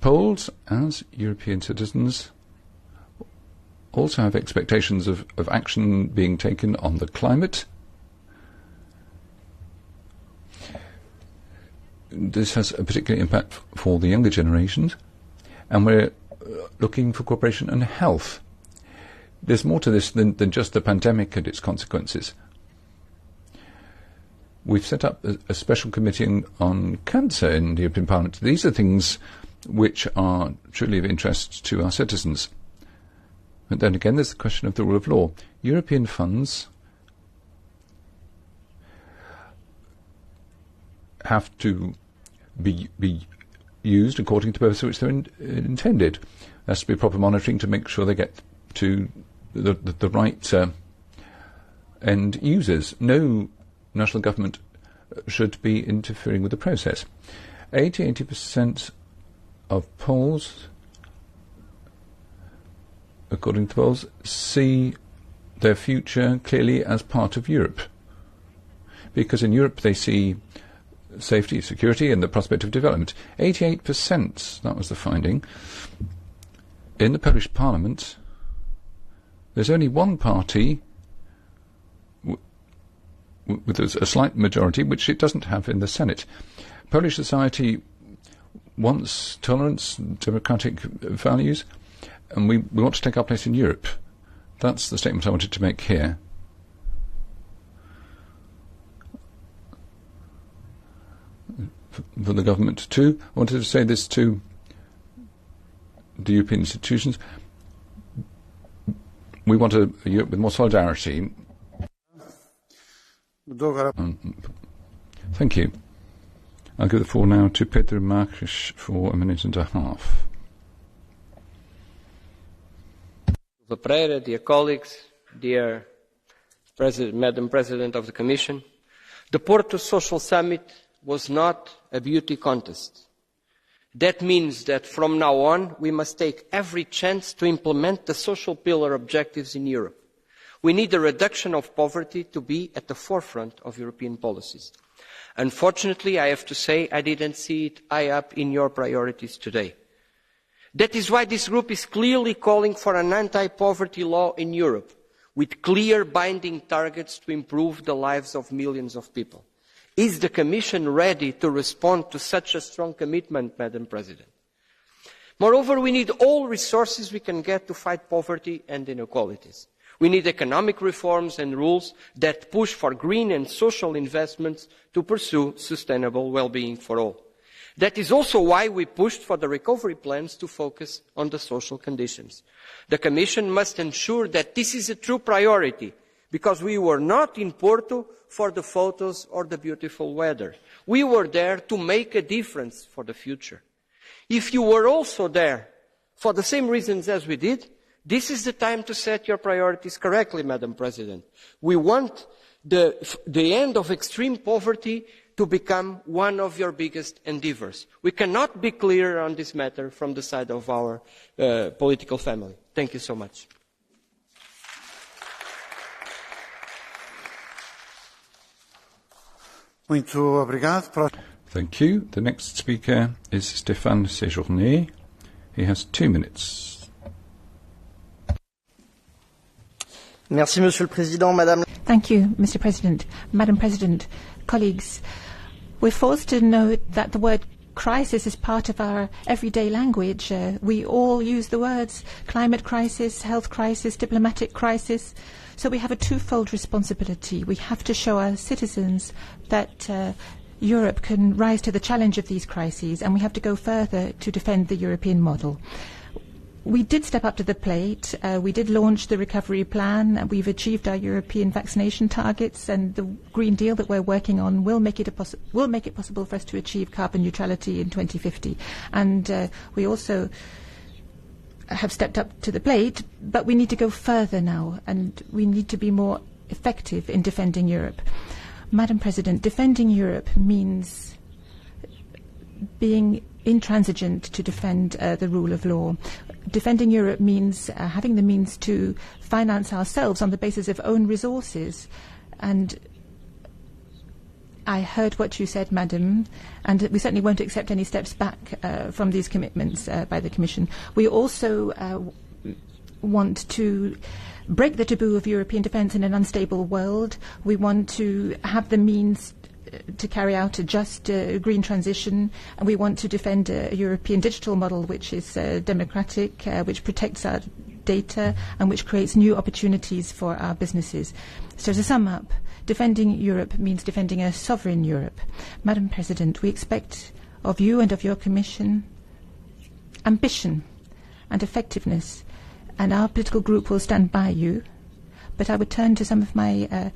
Poles, as European citizens, also have expectations of action being taken on the climate. This has a particular impact for the younger generations, and we're looking for cooperation and health. There's more to this than just the pandemic and its consequences. We've set up a special committee on cancer in the European Parliament. These are things which are truly of interest to our citizens. But then again, there's the question of the rule of law. European funds have to be used according to the purpose for which they're intended. There has to be proper monitoring to make sure they get to the right end users. No national government should be interfering with the process. 80% of Poles, according to polls, see their future clearly as part of Europe. Because in Europe they see safety, security and the prospect of development. 88%, that was the finding. In the Polish Parliament, there's only one party with a slight majority, which it doesn't have in the Senate. Polish society wants tolerance, democratic values, and we want to take our place in Europe. That's the statement I wanted to make here. For the government too, I wanted to say this to the European institutions. We want a Europe with more solidarity. Thank you. I'll give the floor now to Peter Markish for 1.5 minutes. Dear colleagues, dear Madam President of the Commission, the Porto Social Summit was not a beauty contest. That means that from now on we must take every chance to implement the social pillar objectives in Europe. We need a reduction of poverty to be at the forefront of European policies. Unfortunately, I have to say I didn't see it high up in your priorities today. That is why this group is clearly calling for an anti-poverty law in Europe, with clear binding targets to improve the lives of millions of people. Is the Commission ready to respond to such a strong commitment, Madam President? Moreover, we need all resources we can get to fight poverty and inequalities. We need economic reforms and rules that push for green and social investments to pursue sustainable well-being for all. That is also why we pushed for the recovery plans to focus on the social conditions. The Commission must ensure that this is a true priority, because we were not in Porto for the photos or the beautiful weather. We were there to make a difference for the future. If you were also there for the same reasons as we did, this is the time to set your priorities correctly, Madam President. We want the end of extreme poverty to become one of your biggest endeavours. We cannot be clearer on this matter from the side of our political family. Thank you so much. Muito obrigado. Thank you. The next speaker is Stéphane Séjourné. He has 2 minutes. Merci, Monsieur le Président, Madame. Thank you, Mr. President. Madam President, colleagues, we're forced to note that the word crisis is part of our everyday language. We all use the words climate crisis, health crisis, diplomatic crisis. So we have a twofold responsibility. We have to show our citizens that Europe can rise to the challenge of these crises, and we have to go further to defend the European model. We did step up to the plate. We did launch the recovery plan. We've achieved our European vaccination targets, and the Green Deal that we're working on will make it possible for us to achieve carbon neutrality in 2050. And we also have stepped up to the plate, but we need to go further now, and we need to be more effective in defending Europe. Madam President, defending Europe means being intransigent to defend the rule of law. Defending Europe means having the means to finance ourselves on the basis of own resources. And I heard what you said, Madam, and we certainly won't accept any steps back from these commitments by the Commission. We also want to break the taboo of European defence in an unstable world. We want to have the means to carry out a just green transition, and we want to defend a European digital model which is democratic, which protects our data and which creates new opportunities for our businesses. So to sum up, defending Europe means defending a sovereign Europe. Madam President, we expect of you and of your Commission ambition and effectiveness, and our political group will stand by you. But I would turn to some of my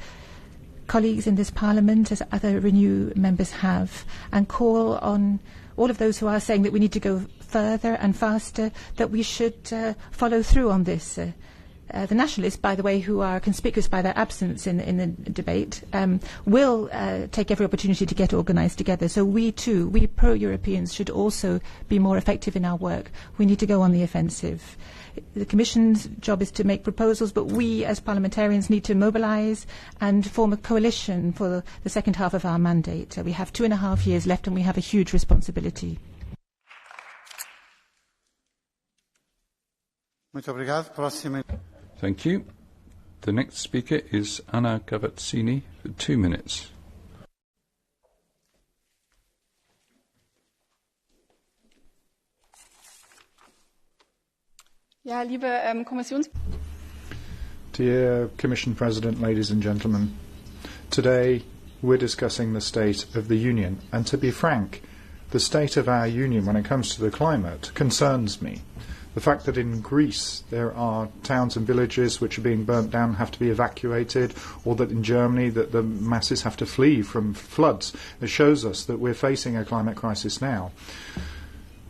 colleagues in this Parliament, as other Renew members have, and call on all of those who are saying that we need to go further and faster, that we should follow through on this. The Nationalists, by the way, who are conspicuous by their absence in the debate, will take every opportunity to get organised together. So we too, we pro-Europeans, should also be more effective in our work. We need to go on the offensive. The Commission's job is to make proposals, but we as parliamentarians need to mobilise and form a coalition for the second half of our mandate. We have 2.5 years left, and we have a huge responsibility. Thank you. The next speaker is Anna Gavazzini for 2 minutes. Ja, liebe Dear Commission President, ladies and gentlemen, today we're discussing the state of the Union, and to be frank, the state of our Union when it comes to the climate concerns me. The fact that in Greece there are towns and villages which are being burnt down, have to be evacuated, or that in Germany that the masses have to flee from floods, it shows us that we're facing a climate crisis now.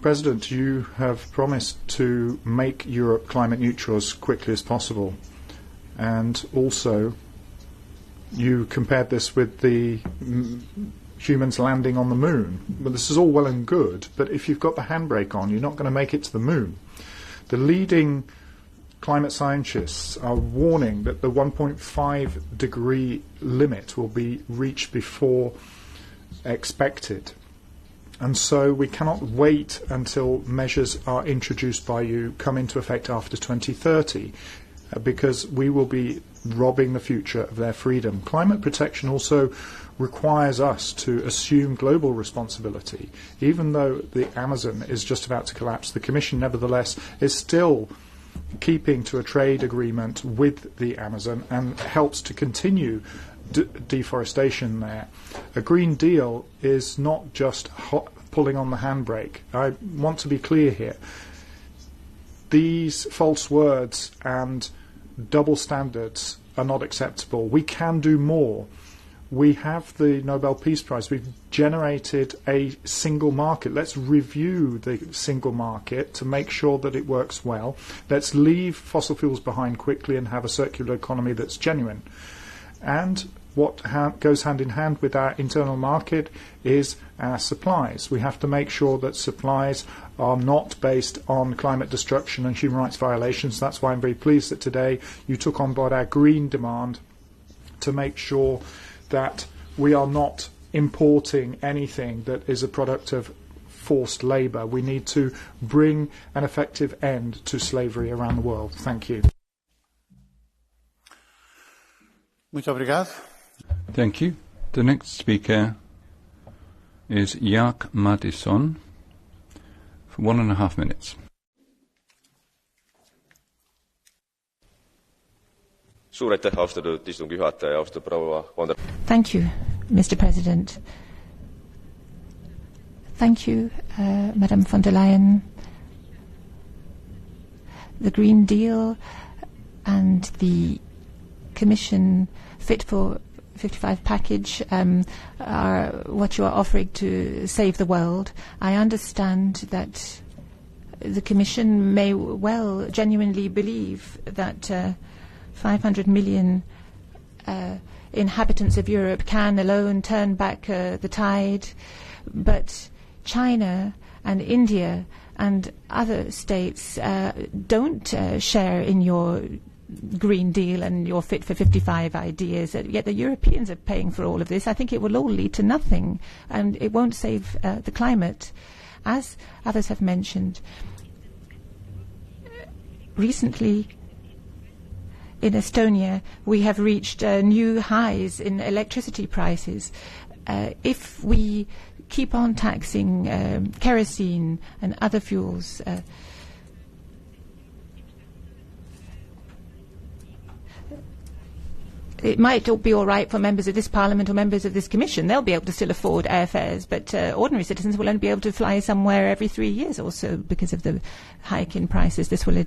President, you have promised to make Europe climate neutral as quickly as possible. And also, you compared this with the humans landing on the moon. Well, this is all well and good, but if you've got the handbrake on, you're not going to make it to the moon. The leading climate scientists are warning that the 1.5 degree limit will be reached before expected. And so we cannot wait until measures are introduced by you come into effect after 2030, because we will be robbing the future of their freedom. Climate protection also requires us to assume global responsibility. Even though the Amazon is just about to collapse, the Commission nevertheless is still keeping to a trade agreement with the Amazon and helps to continue deforestation there. A Green Deal is not just pulling on the handbrake. I want to be clear here. These false words and double standards are not acceptable. We can do more. We have the Nobel Peace Prize. We've generated a single market. Let's review the single market to make sure that it works well. Let's leave fossil fuels behind quickly and have a circular economy that's genuine. And what goes hand in hand with our internal market is our supplies. We have to make sure that supplies are not based on climate destruction and human rights violations. That's why I'm very pleased that today you took on board our green demand to make sure that we are not importing anything that is a product of forced labour. We need to bring an effective end to slavery around the world. Thank you. Muito obrigado. Thank you. The next speaker is Jaak Madison for 1.5 minutes. Suur aitäh, austatud istungi juhataja, austatud proua von der. Thank you, Mr. President. Thank you, Madam von der Leyen. The Green Deal and the Commission Fit for 55 package are what you are offering to save the world. I understand that the Commission may well genuinely believe that 500 million inhabitants of Europe can alone turn back the tide, but China and India and other states don't share in your Green Deal and your Fit for 55 ideas, yet the Europeans are paying for all of this. I think it will all lead to nothing, and it won't save the climate. As others have mentioned, recently in Estonia we have reached new highs in electricity prices. If we keep on taxing kerosene and other fuels, it might all be all right for members of this Parliament or members of this Commission. They'll be able to still afford airfares, but ordinary citizens will only be able to fly somewhere every 3 years or so because of the hike in prices this will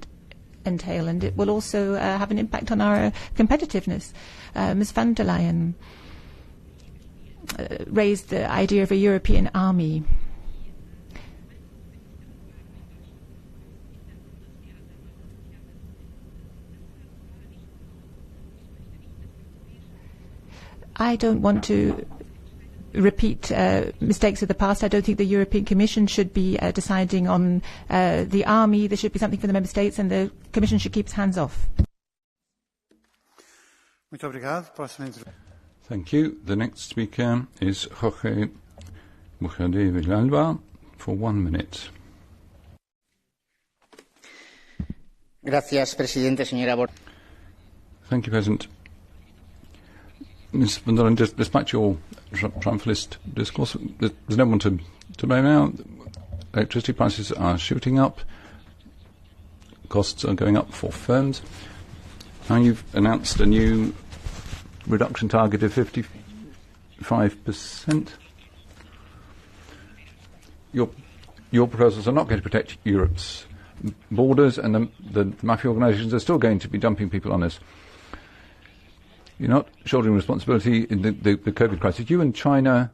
entail, and it will also have an impact on our competitiveness. Ms. von der Leyen raised the idea of a European army. I don't want to repeat mistakes of the past. I don't think the European Commission should be deciding on the army. There should be something for the Member States, and the Commission should keep its hands off. Thank you. The next speaker is Jorge Mujer Villalba for 1 minute. Gracias, Presidente, señora. Thank you, President. Ms. von der Leyen, despite your triumphalist discourse, there's no one to blame now. Electricity prices are shooting up. Costs are going up for firms. Now you've announced a new reduction target of 55%. Your proposals are not going to protect Europe's borders, and the mafia organisations are still going to be dumping people on us. You're not shouldering responsibility in the COVID crisis. You and China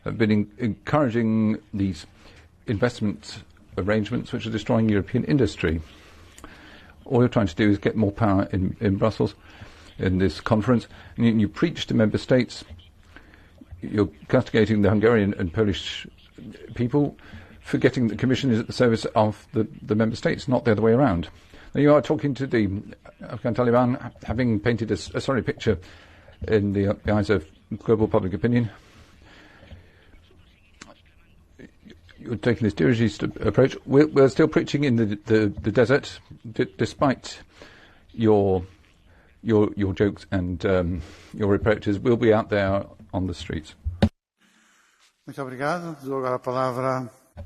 have been encouraging these investment arrangements which are destroying European industry. All you're trying to do is get more power in Brussels in this conference. And you preach to member states. You're castigating the Hungarian and Polish people, forgetting the Commission is at the service of the member states, not the other way around. Now you are talking to the Afghan Taliban, having painted a sorry picture in the eyes of global public opinion. You're taking this dirigist approach. We're still preaching in the desert, despite your jokes and your reproaches. We'll be out there on the streets.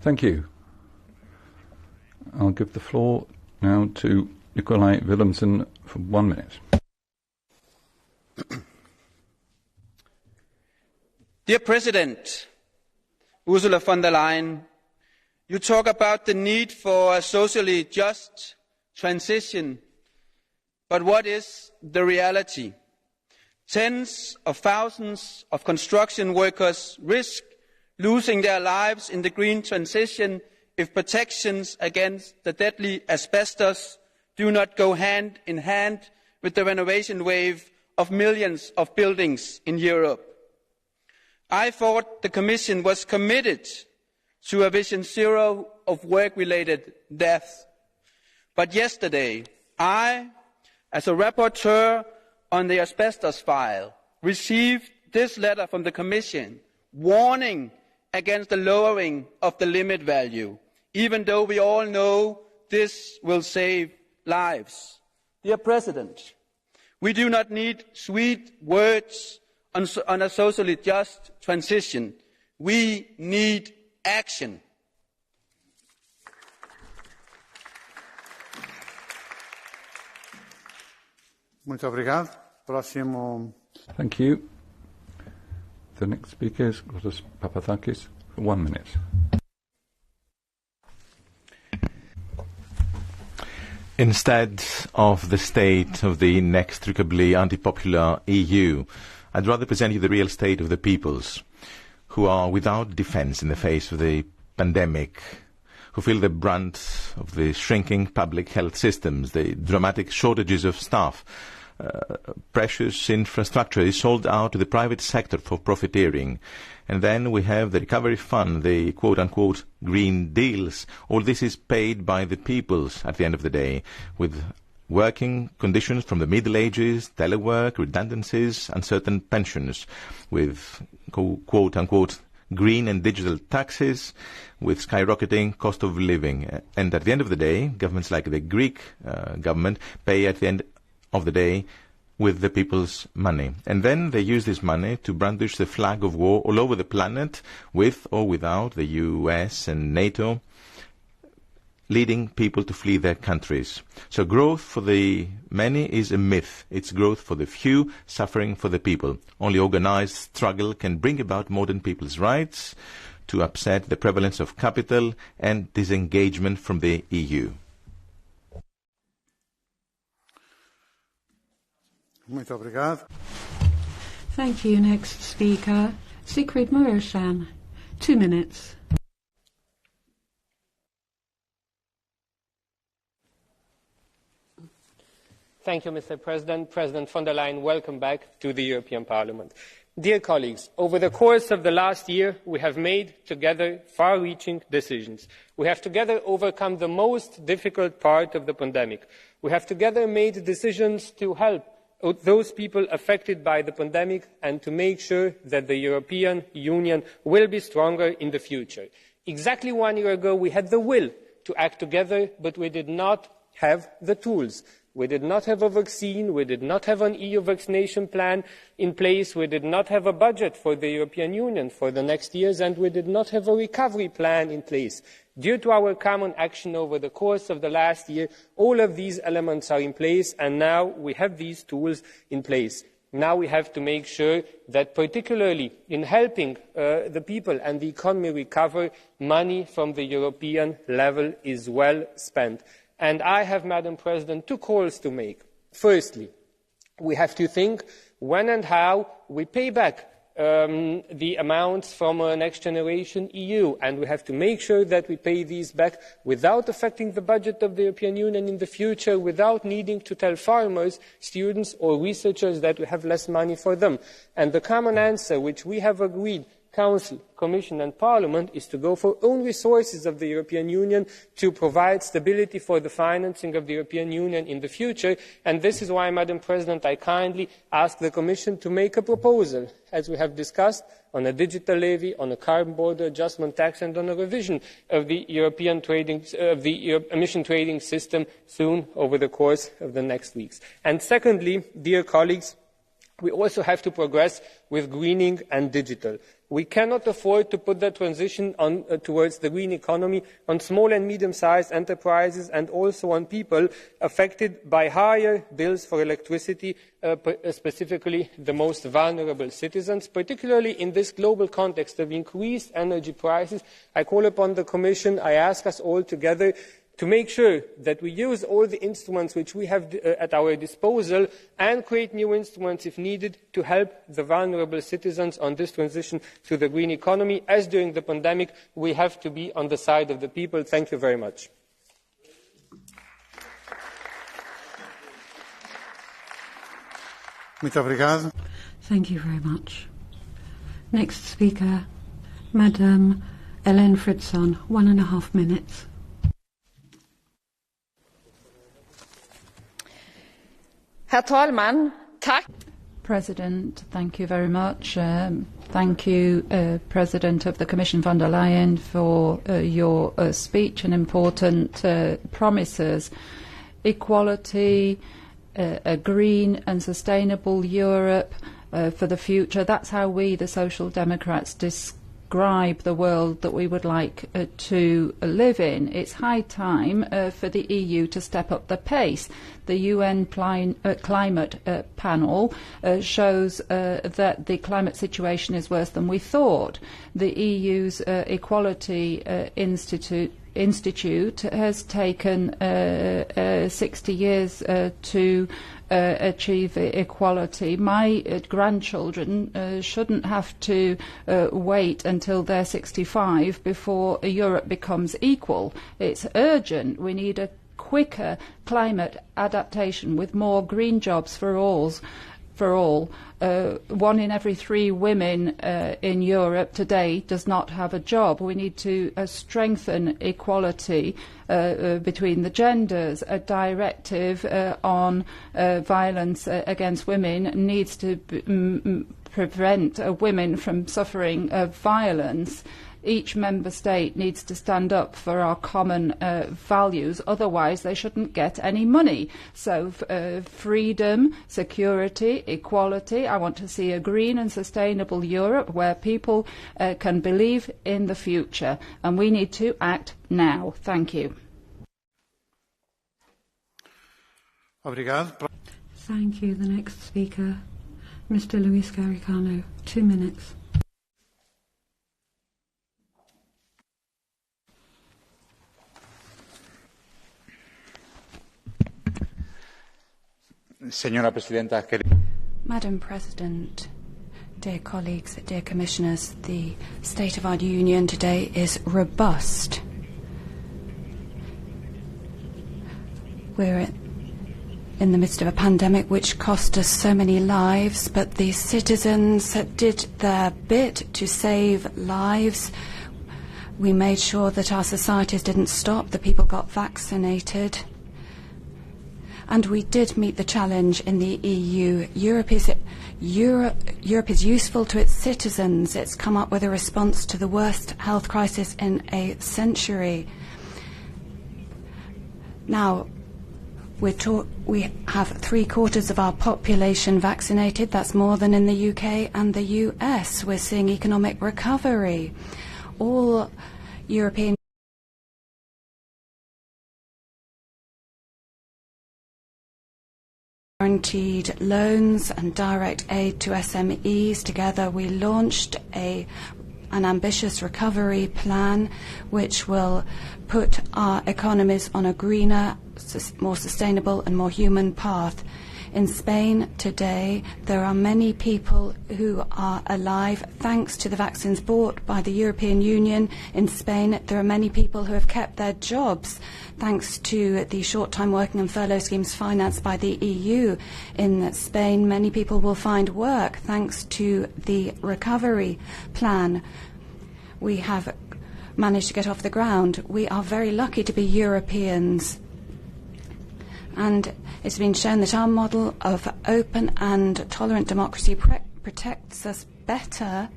Thank you. I'll give the floor now to Nikolai Willumsen for 1 minute. Dear President, Ursula von der Leyen, you talk about the need for a socially just transition, but what is the reality? Tens of thousands of construction workers risk losing their lives in the green transition if protections against the deadly asbestos do not go hand in hand with the renovation wave of millions of buildings in Europe. I thought the Commission was committed to a vision zero of work-related deaths. But yesterday, I, as a rapporteur on the asbestos file, received this letter from the Commission warning against the lowering of the limit value, even though we all know this will save lives. Dear President, we do not need sweet words on a socially just transition. We need action. Muito obrigado. Próximo. Thank you. The next speaker is Grotos Papathakis for 1 minute. Instead of the state of the inextricably anti-popular EU, I'd rather present you the real state of the peoples, who are without defence in the face of the pandemic, who feel the brunt of the shrinking public health systems, the dramatic shortages of staff. Precious infrastructure is sold out to the private sector for profiteering. And then we have the recovery fund, the quote-unquote green deals. All this is paid by the peoples at the end of the day, with working conditions from the Middle Ages, telework, redundancies, uncertain pensions, with quote-unquote green and digital taxes, with skyrocketing cost of living. And at the end of the day, governments like the Greek government pay at the end of the day with the people's money. And then they use this money to brandish the flag of war all over the planet, with or without the US and NATO, leading people to flee their countries. So growth for the many is a myth. It's growth for the few, suffering for the people. Only organized struggle can bring about modern people's rights, to upset the prevalence of capital and disengagement from the EU. Muito obrigado. Thank you. Next speaker, Sigrid Muresan. 2 minutes. Thank you, Mr. President. President von der Leyen, welcome back to the European Parliament. Dear colleagues, over the course of the last year, we have made together far-reaching decisions. We have together overcome the most difficult part of the pandemic. We have together made decisions to help those people affected by the pandemic and to make sure that the European Union will be stronger in the future. Exactly 1 year ago, we had the will to act together, but we did not have the tools. We did not have a vaccine, we did not have an EU vaccination plan in place, we did not have a budget for the European Union for the next years, and we did not have a recovery plan in place. Due to our common action over the course of the last year, all of these elements are in place, and now we have these tools in place. Now we have to make sure that, particularly in helping the people and the economy recover, money from the European level is well spent. And I have, Madam President, 2 calls to make. Firstly, we have to think when and how we pay back the amounts from Next Generation EU, and we have to make sure that we pay these back without affecting the budget of the European Union in the future, without needing to tell farmers, students or researchers that we have less money for them. And the common answer which we have agreed, Council, Commission and Parliament, is to go for own resources of the European Union to provide stability for the financing of the European Union in the future. And this is why, Madam President, I kindly ask the Commission to make a proposal, as we have discussed, on a digital levy, on a carbon border adjustment tax and on a revision of the European emission trading system soon over the course of the next weeks. And secondly, dear colleagues, we also have to progress with greening and digital. We cannot afford to put the transition towards the green economy on small and medium-sized enterprises and also on people affected by higher bills for electricity, specifically the most vulnerable citizens. Particularly in this global context of increased energy prices, I call upon the Commission, I ask us all together to make sure that we use all the instruments which we have at our disposal and create new instruments if needed to help the vulnerable citizens on this transition to the green economy. As during the pandemic, we have to be on the side of the people. Thank you very much. Muito obrigado. Thank you very much. Next speaker, Madame Hélène Fritzon, 1.5 minutes. Herr talman, tack. President, thank you very much. Thank you, President of the Commission von der Leyen, for your speech and important promises. Equality, a green and sustainable Europe for the future. That's how we, the Social Democrats, describe the world that we would like to live in. It's high time for the EU to step up the pace. The UN climate panel shows that the climate situation is worse than we thought. The EU's Equality Institute has taken 60 years to achieve equality. My grandchildren shouldn't have to wait until they're 65 before Europe becomes equal. It's urgent. We need a quicker climate adaptation with more green jobs for all. 1 in every 3 women in Europe today does not have a job. We need to strengthen equality between the genders. A directive on violence against women needs to prevent women from suffering violence. Each member state needs to stand up for our common values, otherwise they shouldn't get any money. So freedom, security, equality. I want to see a green and sustainable Europe where people can believe in the future, and we need to act now. Thank you. Thank you. The next speaker, Mr. Luis Garicano, 2 minutes. Madam President, dear colleagues, dear commissioners, the state of our union today is robust. We're in the midst of a pandemic which cost us so many lives, but the citizens did their bit to save lives. We made sure that our societies didn't stop, that people got vaccinated. And we did meet the challenge in the EU. Europe is useful to its citizens. It's come up with a response to the worst health crisis in a century. Now, we have 3/4 of our population vaccinated. That's more than in the UK and the US. We're seeing economic recovery. All European guaranteed loans and direct aid to SMEs. Together we launched an ambitious recovery plan which will put our economies on a greener, more sustainable and more human path. In Spain today, there are many people who are alive thanks to the vaccines bought by the European Union. In Spain, there are many people who have kept their jobs thanks to the short-time working and furlough schemes financed by the EU. In Spain, many people will find work thanks to the recovery plan. We have managed to get off the ground. We are very lucky to be Europeans. And it's been shown that our model of open and tolerant democracy protects us better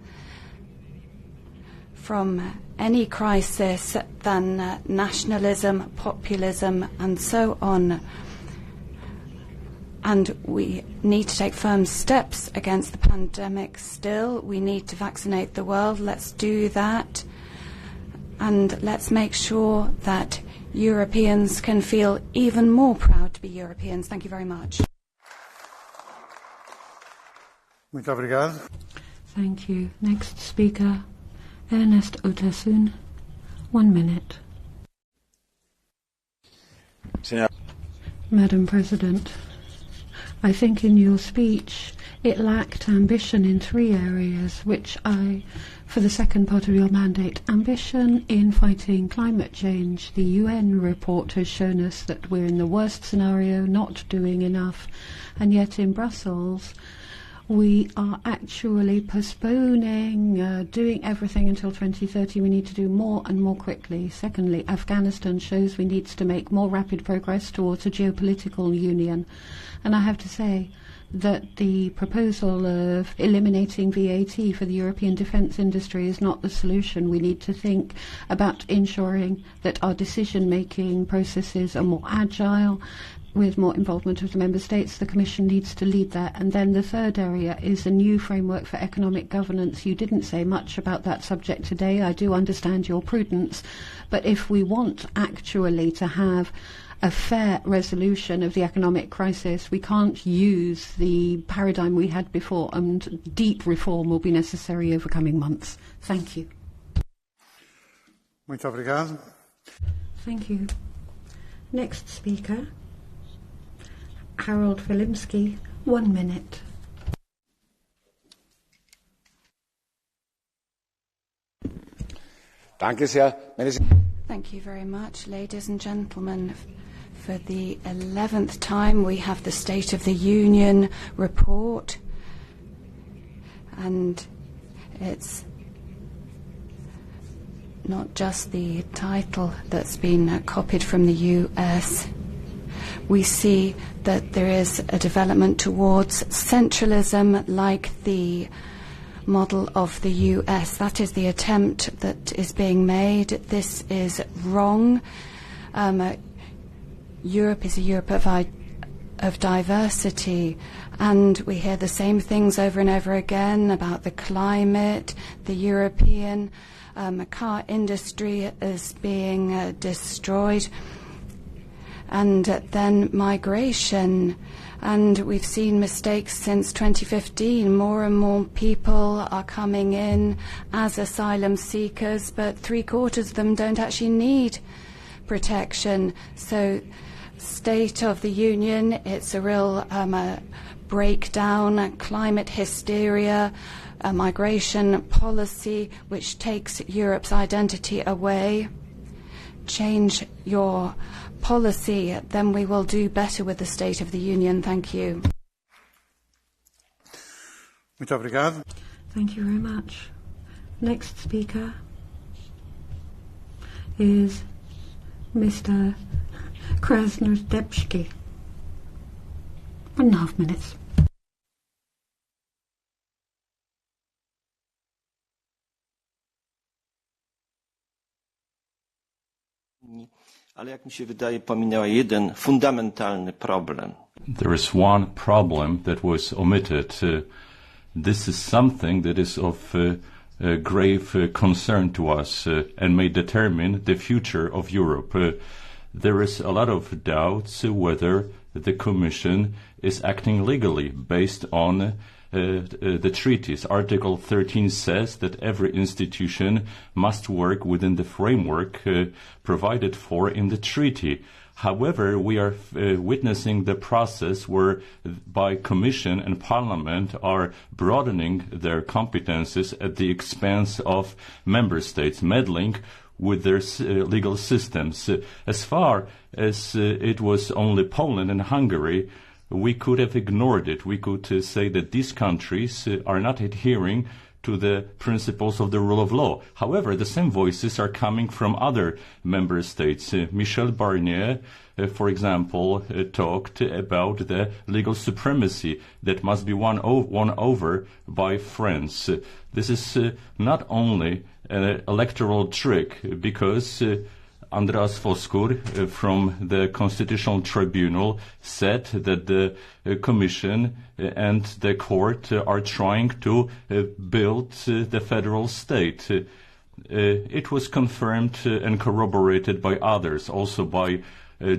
from any crisis than nationalism, populism, and so on. And we need to take firm steps against the pandemic still. We need to vaccinate the world. Let's do that. And let's make sure that Europeans can feel even more proud to be Europeans. Thank you very much. Muito obrigado. Thank you. Next speaker, Ernest Utasun, 1 minute. Madam President, I think in your speech it lacked ambition in 3 areas, which for the second part of your mandate, ambition in fighting climate change. The UN report has shown us that we're in the worst scenario, not doing enough, and yet in Brussels we are actually postponing doing everything until 2030. We need to do more and more quickly. Secondly, Afghanistan shows we need to make more rapid progress towards a geopolitical union. And I have to say that the proposal of eliminating VAT for the European defence industry is not the solution. We need to think about ensuring that our decision-making processes are more agile, with more involvement of the Member States. The Commission needs to lead that. And then the third area is a new framework for economic governance. You didn't say much about that subject today. I do understand your prudence. But if we want actually to have a fair resolution of the economic crisis, we can't use the paradigm we had before, and deep reform will be necessary over coming months. Thank you. Muito obrigado. Thank you. Next speaker, Harold Wilimski, 1 minute. Thank you very much, ladies and gentlemen. For the 11th time, we have the State of the Union report, and it's not just the title that's been copied from the US. We see that there is a development towards centralism like the model of the US. That is the attempt that is being made. This is wrong. Europe is a Europe of diversity, and we hear the same things over and over again about the climate. The European car industry is being destroyed. And then migration, and we've seen mistakes since 2015. More and more people are coming in as asylum seekers, but 3/4 of them don't actually need protection. So, State of the Union, it's a real breakdown, climate hysteria, a migration policy which takes Europe's identity away. Change your policy, then we will do better with the State of the Union. Thank you. Muito obrigado. Thank you very much. Next speaker is Mr. Krasnodebski. 1.5 minutes. Ale jak mi się wydaje, pominęła jeden fundamentalny problem. There is one problem that was omitted. This is something that is of grave concern to us and may determine the future of Europe. There is a lot of doubts whether the Commission is acting legally based on the treaties. Article 13 says that every institution must work within the framework provided for in the treaty. However, we are witnessing the process where by Commission and Parliament are broadening their competences at the expense of Member States, meddling with their legal systems. As far as it was only Poland and Hungary, we could have ignored it. We could say that these countries are not adhering to the principles of the rule of law. However, the same voices are coming from other member states. Michel Barnier, for example, talked about the legal supremacy that must be won over by France. This is not only an electoral trick, because Andreas Voskur from the Constitutional Tribunal said that the Commission and the Court are trying to build the federal state. It was confirmed and corroborated by others, also by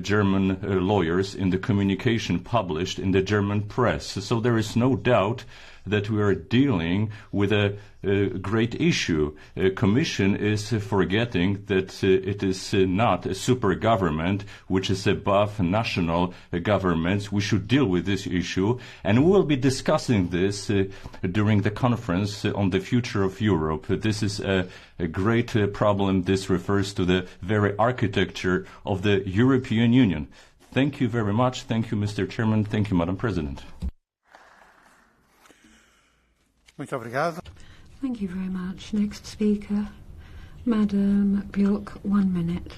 German lawyers in the communication published in the German press. So there is no doubt that we are dealing with a great issue. Commission is forgetting that it is not a super government which is above national governments. We should deal with this issue, and we will be discussing this during the conference on the future of Europe. This is a great problem. This refers to the very architecture of the European Union. Thank you very much. Thank you, Mr. Chairman. Thank you, Madam President. Muito obrigado. Thank you very much. Next speaker, Madam Björk, 1 minute.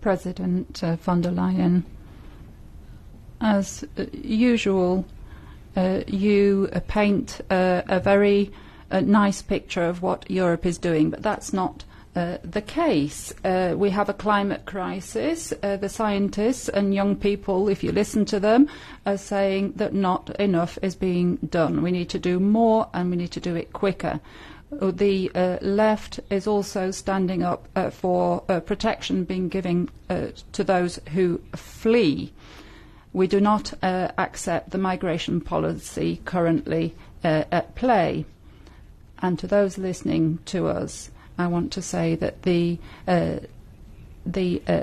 President von der Leyen, as usual, you paint a very nice picture of what Europe is doing, but that's not the case. We have a climate crisis. The scientists and young people, if you listen to them, are saying that not enough is being done. We need to do more, and we need to do it quicker. The left is also standing up for protection being given to those who flee. We do not accept the migration policy currently at play. And to those listening to us, I want to say that the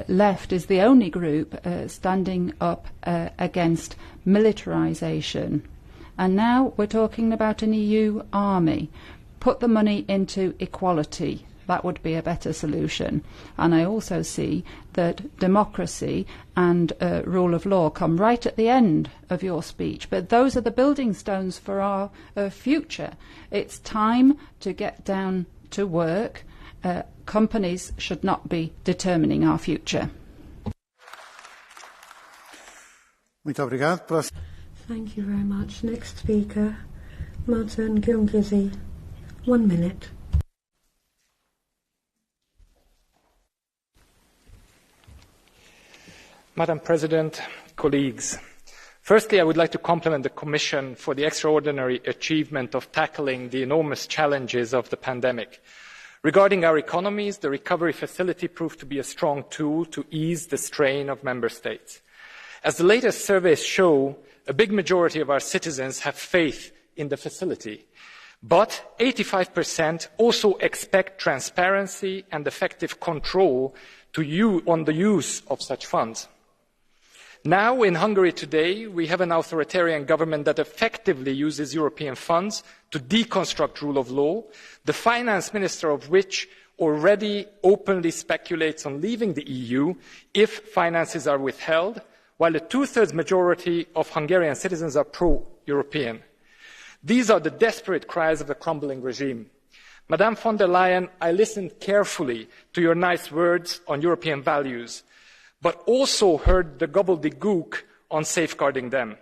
left is the only group standing up against militarisation. And now we're talking about an EU army. Put the money into equality. That would be a better solution. And I also see that democracy and rule of law come right at the end of your speech. But those are the building stones for our future. It's time to get down to work. Companies should not be determining our future. Muito obrigado. Thank you very much. Next speaker, Martin Gilgizi, 1 minute. Madam President, colleagues, firstly, I would like to compliment the Commission for the extraordinary achievement of tackling the enormous challenges of the pandemic. Regarding our economies, the recovery facility proved to be a strong tool to ease the strain of member states. As the latest surveys show, a big majority of our citizens have faith in the facility. But 85% also expect transparency and effective control on the use of such funds. Now, in Hungary today, we have an authoritarian government that effectively uses European funds to deconstruct rule of law, the finance minister of which already openly speculates on leaving the EU if finances are withheld, while a two-thirds majority of Hungarian citizens are pro-European. These are the desperate cries of a crumbling regime. Madame von der Leyen, I listened carefully to your nice words on European values, but also heard the gobbledygook on safeguarding them.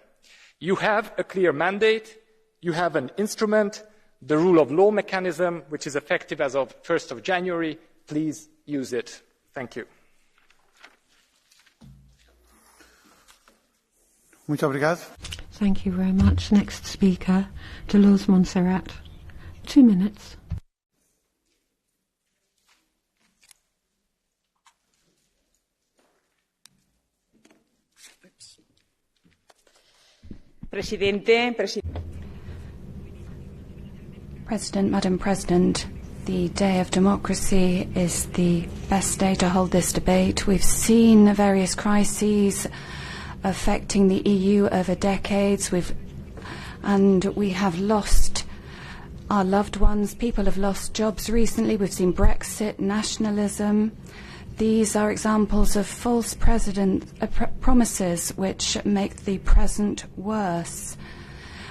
You have a clear mandate, you have an instrument, the rule of law mechanism, which is effective as of 1st of January. Please use it. Thank you. Muito obrigado. Thank you very much. Next speaker, Deleuze Montserrat, 2 minutes. President, Madam President, the day of democracy is the best day to hold this debate. We've seen various crises affecting the EU over decades, and we have lost our loved ones. People have lost jobs recently. We've seen Brexit, nationalism. These are examples of false promises which make the present worse.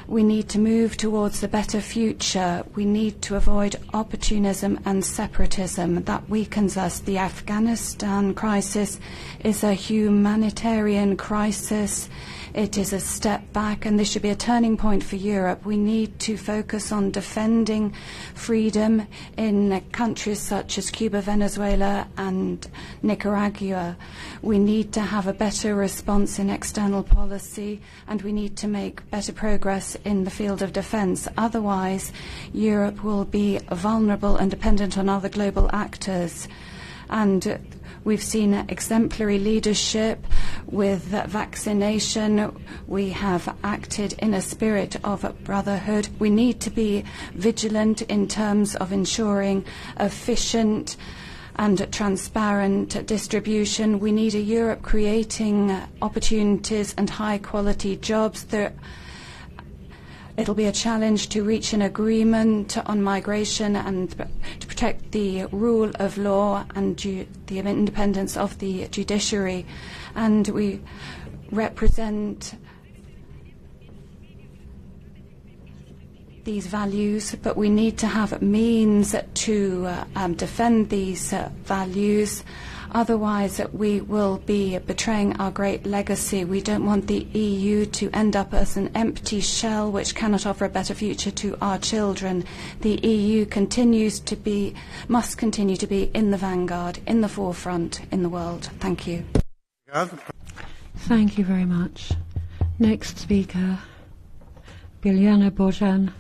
We need to move towards a better future. We need to avoid opportunism and separatism. That weakens us. The Afghanistan crisis is a humanitarian crisis. It is a step back, and this should be a turning point for Europe. We need to focus on defending freedom in countries such as Cuba, Venezuela, and Nicaragua. We need to have a better response in external policy, and we need to make better progress in the field of defence. Otherwise, Europe will be vulnerable and dependent on other global actors. And We've seen exemplary leadership with vaccination. We have acted in a spirit of brotherhood. We need to be vigilant in terms of ensuring efficient and transparent distribution. We need a Europe creating opportunities and high-quality jobs. It'll be a challenge to reach an agreement on migration and to protect the rule of law and the independence of the judiciary. And we represent these values, but we need to have means to defend these values. Otherwise, we will be betraying our great legacy. We don't want the EU to end up as an empty shell which cannot offer a better future to our children. The EU must continue to be in the vanguard, in the forefront in the world. Thank you. Thank you very much. Next speaker, Biljana Bojan,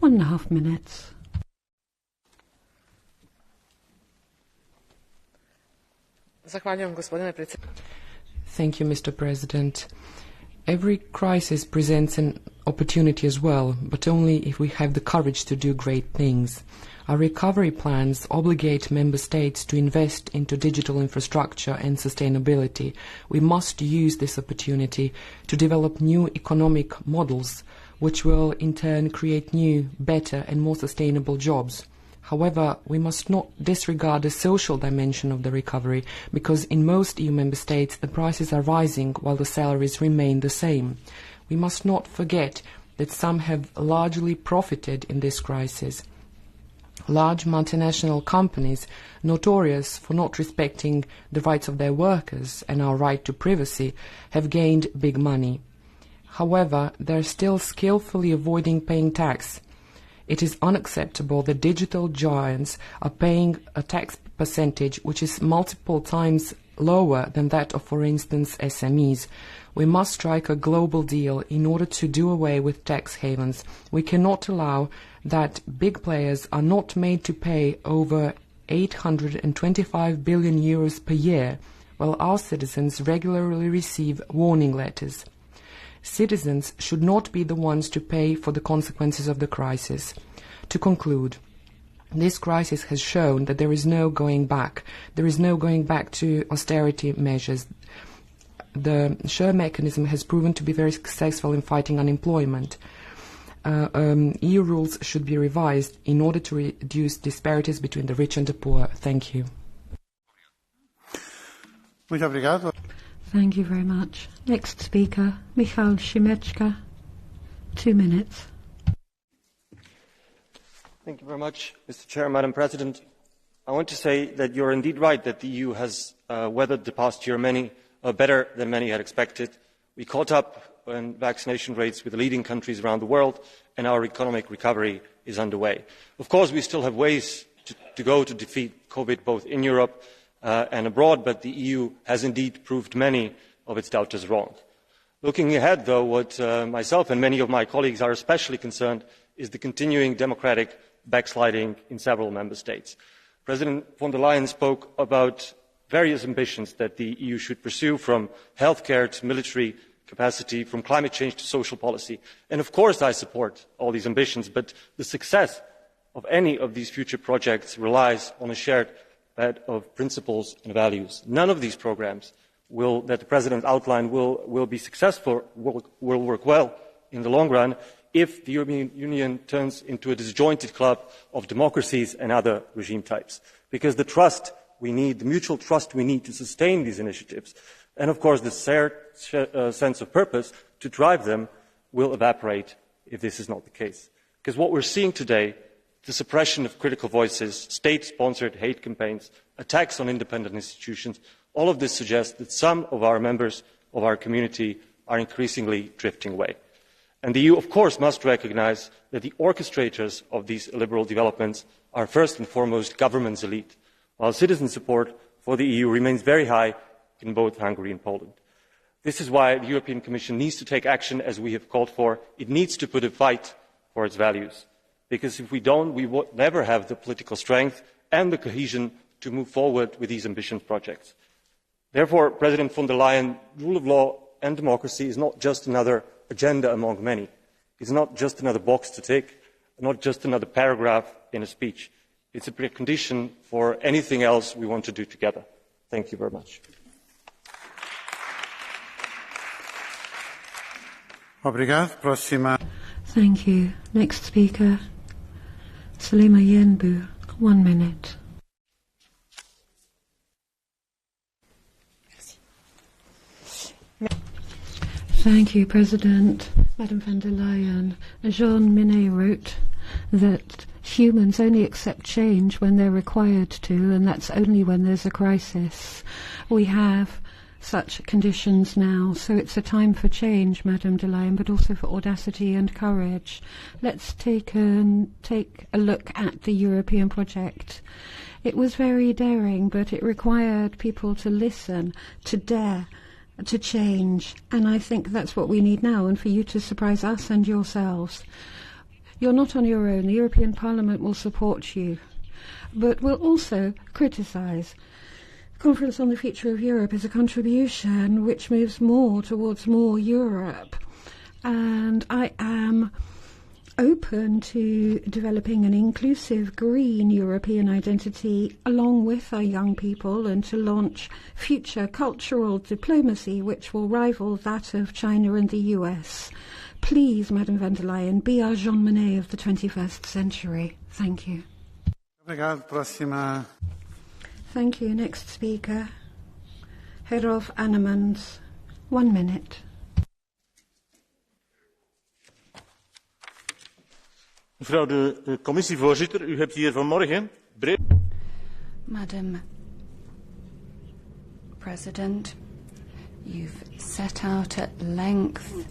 1.5 minutes. Thank you, Mr. President. Every crisis presents an opportunity as well, but only if we have the courage to do great things. Our recovery plans obligate member states to invest into digital infrastructure and sustainability. We must use this opportunity to develop new economic models, which will in turn create new, better and more sustainable jobs. However, we must not disregard the social dimension of the recovery, because in most EU member states the prices are rising while the salaries remain the same. We must not forget that some have largely profited in this crisis. Large multinational companies, notorious for not respecting the rights of their workers and our right to privacy, have gained big money. However, they are still skillfully avoiding paying tax. It is unacceptable that digital giants are paying a tax percentage which is multiple times lower than that of, for instance, SMEs. We must strike a global deal in order to do away with tax havens. We cannot allow that big players are not made to pay over 825 billion euros per year, while our citizens regularly receive warning letters. Citizens should not be the ones to pay for the consequences of the crisis. To conclude, this crisis has shown that there is no going back. There is no going back to austerity measures. The SURE mechanism has proven to be very successful in fighting unemployment. EU rules should be revised in order to reduce disparities between the rich and the poor. Thank you. Muito obrigado. Thank you very much. Next speaker, Michal Šimečka, 2 minutes. Thank you very much, Mr. Chair, Madam President. I want to say that you're indeed right that the EU has weathered the past year better than many had expected. We caught up on vaccination rates with the leading countries around the world, and our economic recovery is underway. Of course, we still have ways to go to defeat COVID both in Europe and abroad, but the EU has indeed proved many of its doubters wrong. Looking ahead, though, what myself and many of my colleagues are especially concerned is the continuing democratic backsliding in several member states. President von der Leyen spoke about various ambitions that the EU should pursue, from healthcare to military capacity, from climate change to social policy. And of course I support all these ambitions, but the success of any of these future projects relies on a shared set of principles and values. None of these programs that the President outlined will be successful, will work well in the long run if the European Union turns into a disjointed club of democracies and other regime types. Because the trust we need, the mutual trust we need to sustain these initiatives, and of course the shared sense of purpose to drive them, will evaporate if this is not the case. Because what we're seeing today, the suppression of critical voices, state-sponsored hate campaigns, attacks on independent institutions, all of this suggests that some of our members of our community are increasingly drifting away. And the EU, of course, must recognise that the orchestrators of these illiberal developments are first and foremost governments' elite, while citizen support for the EU remains very high in both Hungary and Poland. This is why the European Commission needs to take action as we have called for. It needs to put a fight for its values. Because if we don't, we will never have the political strength and the cohesion to move forward with these ambitious projects. Therefore, President von der Leyen, rule of law and democracy is not just another agenda among many. It's not just another box to tick, not just another paragraph in a speech. It's a precondition for anything else we want to do together. Thank you very much. Thank you. Next speaker, Salima Yenbu. 1 minute. Thank you, President. Madam von der Leyen. Jean Monnet wrote that humans only accept change when they're required to, and that's only when there's a crisis. We have such conditions now, so it's a time for change, Madam der Leyen, but also for audacity and courage. Let's take a look at the European project. It was very daring, but it required people to listen, to dare, to change, and I think that's what we need now, and for you to surprise us and yourselves. You're not on your own. The European Parliament will support you, but will also criticise. The Conference on the Future of Europe is a contribution which moves more towards more Europe, and I am open to developing an inclusive green European identity along with our young people, and to launch future cultural diplomacy which will rival that of China and the US. Please, Madam von der Leyen, be our Jean Monnet of the 21st century. Thank you. Thank you. Next speaker, Herov Annemans. 1 minute. Mevrouw de commissievoorzitter, u hebt hier vanmorgen breed... Madam President, you've set out at length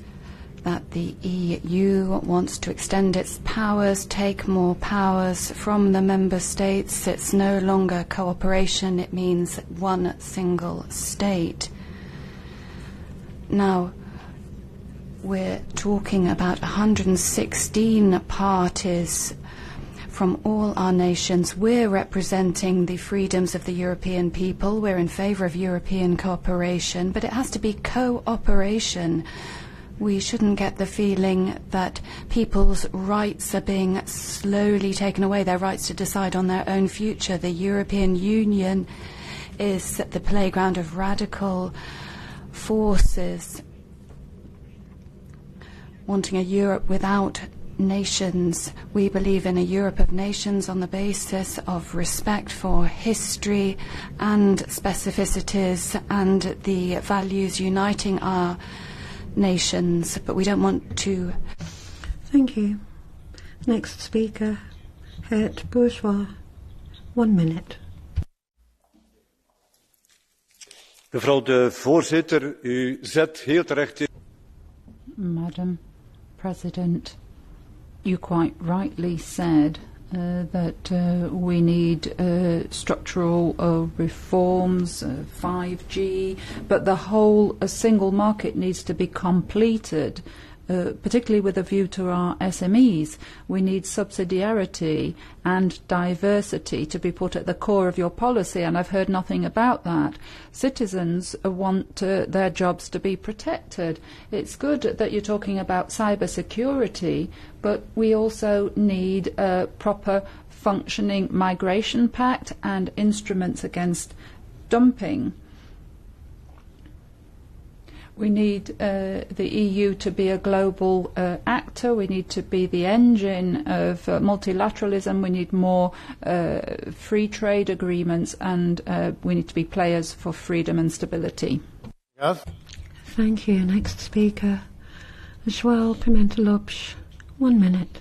that the EU wants to extend its powers, take more powers from the member states. It's no longer cooperation, it means one single state. Now, we're talking about 116 parties from all our nations. We're representing the freedoms of the European people. We're in favour of European cooperation, but it has to be cooperation. We shouldn't get the feeling that people's rights are being slowly taken away, their rights to decide on their own future. The European Union is the playground of radical forces wanting a Europe without nations. We believe in a Europe of nations on the basis of respect for history and specificities and the values uniting our nations, but we don't want to... Thank you. Next speaker, Het Bourgeois. 1 minute. Mevrouw de voorzitter, u zet heel terecht... Madam President, you quite rightly said that we need structural reforms, 5G, but the whole single market needs to be completed, particularly with a view to our SMEs. We need subsidiarity and diversity to be put at the core of your policy, and I've heard nothing about that. Citizens want their jobs to be protected. It's good that you're talking about cyber security, but we also need a proper functioning migration pact and instruments against dumping. We need the EU to be a global actor. We need to be the engine of multilateralism. We need more free trade agreements, and we need to be players for freedom and stability. Yes. Thank you. Next speaker, João Pimenta Lopes. 1 minute.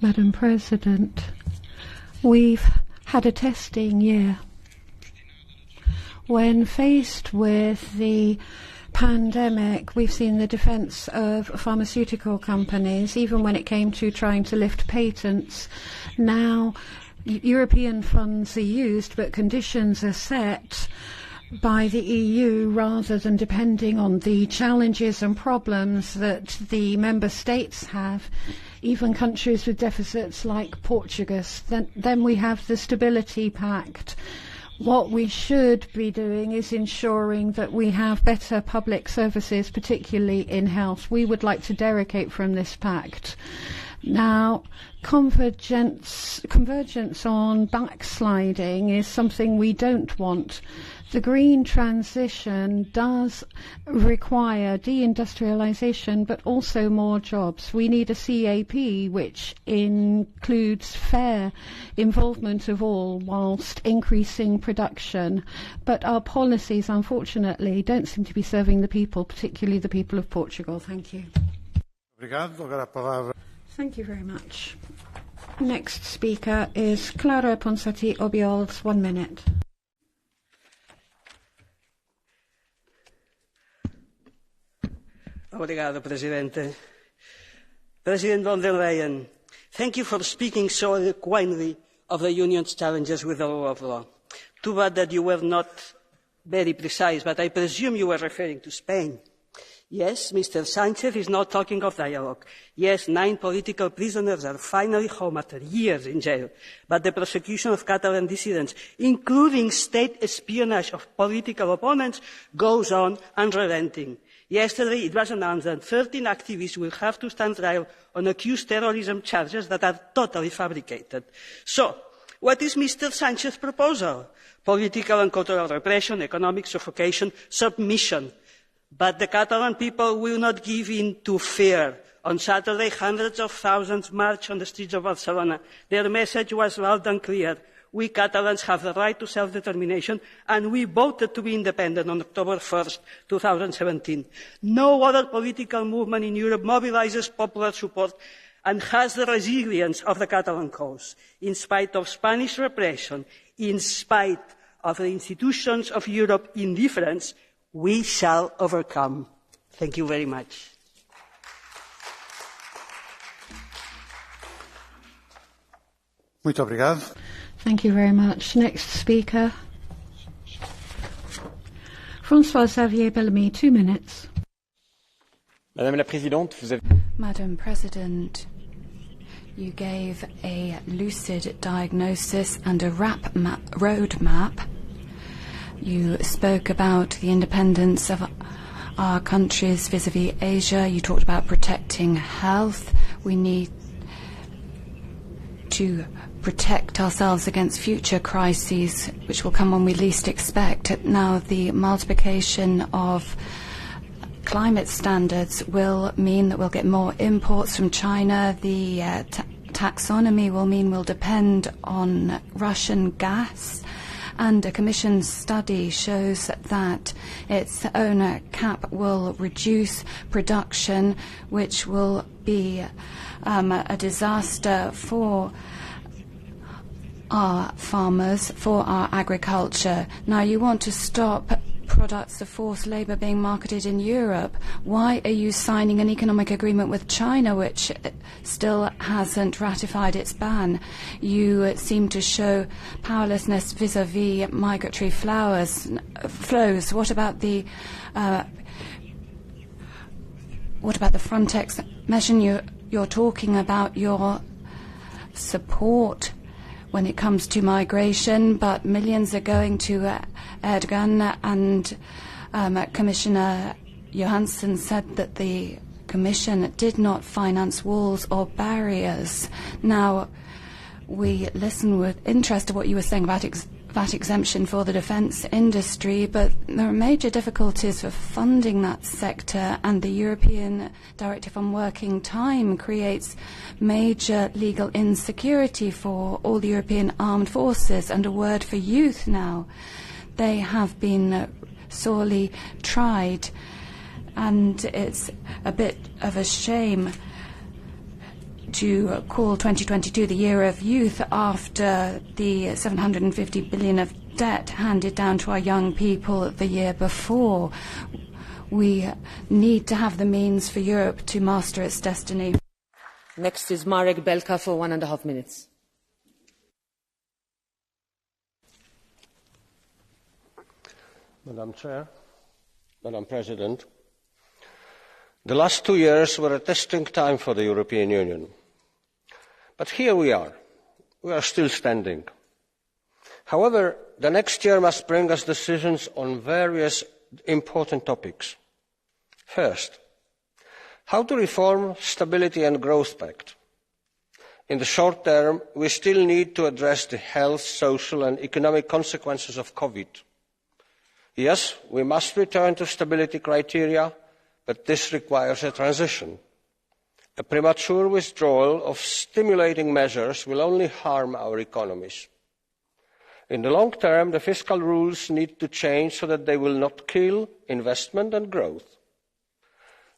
Madam President, we've had a testing year. When faced with the pandemic, we've seen the defense of pharmaceutical companies, even when it came to trying to lift patents. Now, European funds are used, but conditions are set by the EU rather than depending on the challenges and problems that the member states have. even countries with deficits like Portugal. Then we have the Stability Pact. What we should be doing is ensuring that we have better public services, particularly in health. We would like to derogate from this pact. Now, convergence on backsliding is something we don't want. The green transition does require deindustrialization, but also more jobs. We need a CAP which includes fair involvement of all whilst increasing production. But our policies, unfortunately, don't seem to be serving the people, particularly the people of Portugal. Thank you. Thank you very much. Next speaker is Clara Ponsati Obiols, 1 minute. Obrigado, Presidente. President von der Leyen, thank you for speaking so eloquently of the Union's challenges with the rule of law. Too bad that you were not very precise, but I presume you were referring to Spain. Yes, Mr. Sanchez is not talking of dialogue. Yes, 9 political prisoners are finally home after years in jail. But the prosecution of Catalan dissidents, including state espionage of political opponents, goes on unrelenting. Yesterday, it was announced that 13 activists will have to stand trial on accused terrorism charges that are totally fabricated. So, what is Mr. Sanchez's proposal? Political and cultural repression, economic suffocation, submission. But the Catalan people will not give in to fear. On Saturday, hundreds of thousands marched on the streets of Barcelona. Their message was loud and clear. We Catalans have the right to self-determination, and we voted to be independent on October 1st, 2017. No other political movement in Europe mobilizes popular support and has the resilience of the Catalan cause. In spite of Spanish repression, in spite of the institutions of Europe's indifference, we shall overcome. Thank you very much. Muito obrigado. Thank you very much. Next speaker, François-Xavier Bellamy, 2 minutes. Madame la Présidente, vous avez... Madam President, you gave a lucid diagnosis and a roadmap. You spoke about the independence of our countries vis-à-vis Asia. You talked about protecting health. We need to protect ourselves against future crises, which will come when we least expect. Now, the multiplication of climate standards will mean that we'll get more imports from China. The taxonomy will mean we'll depend on Russian gas. And a Commission study shows that its own cap will reduce production, which will be a disaster for our farmers, for our agriculture. Now, you want to stop products of forced labour being marketed in Europe. Why are you signing an economic agreement with China, which still hasn't ratified its ban? You seem to show powerlessness vis-à-vis migratory flows. What about the Frontex mission? You're talking about your support when it comes to migration, but millions are going to Erdogan, and Commissioner Johansson said that the Commission did not finance walls or barriers. Now, we listen with interest to what you were saying about VAT exemption for the defence industry, but there are major difficulties for funding that sector, and the European Directive on Working Time creates major legal insecurity for all the European armed forces. And a word for youth now. They have been sorely tried, and it's a bit of a shame to call 2022 the year of youth after the 750 billion of debt handed down to our young people the year before. We need to have the means for Europe to master its destiny. Next is Marek Belka for 1.5 minutes. Madam Chair, Madam President, the last 2 years were a testing time for the European Union. But here we are still standing. However, the next year must bring us decisions on various important topics. First, how to reform Stability and Growth Pact. In the short term, we still need to address the health, social and economic consequences of COVID. Yes, we must return to stability criteria, but this requires a transition. A premature withdrawal of stimulating measures will only harm our economies. In the long term, the fiscal rules need to change so that they will not kill investment and growth.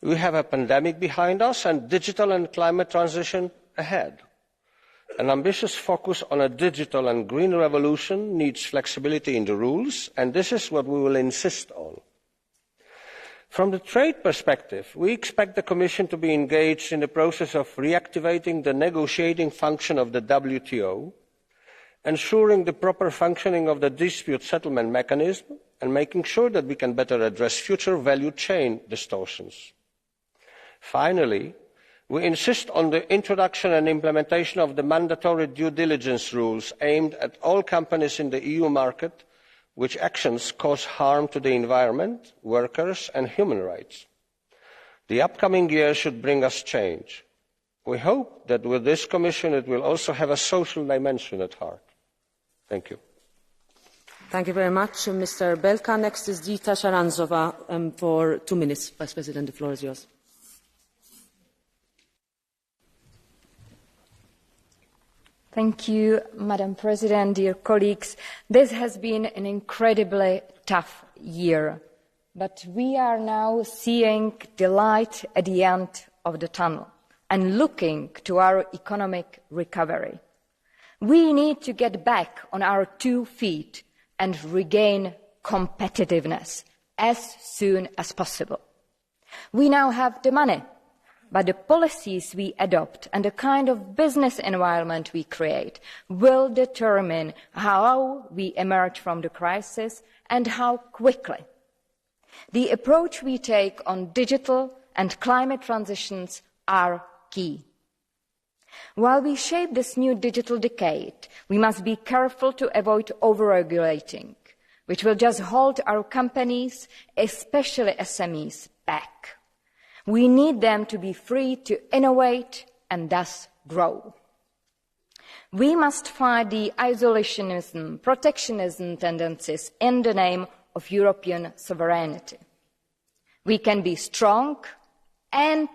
We have a pandemic behind us and digital and climate transition ahead. An ambitious focus on a digital and green revolution needs flexibility in the rules, and this is what we will insist on. From the trade perspective, we expect the Commission to be engaged in the process of reactivating the negotiating function of the WTO, ensuring the proper functioning of the dispute settlement mechanism, and making sure that we can better address future value chain distortions. Finally, we insist on the introduction and implementation of the mandatory due diligence rules aimed at all companies in the EU market which actions cause harm to the environment, workers and human rights. The upcoming year should bring us change. We hope that with this Commission it will also have a social dimension at heart. Thank you. Thank you very much, Mr. Belka. Next is Zita Sharanzova for 2 minutes. Vice President, the floor is yours. Thank you, Madam President, dear colleagues. This has been an incredibly tough year, but we are now seeing the light at the end of the tunnel and looking to our economic recovery. We need to get back on our 2 feet and regain competitiveness as soon as possible. We now have the money, but the policies we adopt and the kind of business environment we create will determine how we emerge from the crisis and how quickly. The approach we take on digital and climate transitions are key. While we shape this new digital decade, we must be careful to avoid over-regulating, which will just hold our companies, especially SMEs, back. We need them to be free to innovate and thus grow. We must fight the isolationism, protectionism tendencies in the name of European sovereignty. We can be strong and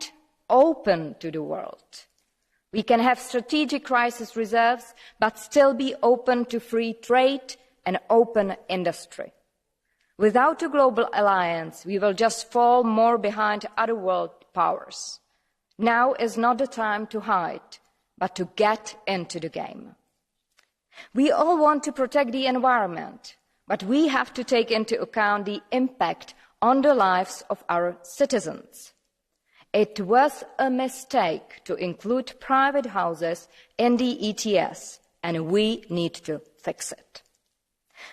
open to the world. We can have strategic crisis reserves, but still be open to free trade and open industry. Without a global alliance, we will just fall more behind other world powers. Now is not the time to hide, but to get into the game. We all want to protect the environment, but we have to take into account the impact on the lives of our citizens. It was a mistake to include private houses in the ETS, and we need to fix it.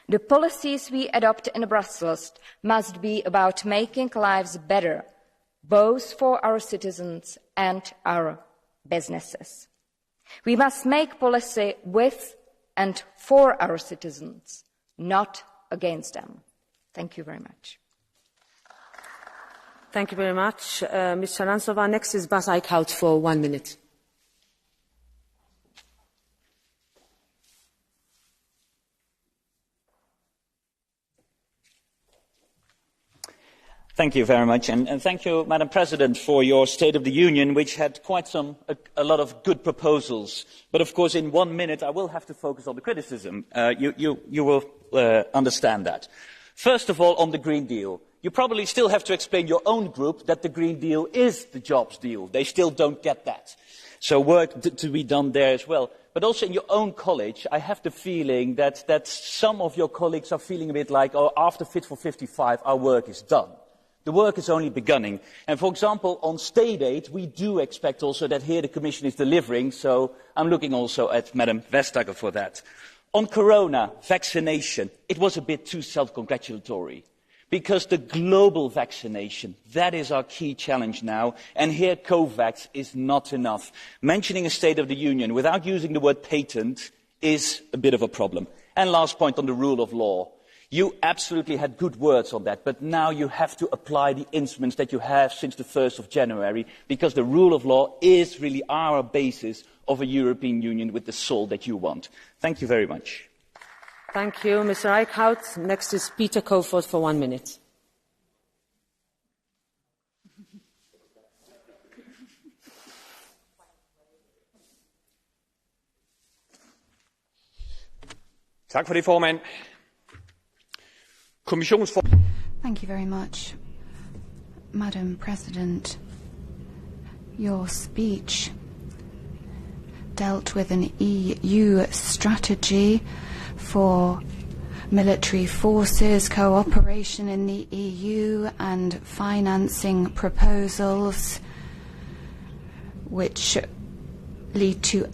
The policies we adopt in Brussels must be about making lives better, both for our citizens and our businesses. We must make policy with and for our citizens, not against them. Thank you very much. Thank you very much, Ms. Sharanzova. Next is Bas Eickhout for 1 minute. Thank you very much, and thank you, Madam President, for your State of the Union, which had quite a lot of good proposals. But of course, in 1 minute, I will have to focus on the criticism. You will understand that. First of all, on the Green Deal. You probably still have to explain your own group that the Green Deal is the jobs deal. They still don't get that. So work to be done there as well. But also in your own college, I have the feeling that some of your colleagues are feeling a bit like, oh, after Fit for 55, our work is done. The work is only beginning. And for example, on state aid, we do expect also that here the Commission is delivering, so I'm looking also at Madam Vestager for that. On corona, vaccination, it was a bit too self-congratulatory. Because the global vaccination, that is our key challenge now, and here COVAX is not enough. Mentioning a State of the Union without using the word patent is a bit of a problem. And last point on the rule of law. You absolutely had good words on that, but now you have to apply the instruments that you have since the 1st of January, because the rule of law is really our basis of a European Union with the soul that you want. Thank you very much. Thank you, Mr. Eickhout. Next is Peter Kofod for 1 minute. Tak for det, formand. Thank you very much, Madam President. Your speech dealt with an EU strategy for military forces, cooperation in the EU, and financing proposals which lead to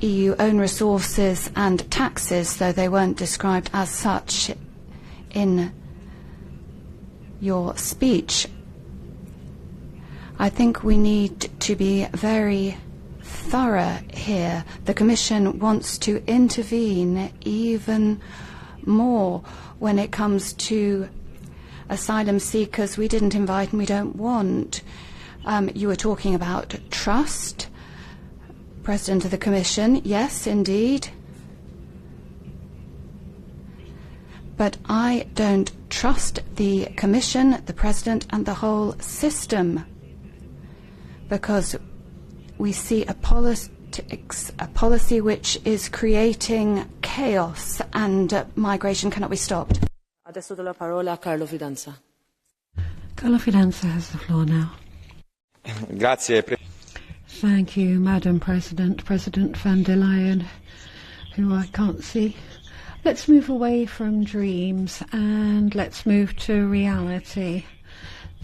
EU own resources and taxes, though they weren't described as such in your speech. I think we need to be very thorough here. The Commission wants to intervene even more when it comes to asylum seekers we didn't invite and we don't want. You were talking about trust. President of the Commission, yes, indeed. But I don't trust the Commission, the President, and the whole system, because we see a policy which is creating chaos, and migration cannot be stopped. Adesso do la parola a Carlo Fidanza. Carlo Fidanza has the floor now. Grazie. Thank you, Madam President, President van der Leyen, who I can't see. Let's move away from dreams and let's move to reality.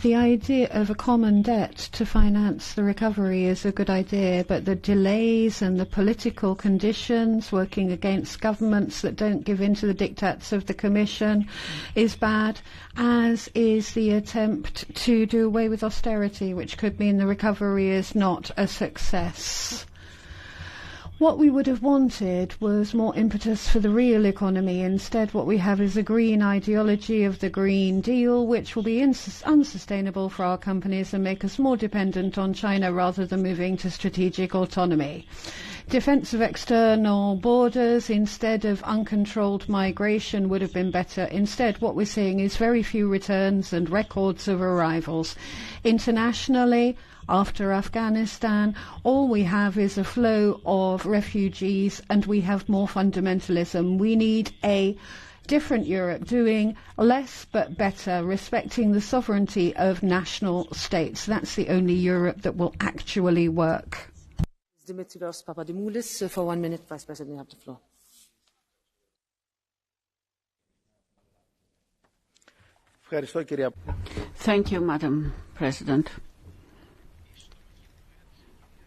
The idea of a common debt to finance the recovery is a good idea, but the delays and the political conditions working against governments that don't give in to the diktats of the Commission is bad, as is the attempt to do away with austerity, which could mean the recovery is not a success. What we would have wanted was more impetus for the real economy. Instead, what we have is a green ideology of the Green Deal, which will be unsustainable for our companies and make us more dependent on China rather than moving to strategic autonomy. Defence of external borders instead of uncontrolled migration would have been better. Instead, what we're seeing is very few returns and records of arrivals. Internationally, after Afghanistan, all we have is a flow of refugees and we have more fundamentalism. We need a different Europe, doing less but better, respecting the sovereignty of national states. That's the only Europe that will actually work. Dimitrios Papadimoulis, for 1 minute, Vice President, you have the floor. Thank you, Madam President.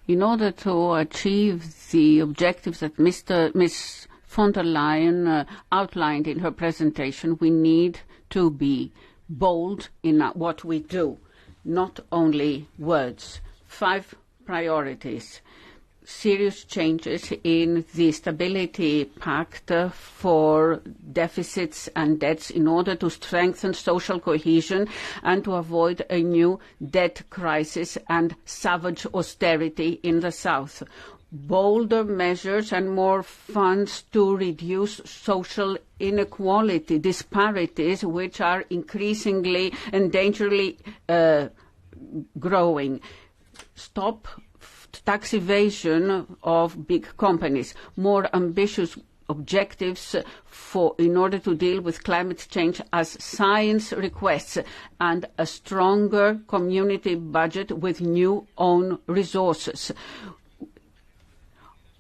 In order to achieve the objectives that Ms. von der Leyen outlined in her presentation, we need to be bold in what we do, not only words. 5 priorities. Serious changes in the Stability Pact for deficits and debts in order to strengthen social cohesion and to avoid a new debt crisis and savage austerity in the South. Bolder measures and more funds to reduce social inequality, disparities which are increasingly and dangerously growing. Stop tax evasion of big companies, more ambitious objectives in order to deal with climate change as science requests, and a stronger community budget with new own resources.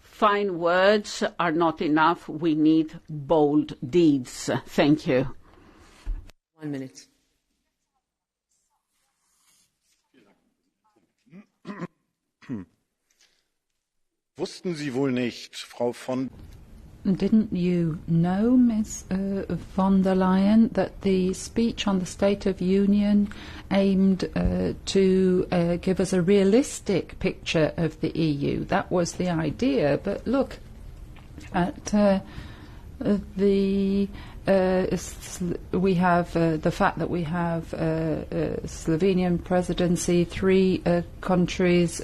Fine words are not enough. We need bold deeds. Thank you. 1 minute. Wussten Sie wohl nicht, Frau von... Didn't you know, Ms. von der Leyen, that the speech on the State of Union aimed to give us a realistic picture of the EU? That was the idea. But look at we have the fact that we have Slovenian presidency, 3 countries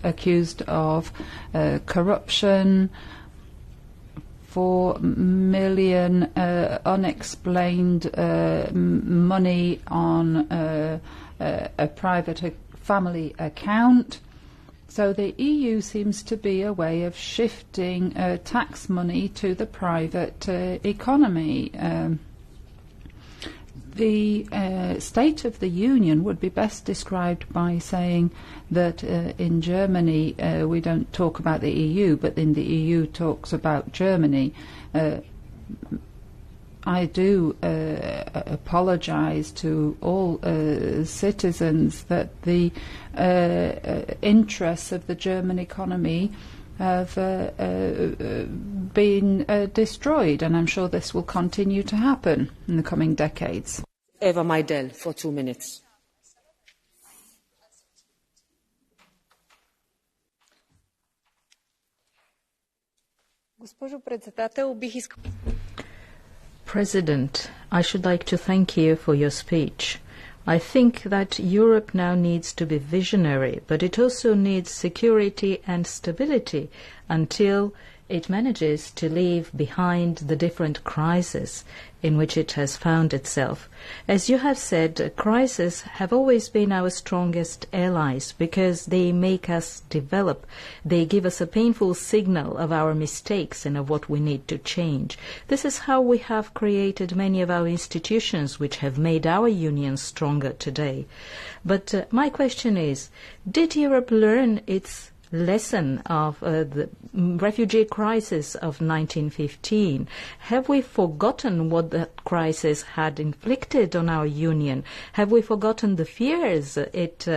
accused of corruption, 4 million unexplained money on a private family account. So the EU seems to be a way of shifting tax money to the private economy. The State of the Union would be best described by saying that in Germany we don't talk about the EU, but then the EU talks about Germany. I do apologise to all citizens that the interests of the German economy have been destroyed, and I'm sure this will continue to happen in the coming decades. Eva Majdel, for 2 minutes. President, I should like to thank you for your speech. I think that Europe now needs to be visionary, but it also needs security and stability until it manages to leave behind the different crises in which it has found itself. As you have said, crises have always been our strongest allies because they make us develop. They give us a painful signal of our mistakes and of what we need to change. This is how we have created many of our institutions which have made our union stronger today. But my question is, did Europe learn its lesson of the refugee crisis of 1915? Have we forgotten what that crisis had inflicted on our union? Have we forgotten the fears it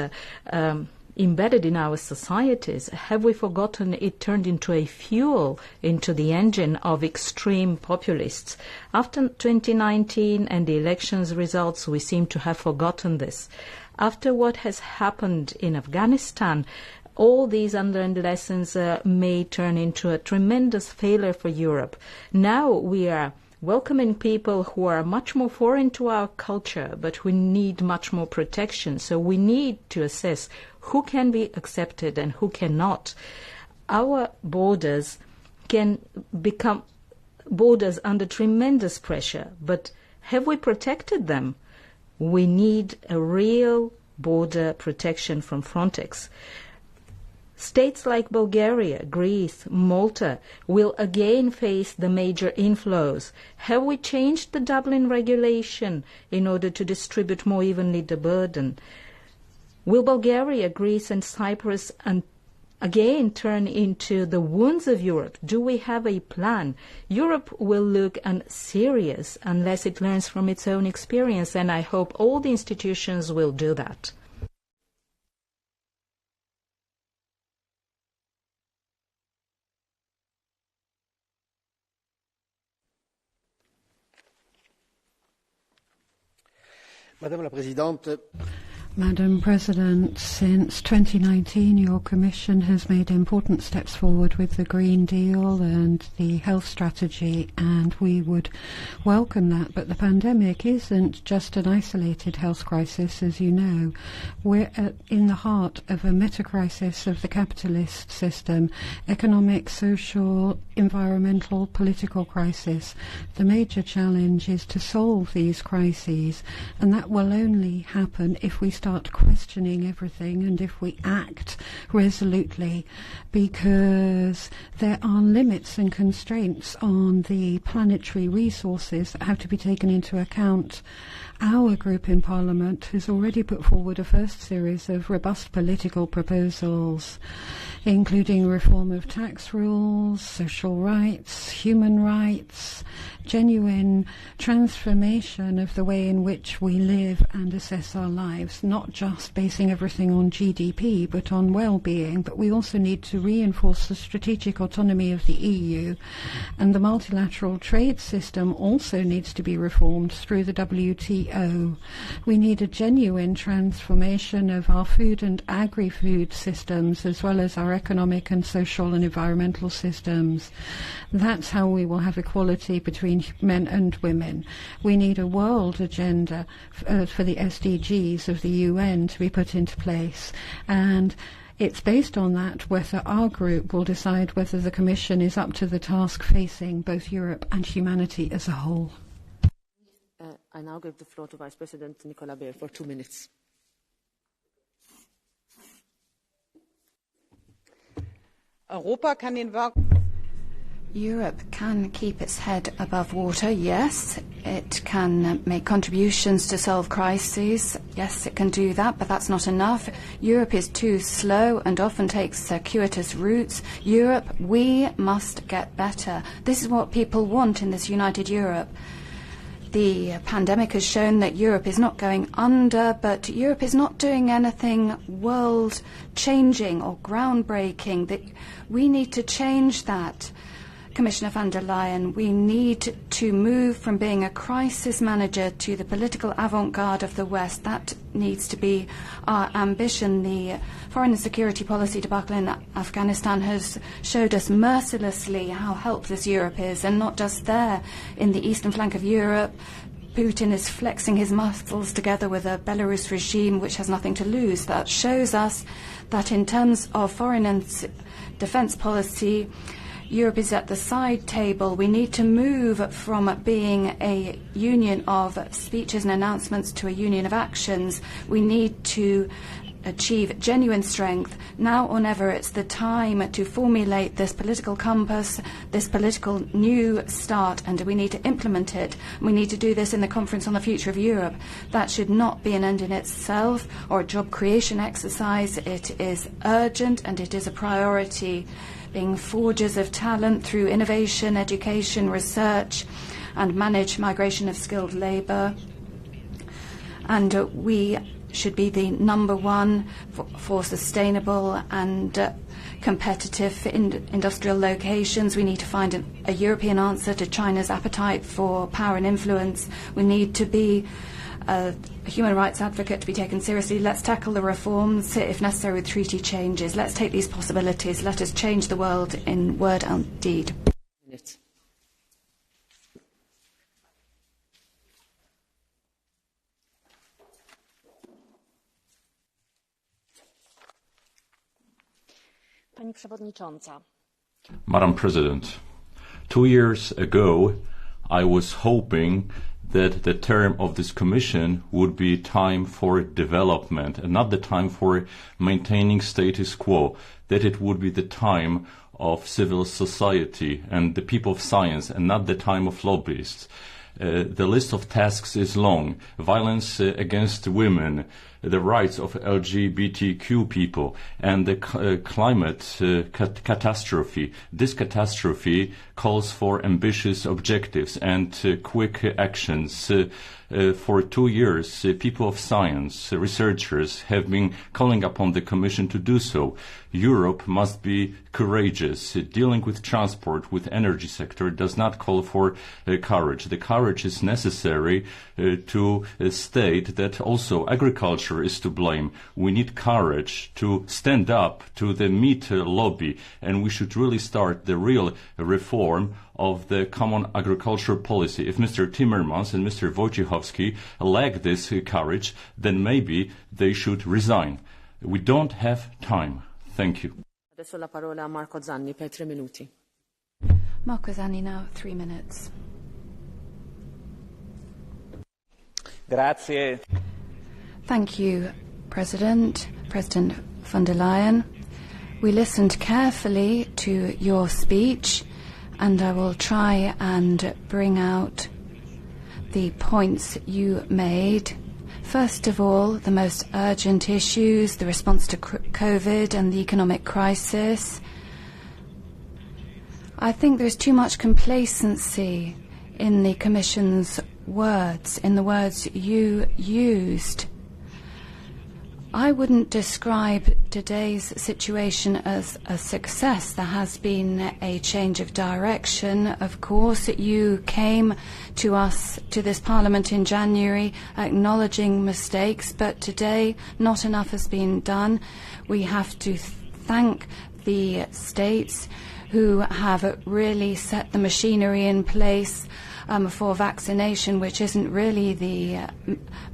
embedded in our societies? Have we forgotten it turned into a fuel into the engine of extreme populists? After 2019 and the elections results, we seem to have forgotten this. After what has happened in Afghanistan, all these unlearned lessons may turn into a tremendous failure for Europe. Now we are welcoming people who are much more foreign to our culture, but who need much more protection. So we need to assess who can be accepted and who cannot. Our borders can become borders under tremendous pressure, but have we protected them? We need a real border protection from Frontex. States like Bulgaria, Greece, Malta will again face the major inflows. Have we changed the Dublin regulation in order to distribute more evenly the burden? Will Bulgaria, Greece and Cyprus again turn into the wounds of Europe? Do we have a plan? Europe will look unserious unless it learns from its own experience, and I hope all the institutions will do that. Madame la Présidente, Madam President, since 2019 your Commission has made important steps forward with the Green Deal and the health strategy, and we would welcome that. But the pandemic isn't just an isolated health crisis, as you know. We're in the heart of a meta-crisis of the capitalist system, economic, social, environmental, political crisis. The major challenge is to solve these crises, and that will only happen if we start questioning everything and if we act resolutely, because there are limits and constraints on the planetary resources that have to be taken into account. Our group in Parliament has already put forward a first series of robust political proposals, including reform of tax rules, social rights, human rights, genuine transformation of the way in which we live and assess our lives, not just basing everything on GDP, but on well-being. But we also need to reinforce the strategic autonomy of the EU, and the multilateral trade system also needs to be reformed through the WTO. We need a genuine transformation of our food and agri-food systems, as well as our economic and social and environmental systems. That's how we will have equality between men and women. We need a world agenda for the SDGs of the UN to be put into place, and it's based on that whether our group will decide whether the Commission is up to the task facing both Europe and humanity as a whole. I now give the floor to Vice President Nicola Beer for 2 minutes. Europe can keep its head above water, yes. It can make contributions to solve crises. Yes, it can do that, but that's not enough. Europe is too slow and often takes circuitous routes. Europe, we must get better. This is what people want in this united Europe. The pandemic has shown that Europe is not going under, but Europe is not doing anything world-changing or groundbreaking. That we need to change that. Commissioner von der Leyen, we need to move from being a crisis manager to the political avant-garde of the West. That needs to be our ambition. The foreign and security policy debacle in Afghanistan has showed us mercilessly how helpless Europe is, and not just there. In the eastern flank of Europe, Putin is flexing his muscles together with a Belarus regime which has nothing to lose. That shows us that in terms of foreign and defense policy, Europe is at the side table. We need to move from being a union of speeches and announcements to a union of actions. We need to achieve genuine strength. Now or never, it's the time to formulate this political compass, this political new start, and we need to implement it. We need to do this in the Conference on the Future of Europe. That should not be an end in itself or a job creation exercise. It is urgent and it is a priority. Being forgers of talent through innovation, education, research, and manage migration of skilled labour. And we should be the number one for sustainable and competitive industrial locations. We need to find a European answer to China's appetite for power and influence. We need to be a human rights advocate to be taken seriously. Let's tackle the reforms, if necessary, with treaty changes. Let's take these possibilities. Let us change the world in word and deed. Pani Przewodnicząca. Madam President, 2 years ago, I was hoping that the term of this Commission would be time for development and not the time for maintaining status quo, that it would be the time of civil society and the people of science and not the time of lobbyists. The list of tasks is long. Violence against women, the rights of LGBTQ people, and the climate catastrophe. This catastrophe calls for ambitious objectives and quick actions. For 2 years, people of science, researchers, have been calling upon the Commission to do so. Europe must be courageous. Dealing with transport, with energy sector, does not call for courage. The courage is necessary to state that also agriculture is to blame. We need courage to stand up to the meat lobby, and we should really start the real reform of the common agricultural policy. If Mr. Timmermans and Mr. Wojciechowski lack this courage, then maybe they should resign. We don't have time. Thank you. Adesso la parola a Marco Zanni per 3 minuti. Marco Zanni now, 3 minutes. Grazie. Thank you, President von der Leyen. We listened carefully to your speech, and I will try and bring out the points you made. First of all, the most urgent issues, the response to COVID and the economic crisis. I think there's too much complacency in the Commission's words, in the words you used. I wouldn't describe today's situation as a success. There has been a change of direction. Of course, you came to us, to this Parliament in January, acknowledging mistakes, but today not enough has been done. We have to thank the states who have really set the machinery in place for vaccination, which isn't really the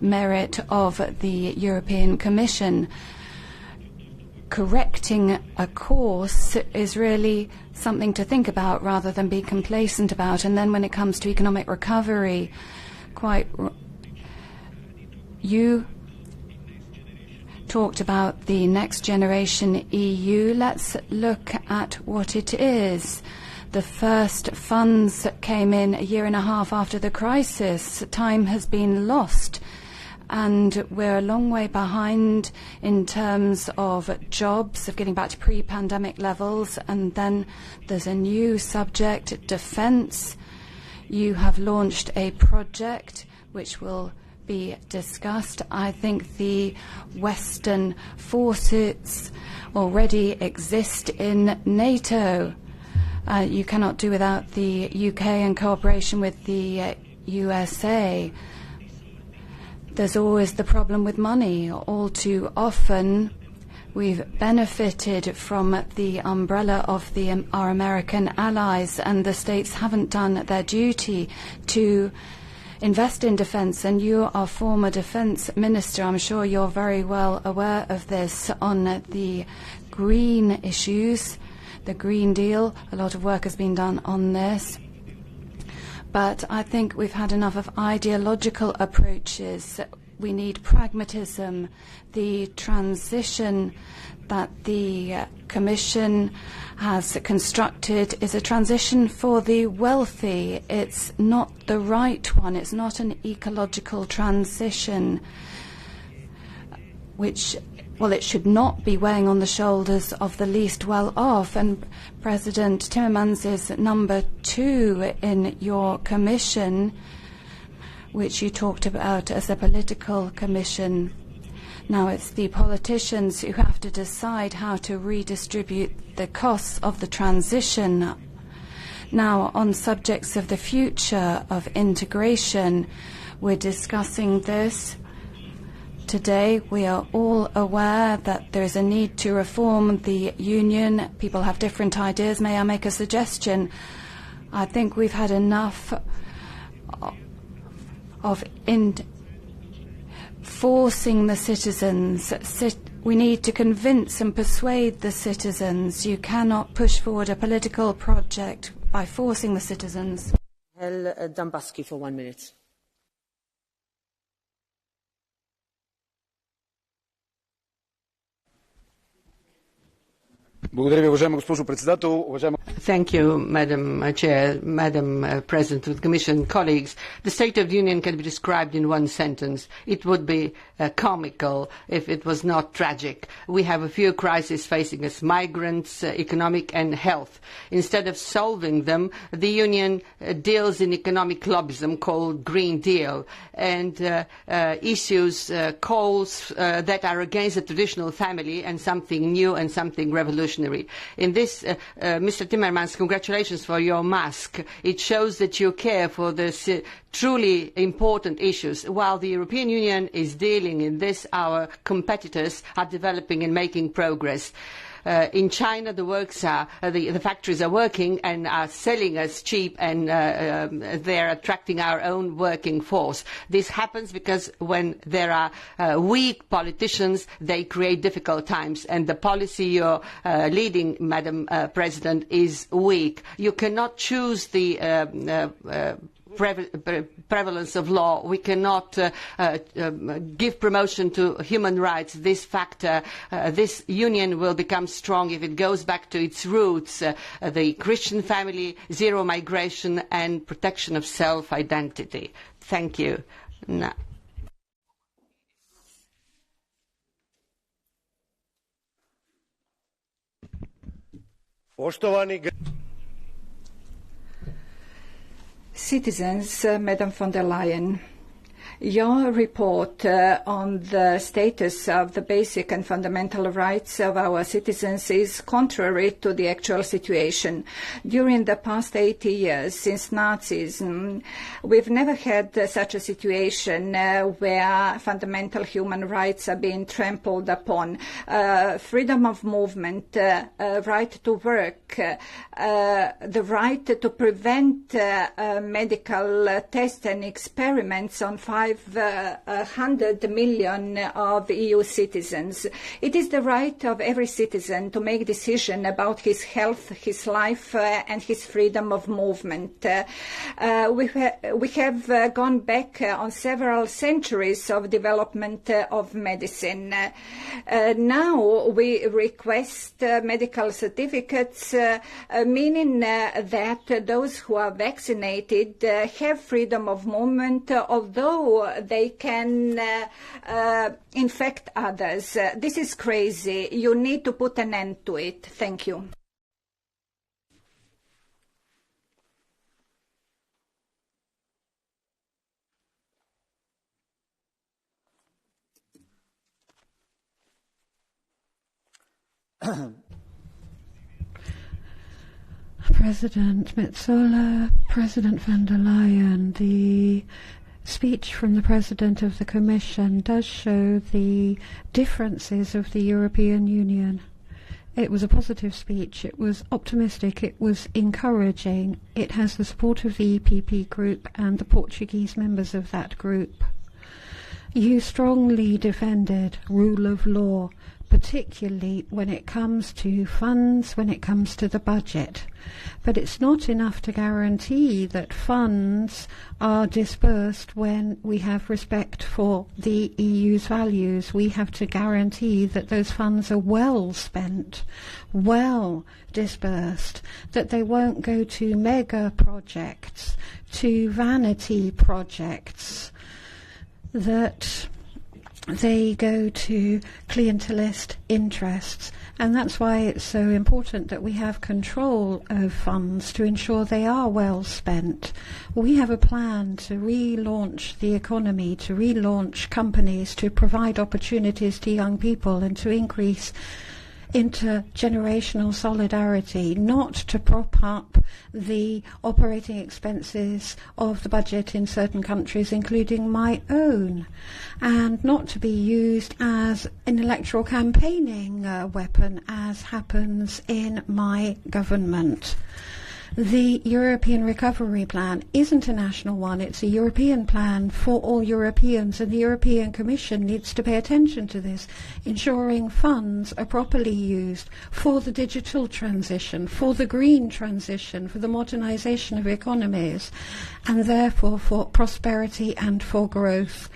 merit of the European Commission. Correcting a course is really something to think about rather than be complacent about. And then when it comes to economic recovery, you talked about the next generation EU. Let's look at what it is. The first funds came in a year and a half after the crisis. Time has been lost, and we're a long way behind in terms of jobs, of getting back to pre-pandemic levels. And then there's a new subject, defence. You have launched a project which will be discussed. I think the Western forces already exist in NATO. You cannot do without the UK and cooperation with the USA. There's always the problem with money. All too often, we've benefited from the umbrella of our American allies, and the states haven't done their duty to invest in defence. And you are former defence minister. I'm sure you're very well aware of this. On the green issues, the Green Deal, a lot of work has been done on this. But I think we've had enough of ideological approaches. We need pragmatism. The transition that the Commission has constructed is a transition for the wealthy. It's not the right one. It's not an ecological transition, it should not be weighing on the shoulders of the least well-off. And President Timmermans is number 2 in your commission, which you talked about as a political commission. Now it's the politicians who have to decide how to redistribute the costs of the transition. Now, on subjects of the future of integration, we're discussing this. Today, we are all aware that there is a need to reform the Union. People have different ideas. May I make a suggestion? I think we've had enough of forcing the citizens. We need to convince and persuade the citizens. You cannot push forward a political project by forcing the citizens. Dambaski for 1 minute. Thank you, Madam Chair, Madam President of the Commission, colleagues. The State of the Union can be described in one sentence. It would be comical if it was not tragic. We have a few crises facing us: migrants, economic and health. Instead of solving them, the Union deals in economic lobbyism called Green Deal and issues calls that are against the traditional family and something new and something revolutionary. In this, Mr. Timmermans, congratulations for your mask. It shows that you care for this truly important issues. While the European Union is dealing in this, our competitors are developing and making progress. In China, the factories are working and are selling us cheap, and they are attracting our own working force. This happens because when there are weak politicians, they create difficult times, and the policy you're leading, Madam President, is weak. You cannot choose the prevalence of law. We cannot give promotion to human rights. This factor, this union will become strong if it goes back to its roots, the Christian family, zero migration and protection of self-identity. Thank you. No. Citizens, Madam von der Leyen, your report on the status of the basic and fundamental rights of our citizens is contrary to the actual situation. During the past 80 years, since Nazism, we've never had such a situation where fundamental human rights are being trampled upon. Freedom of movement, right to work, the right to prevent medical tests and experiments on 500 million of EU citizens. It is the right of every citizen to make decision about his health, his life, and his freedom of movement. We have gone back on several centuries of development of medicine. Now we request medical certificates, meaning that those who are vaccinated have freedom of movement, although they can infect others. This is crazy. You need to put an end to it. Thank you. President Metsola, President von der Leyen, the speech from the President of the Commission does show the differences of the European Union. It was a positive speech. It was optimistic. It was encouraging. It has the support of the EPP group and the Portuguese members of that group. You strongly defended rule of law, particularly when it comes to funds, when it comes to the budget. But it's not enough to guarantee that funds are dispersed when we have respect for the EU's values. We have to guarantee that those funds are well spent, well dispersed, that they won't go to mega projects, to vanity projects, that they go to clientelist interests. And that's why it's so important that we have control of funds to ensure they are well spent. We have a plan to relaunch the economy, to relaunch companies, to provide opportunities to young people and to increase intergenerational solidarity, not to prop up the operating expenses of the budget in certain countries, including my own, and not to be used as an electoral campaigning weapon, as happens in my government. The European Recovery Plan isn't a national one, it's a European plan for all Europeans, and the European Commission needs to pay attention to this, ensuring funds are properly used for the digital transition, for the green transition, for the modernization of economies, and therefore for prosperity and for growth.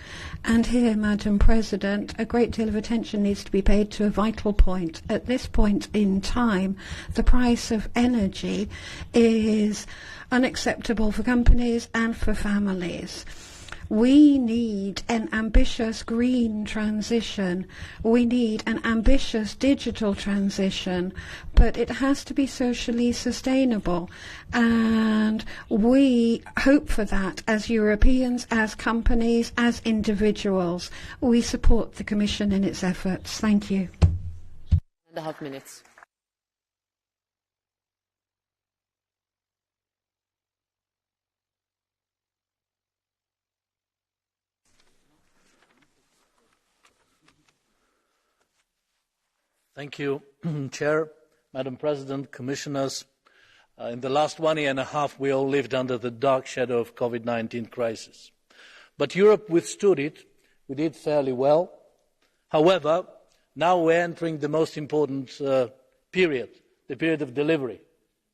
And here, Madam President, a great deal of attention needs to be paid to a vital point. At this point in time, the price of energy is unacceptable for companies and for families. We need an ambitious green transition. We need an ambitious digital transition, but it has to be socially sustainable. And we hope for that as Europeans, as companies, as individuals. We support the Commission in its efforts. Thank you. 1.5 minutes. Thank you, Chair, Madam President, Commissioners. In the last 1.5 years, we all lived under the dark shadow of COVID-19 crisis. But Europe withstood it. We did fairly well. However, now we're entering the most important period, the period of delivery,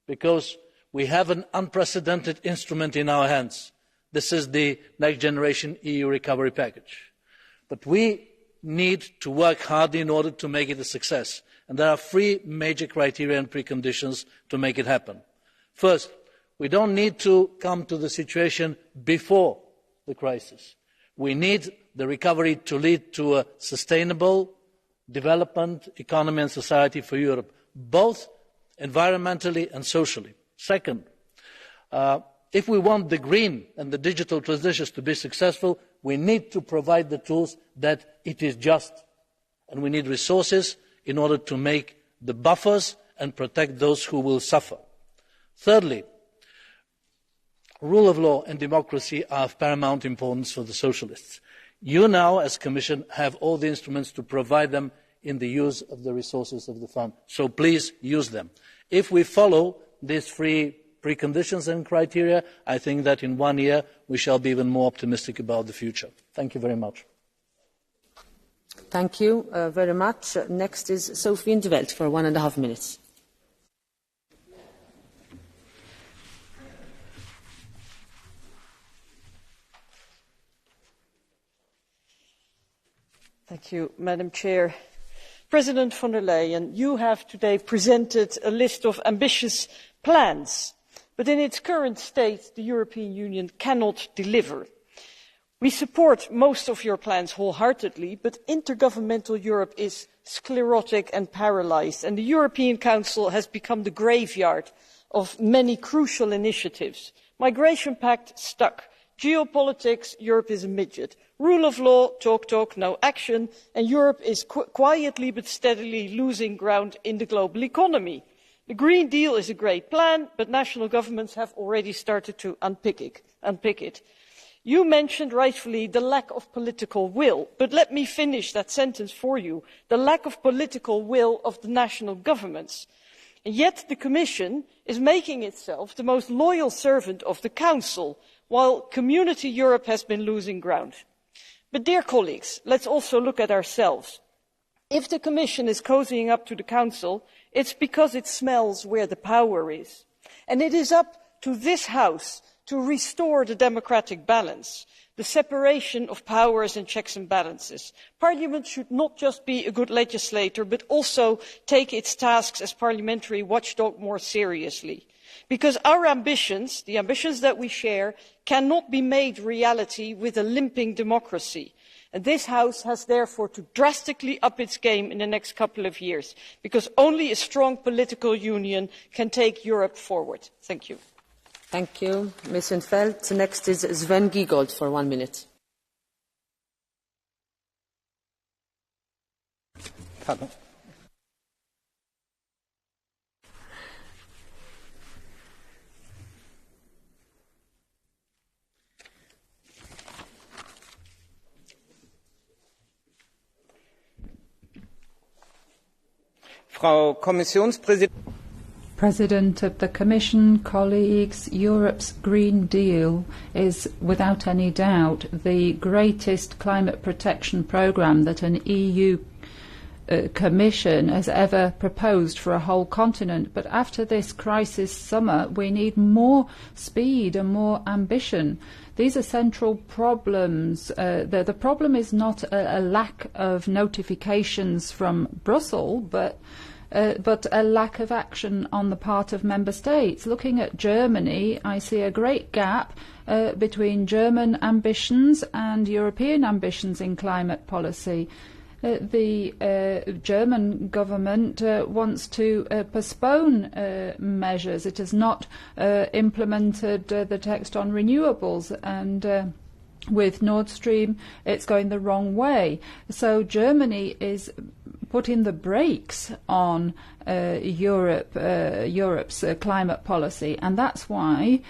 because we have an unprecedented instrument in our hands, This is the Next Generation EU recovery package. But we need to work hard in order to make it a success. And there are three major criteria and preconditions to make it happen. First, we don't need to come to the situation before the crisis. We need the recovery to lead to a sustainable development, economy and society for Europe, both environmentally and socially. Second, if we want the green and the digital transitions to be successful, we need to provide the tools that it is just. And we need resources in order to make the buffers and protect those who will suffer. Thirdly, rule of law and democracy are of paramount importance for the socialists. You now, as Commission, have all the instruments to provide them in the use of the resources of the fund. So please use them. If we follow these three preconditions and criteria, I think that in 1 year we shall be even more optimistic about the future. Thank you very much. Thank you very much. Next is Sophie in 't Veld for 1.5 minutes. Thank you, Madam Chair. President von der Leyen, you have today presented a list of ambitious plans, but in its current state, the European Union cannot deliver. We support most of your plans wholeheartedly, but intergovernmental Europe is sclerotic and paralysed, and the European Council has become the graveyard of many crucial initiatives. Migration Pact stuck. Geopolitics, Europe is a midget. Rule of law, talk, no action, and Europe is quietly but steadily losing ground in the global economy. The Green Deal is a great plan, but national governments have already started to unpick it. You mentioned rightfully the lack of political will, but let me finish that sentence for you. The lack of political will of the national governments. And yet the Commission is making itself the most loyal servant of the Council, while Community Europe has been losing ground. But dear colleagues, let's also look at ourselves. If the Commission is cozying up to the Council, it's because it smells where the power is. And it is up to this House to restore the democratic balance, the separation of powers and checks and balances. Parliament should not just be a good legislator, but also take its tasks as parliamentary watchdog more seriously. Because our ambitions, the ambitions that we share, cannot be made reality with a limping democracy. And this House has therefore to drastically up its game in the next couple of years, because only a strong political union can take Europe forward. Thank you. Thank you, Ms. in 't Veld. Next is Sven Giegold for 1 minute. Pardon. Frau Kommissionspräsidentin. President of the Commission, colleagues, Europe's Green Deal is without any doubt the greatest climate protection programme that an EU Commission has ever proposed for a whole continent. But after this crisis summer, we need more speed and more ambition. These are central problems. The problem is not a lack of notifications from Brussels, but a lack of action on the part of member states. Looking at Germany, I see a great gap between German ambitions and European ambitions in climate policy. The German government wants to postpone measures. It has not implemented the text on renewables, and with Nord Stream it's going the wrong way. So Germany is putting the brakes on Europe's climate policy, and that's why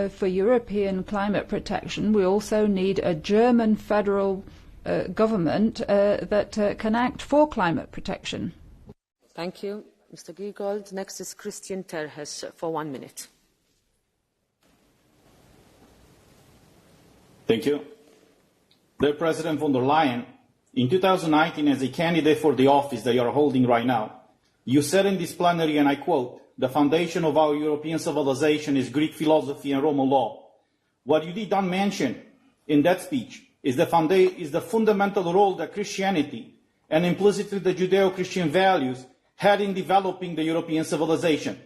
for European climate protection we also need a German federal government that can act for climate protection. Thank you, Mr. Giegold. Next is Christian Terhes for 1 minute. Thank you. Dear President von der Leyen, in 2019, as a candidate for the office that you are holding right now, you said in this plenary, and I quote, "The foundation of our European civilization is Greek philosophy and Roman law. What you did not mention in that speech is the fundamental role that Christianity and implicitly the Judeo-Christian values had in developing the European civilization.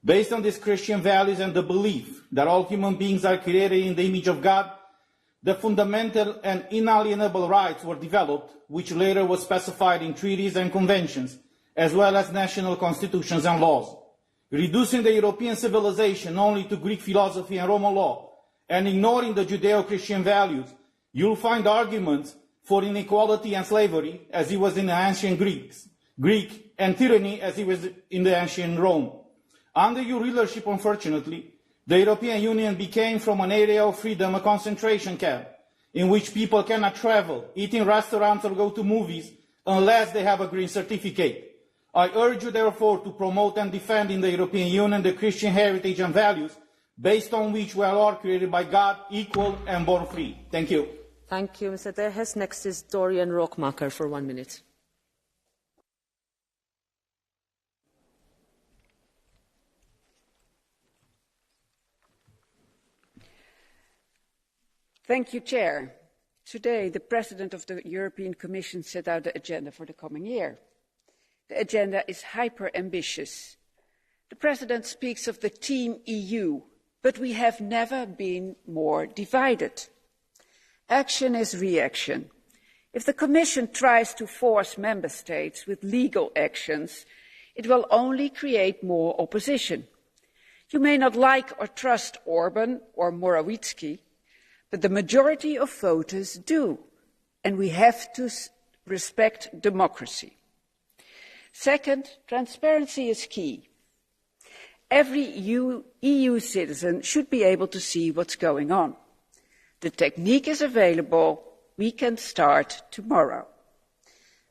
Based on these Christian values and the belief that all human beings are created in the image of God, the fundamental and inalienable rights were developed, which later was specified in treaties and conventions, as well as national constitutions and laws. Reducing the European civilization only to Greek philosophy and Roman law, and ignoring the Judeo-Christian values, you'll find arguments for inequality and slavery, as it was in the ancient Greek, and tyranny, as it was in the ancient Rome. Under your leadership, unfortunately, the European Union became from an area of freedom a concentration camp, in which people cannot travel, eat in restaurants or go to movies unless they have a green certificate. I urge you, therefore, to promote and defend in the European Union the Christian heritage and values based on which we are all created by God, equal and born free. Thank you. Thank you, Mr. Terhes. Next is Dorian Rockmacher for 1 minute. Thank you, Chair. Today, the President of the European Commission set out the agenda for the coming year. The agenda is hyper-ambitious. The President speaks of the Team EU, but we have never been more divided. Action is reaction. If the Commission tries to force Member States with legal actions, it will only create more opposition. You may not like or trust Orban or Morawiecki, but the majority of voters do, and we have to respect democracy. Second, transparency is key. Every EU citizen should be able to see what's going on. The technique is available. We can start tomorrow.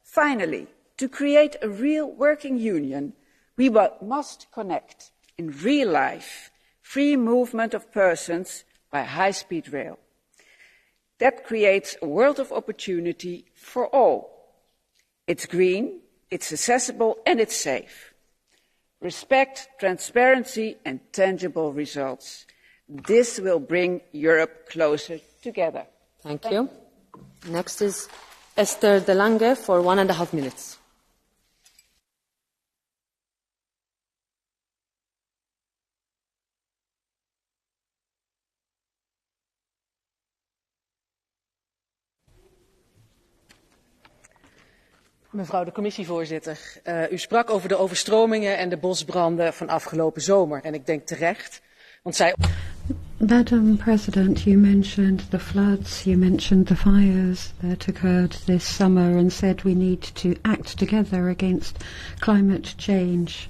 Finally, to create a real working union, we must connect in real life free movement of persons by high-speed rail. That creates a world of opportunity for all. It's green, it's accessible and it's safe. Respect, transparency and tangible results. This will bring Europe closer together. Thank you. Next is Esther de Lange for 1.5 minutes. Mevrouw de commissievoorzitter, u sprak over de overstromingen en de bosbranden van afgelopen zomer. En ik denk terecht, want zij... Madam President, you mentioned the floods, you mentioned the fires that occurred this summer and said we need to act together against climate change.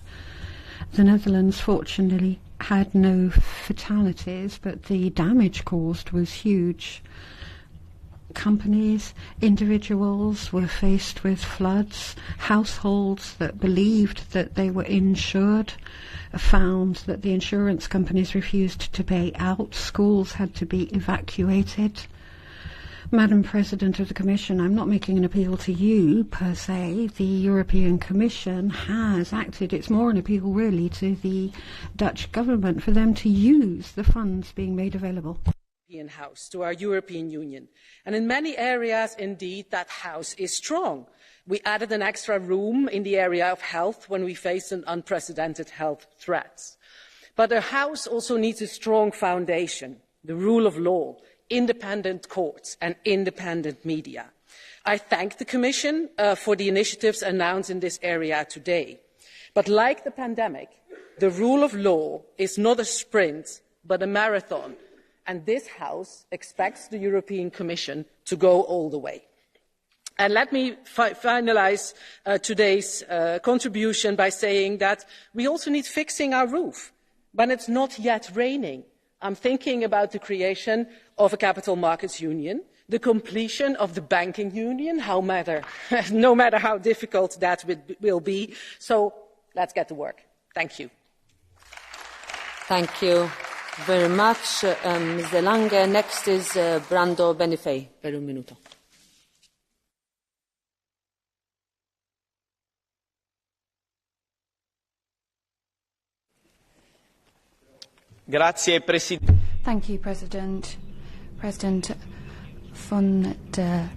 The Netherlands fortunately had no fatalities, but the damage caused was huge. Companies, individuals were faced with floods. Households that believed that they were insured found that the insurance companies refused to pay out. Schools had to be evacuated. Madam President of the Commission, I'm not making an appeal to you per se. The European Commission has acted. It's more an appeal really to the Dutch government for them to use the funds being made available. House, to our European Union. And in many areas, indeed, that house is strong. We added an extra room in the area of health when we faced an unprecedented health threats. But our house also needs a strong foundation, the rule of law, independent courts and independent media. I thank the Commission for the initiatives announced in this area today. But like the pandemic, the rule of law is not a sprint, but a marathon. And this House expects the European Commission to go all the way. And let me finalise today's contribution by saying that we also need fixing our roof when it's not yet raining. I'm thinking about the creation of a capital markets union, the completion of the banking union, no matter how difficult that will be. So let's get to work. Thank you. Thank you very much, Ms. De Lange. Next is Brando Benifei per 1 minuto. Thank you, President. President von der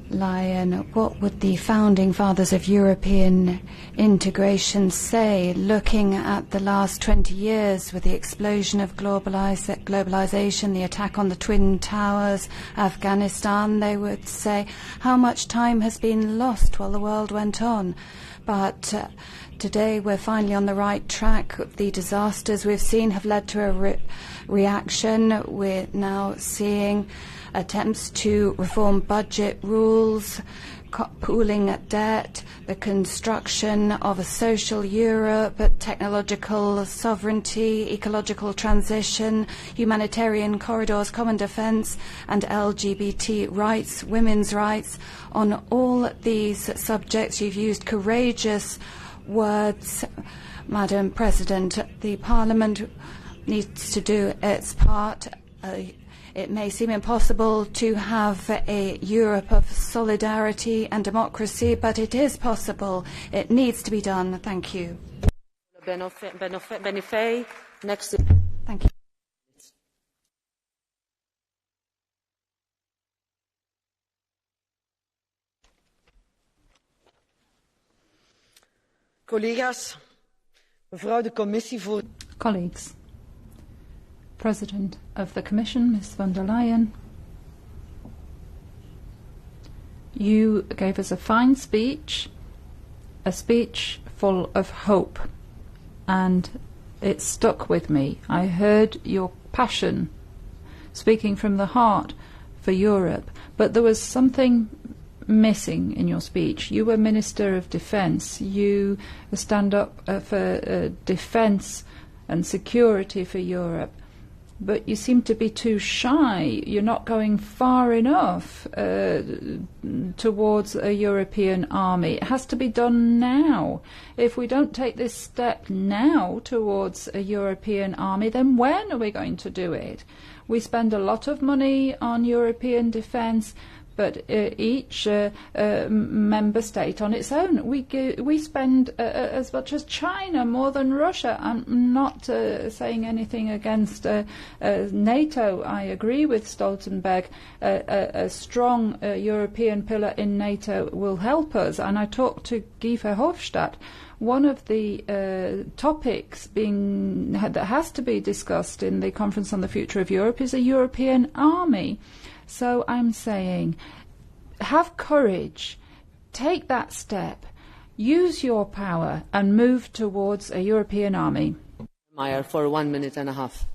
Leyen, what would the founding fathers of European integration say, looking at the last 20 years with the explosion of globalization, the attack on the Twin Towers, Afghanistan? They would say, how much time has been lost while the world went on? But today we're finally on the right track. The disasters we've seen have led to a reaction. We're now seeing attempts to reform budget rules, pooling debt, the construction of a social Europe, technological sovereignty, ecological transition, humanitarian corridors, common defence, and LGBT rights, women's rights. On all these subjects, you've used courageous words, Madam President. The Parliament needs to do its part. It may seem impossible to have a Europe of solidarity and democracy, but it is possible. It needs to be done. Thank you. Benifei, next. Thank you. Collega's, mevrouw de commissievoorzitter. Colleagues, President of the Commission, Ms von der Leyen, you gave us a fine speech, a speech full of hope, and it stuck with me. I heard your passion, speaking from the heart for Europe, but there was something missing in your speech. You were Minister of Defence. You stand up for defence and security for Europe. But you seem to be too shy. You're not going far enough towards a European army. It has to be done now. If we don't take this step now towards a European army, then when are we going to do it? We spend a lot of money on European defence, but each member state on its own. We spend as much as China, more than Russia. I'm not saying anything against NATO. I agree with Stoltenberg. A strong European pillar in NATO will help us. And I talked to Guy Verhofstadt. One of the topics that has to be discussed in the Conference on the Future of Europe is a European army. So I'm saying, have courage, take that step, use your power and move towards a European army. Meyer, for 1 minute and a half.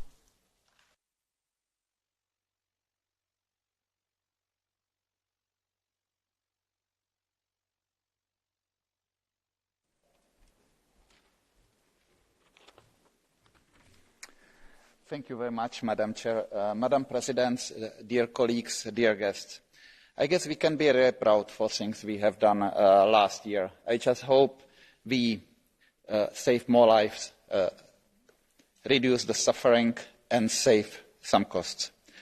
Thank you very much, Madam Chair. Madam President, dear colleagues, dear guests. I guess we can be very proud for things we have done last year. I just hope we save more lives, reduce the suffering and save some costs.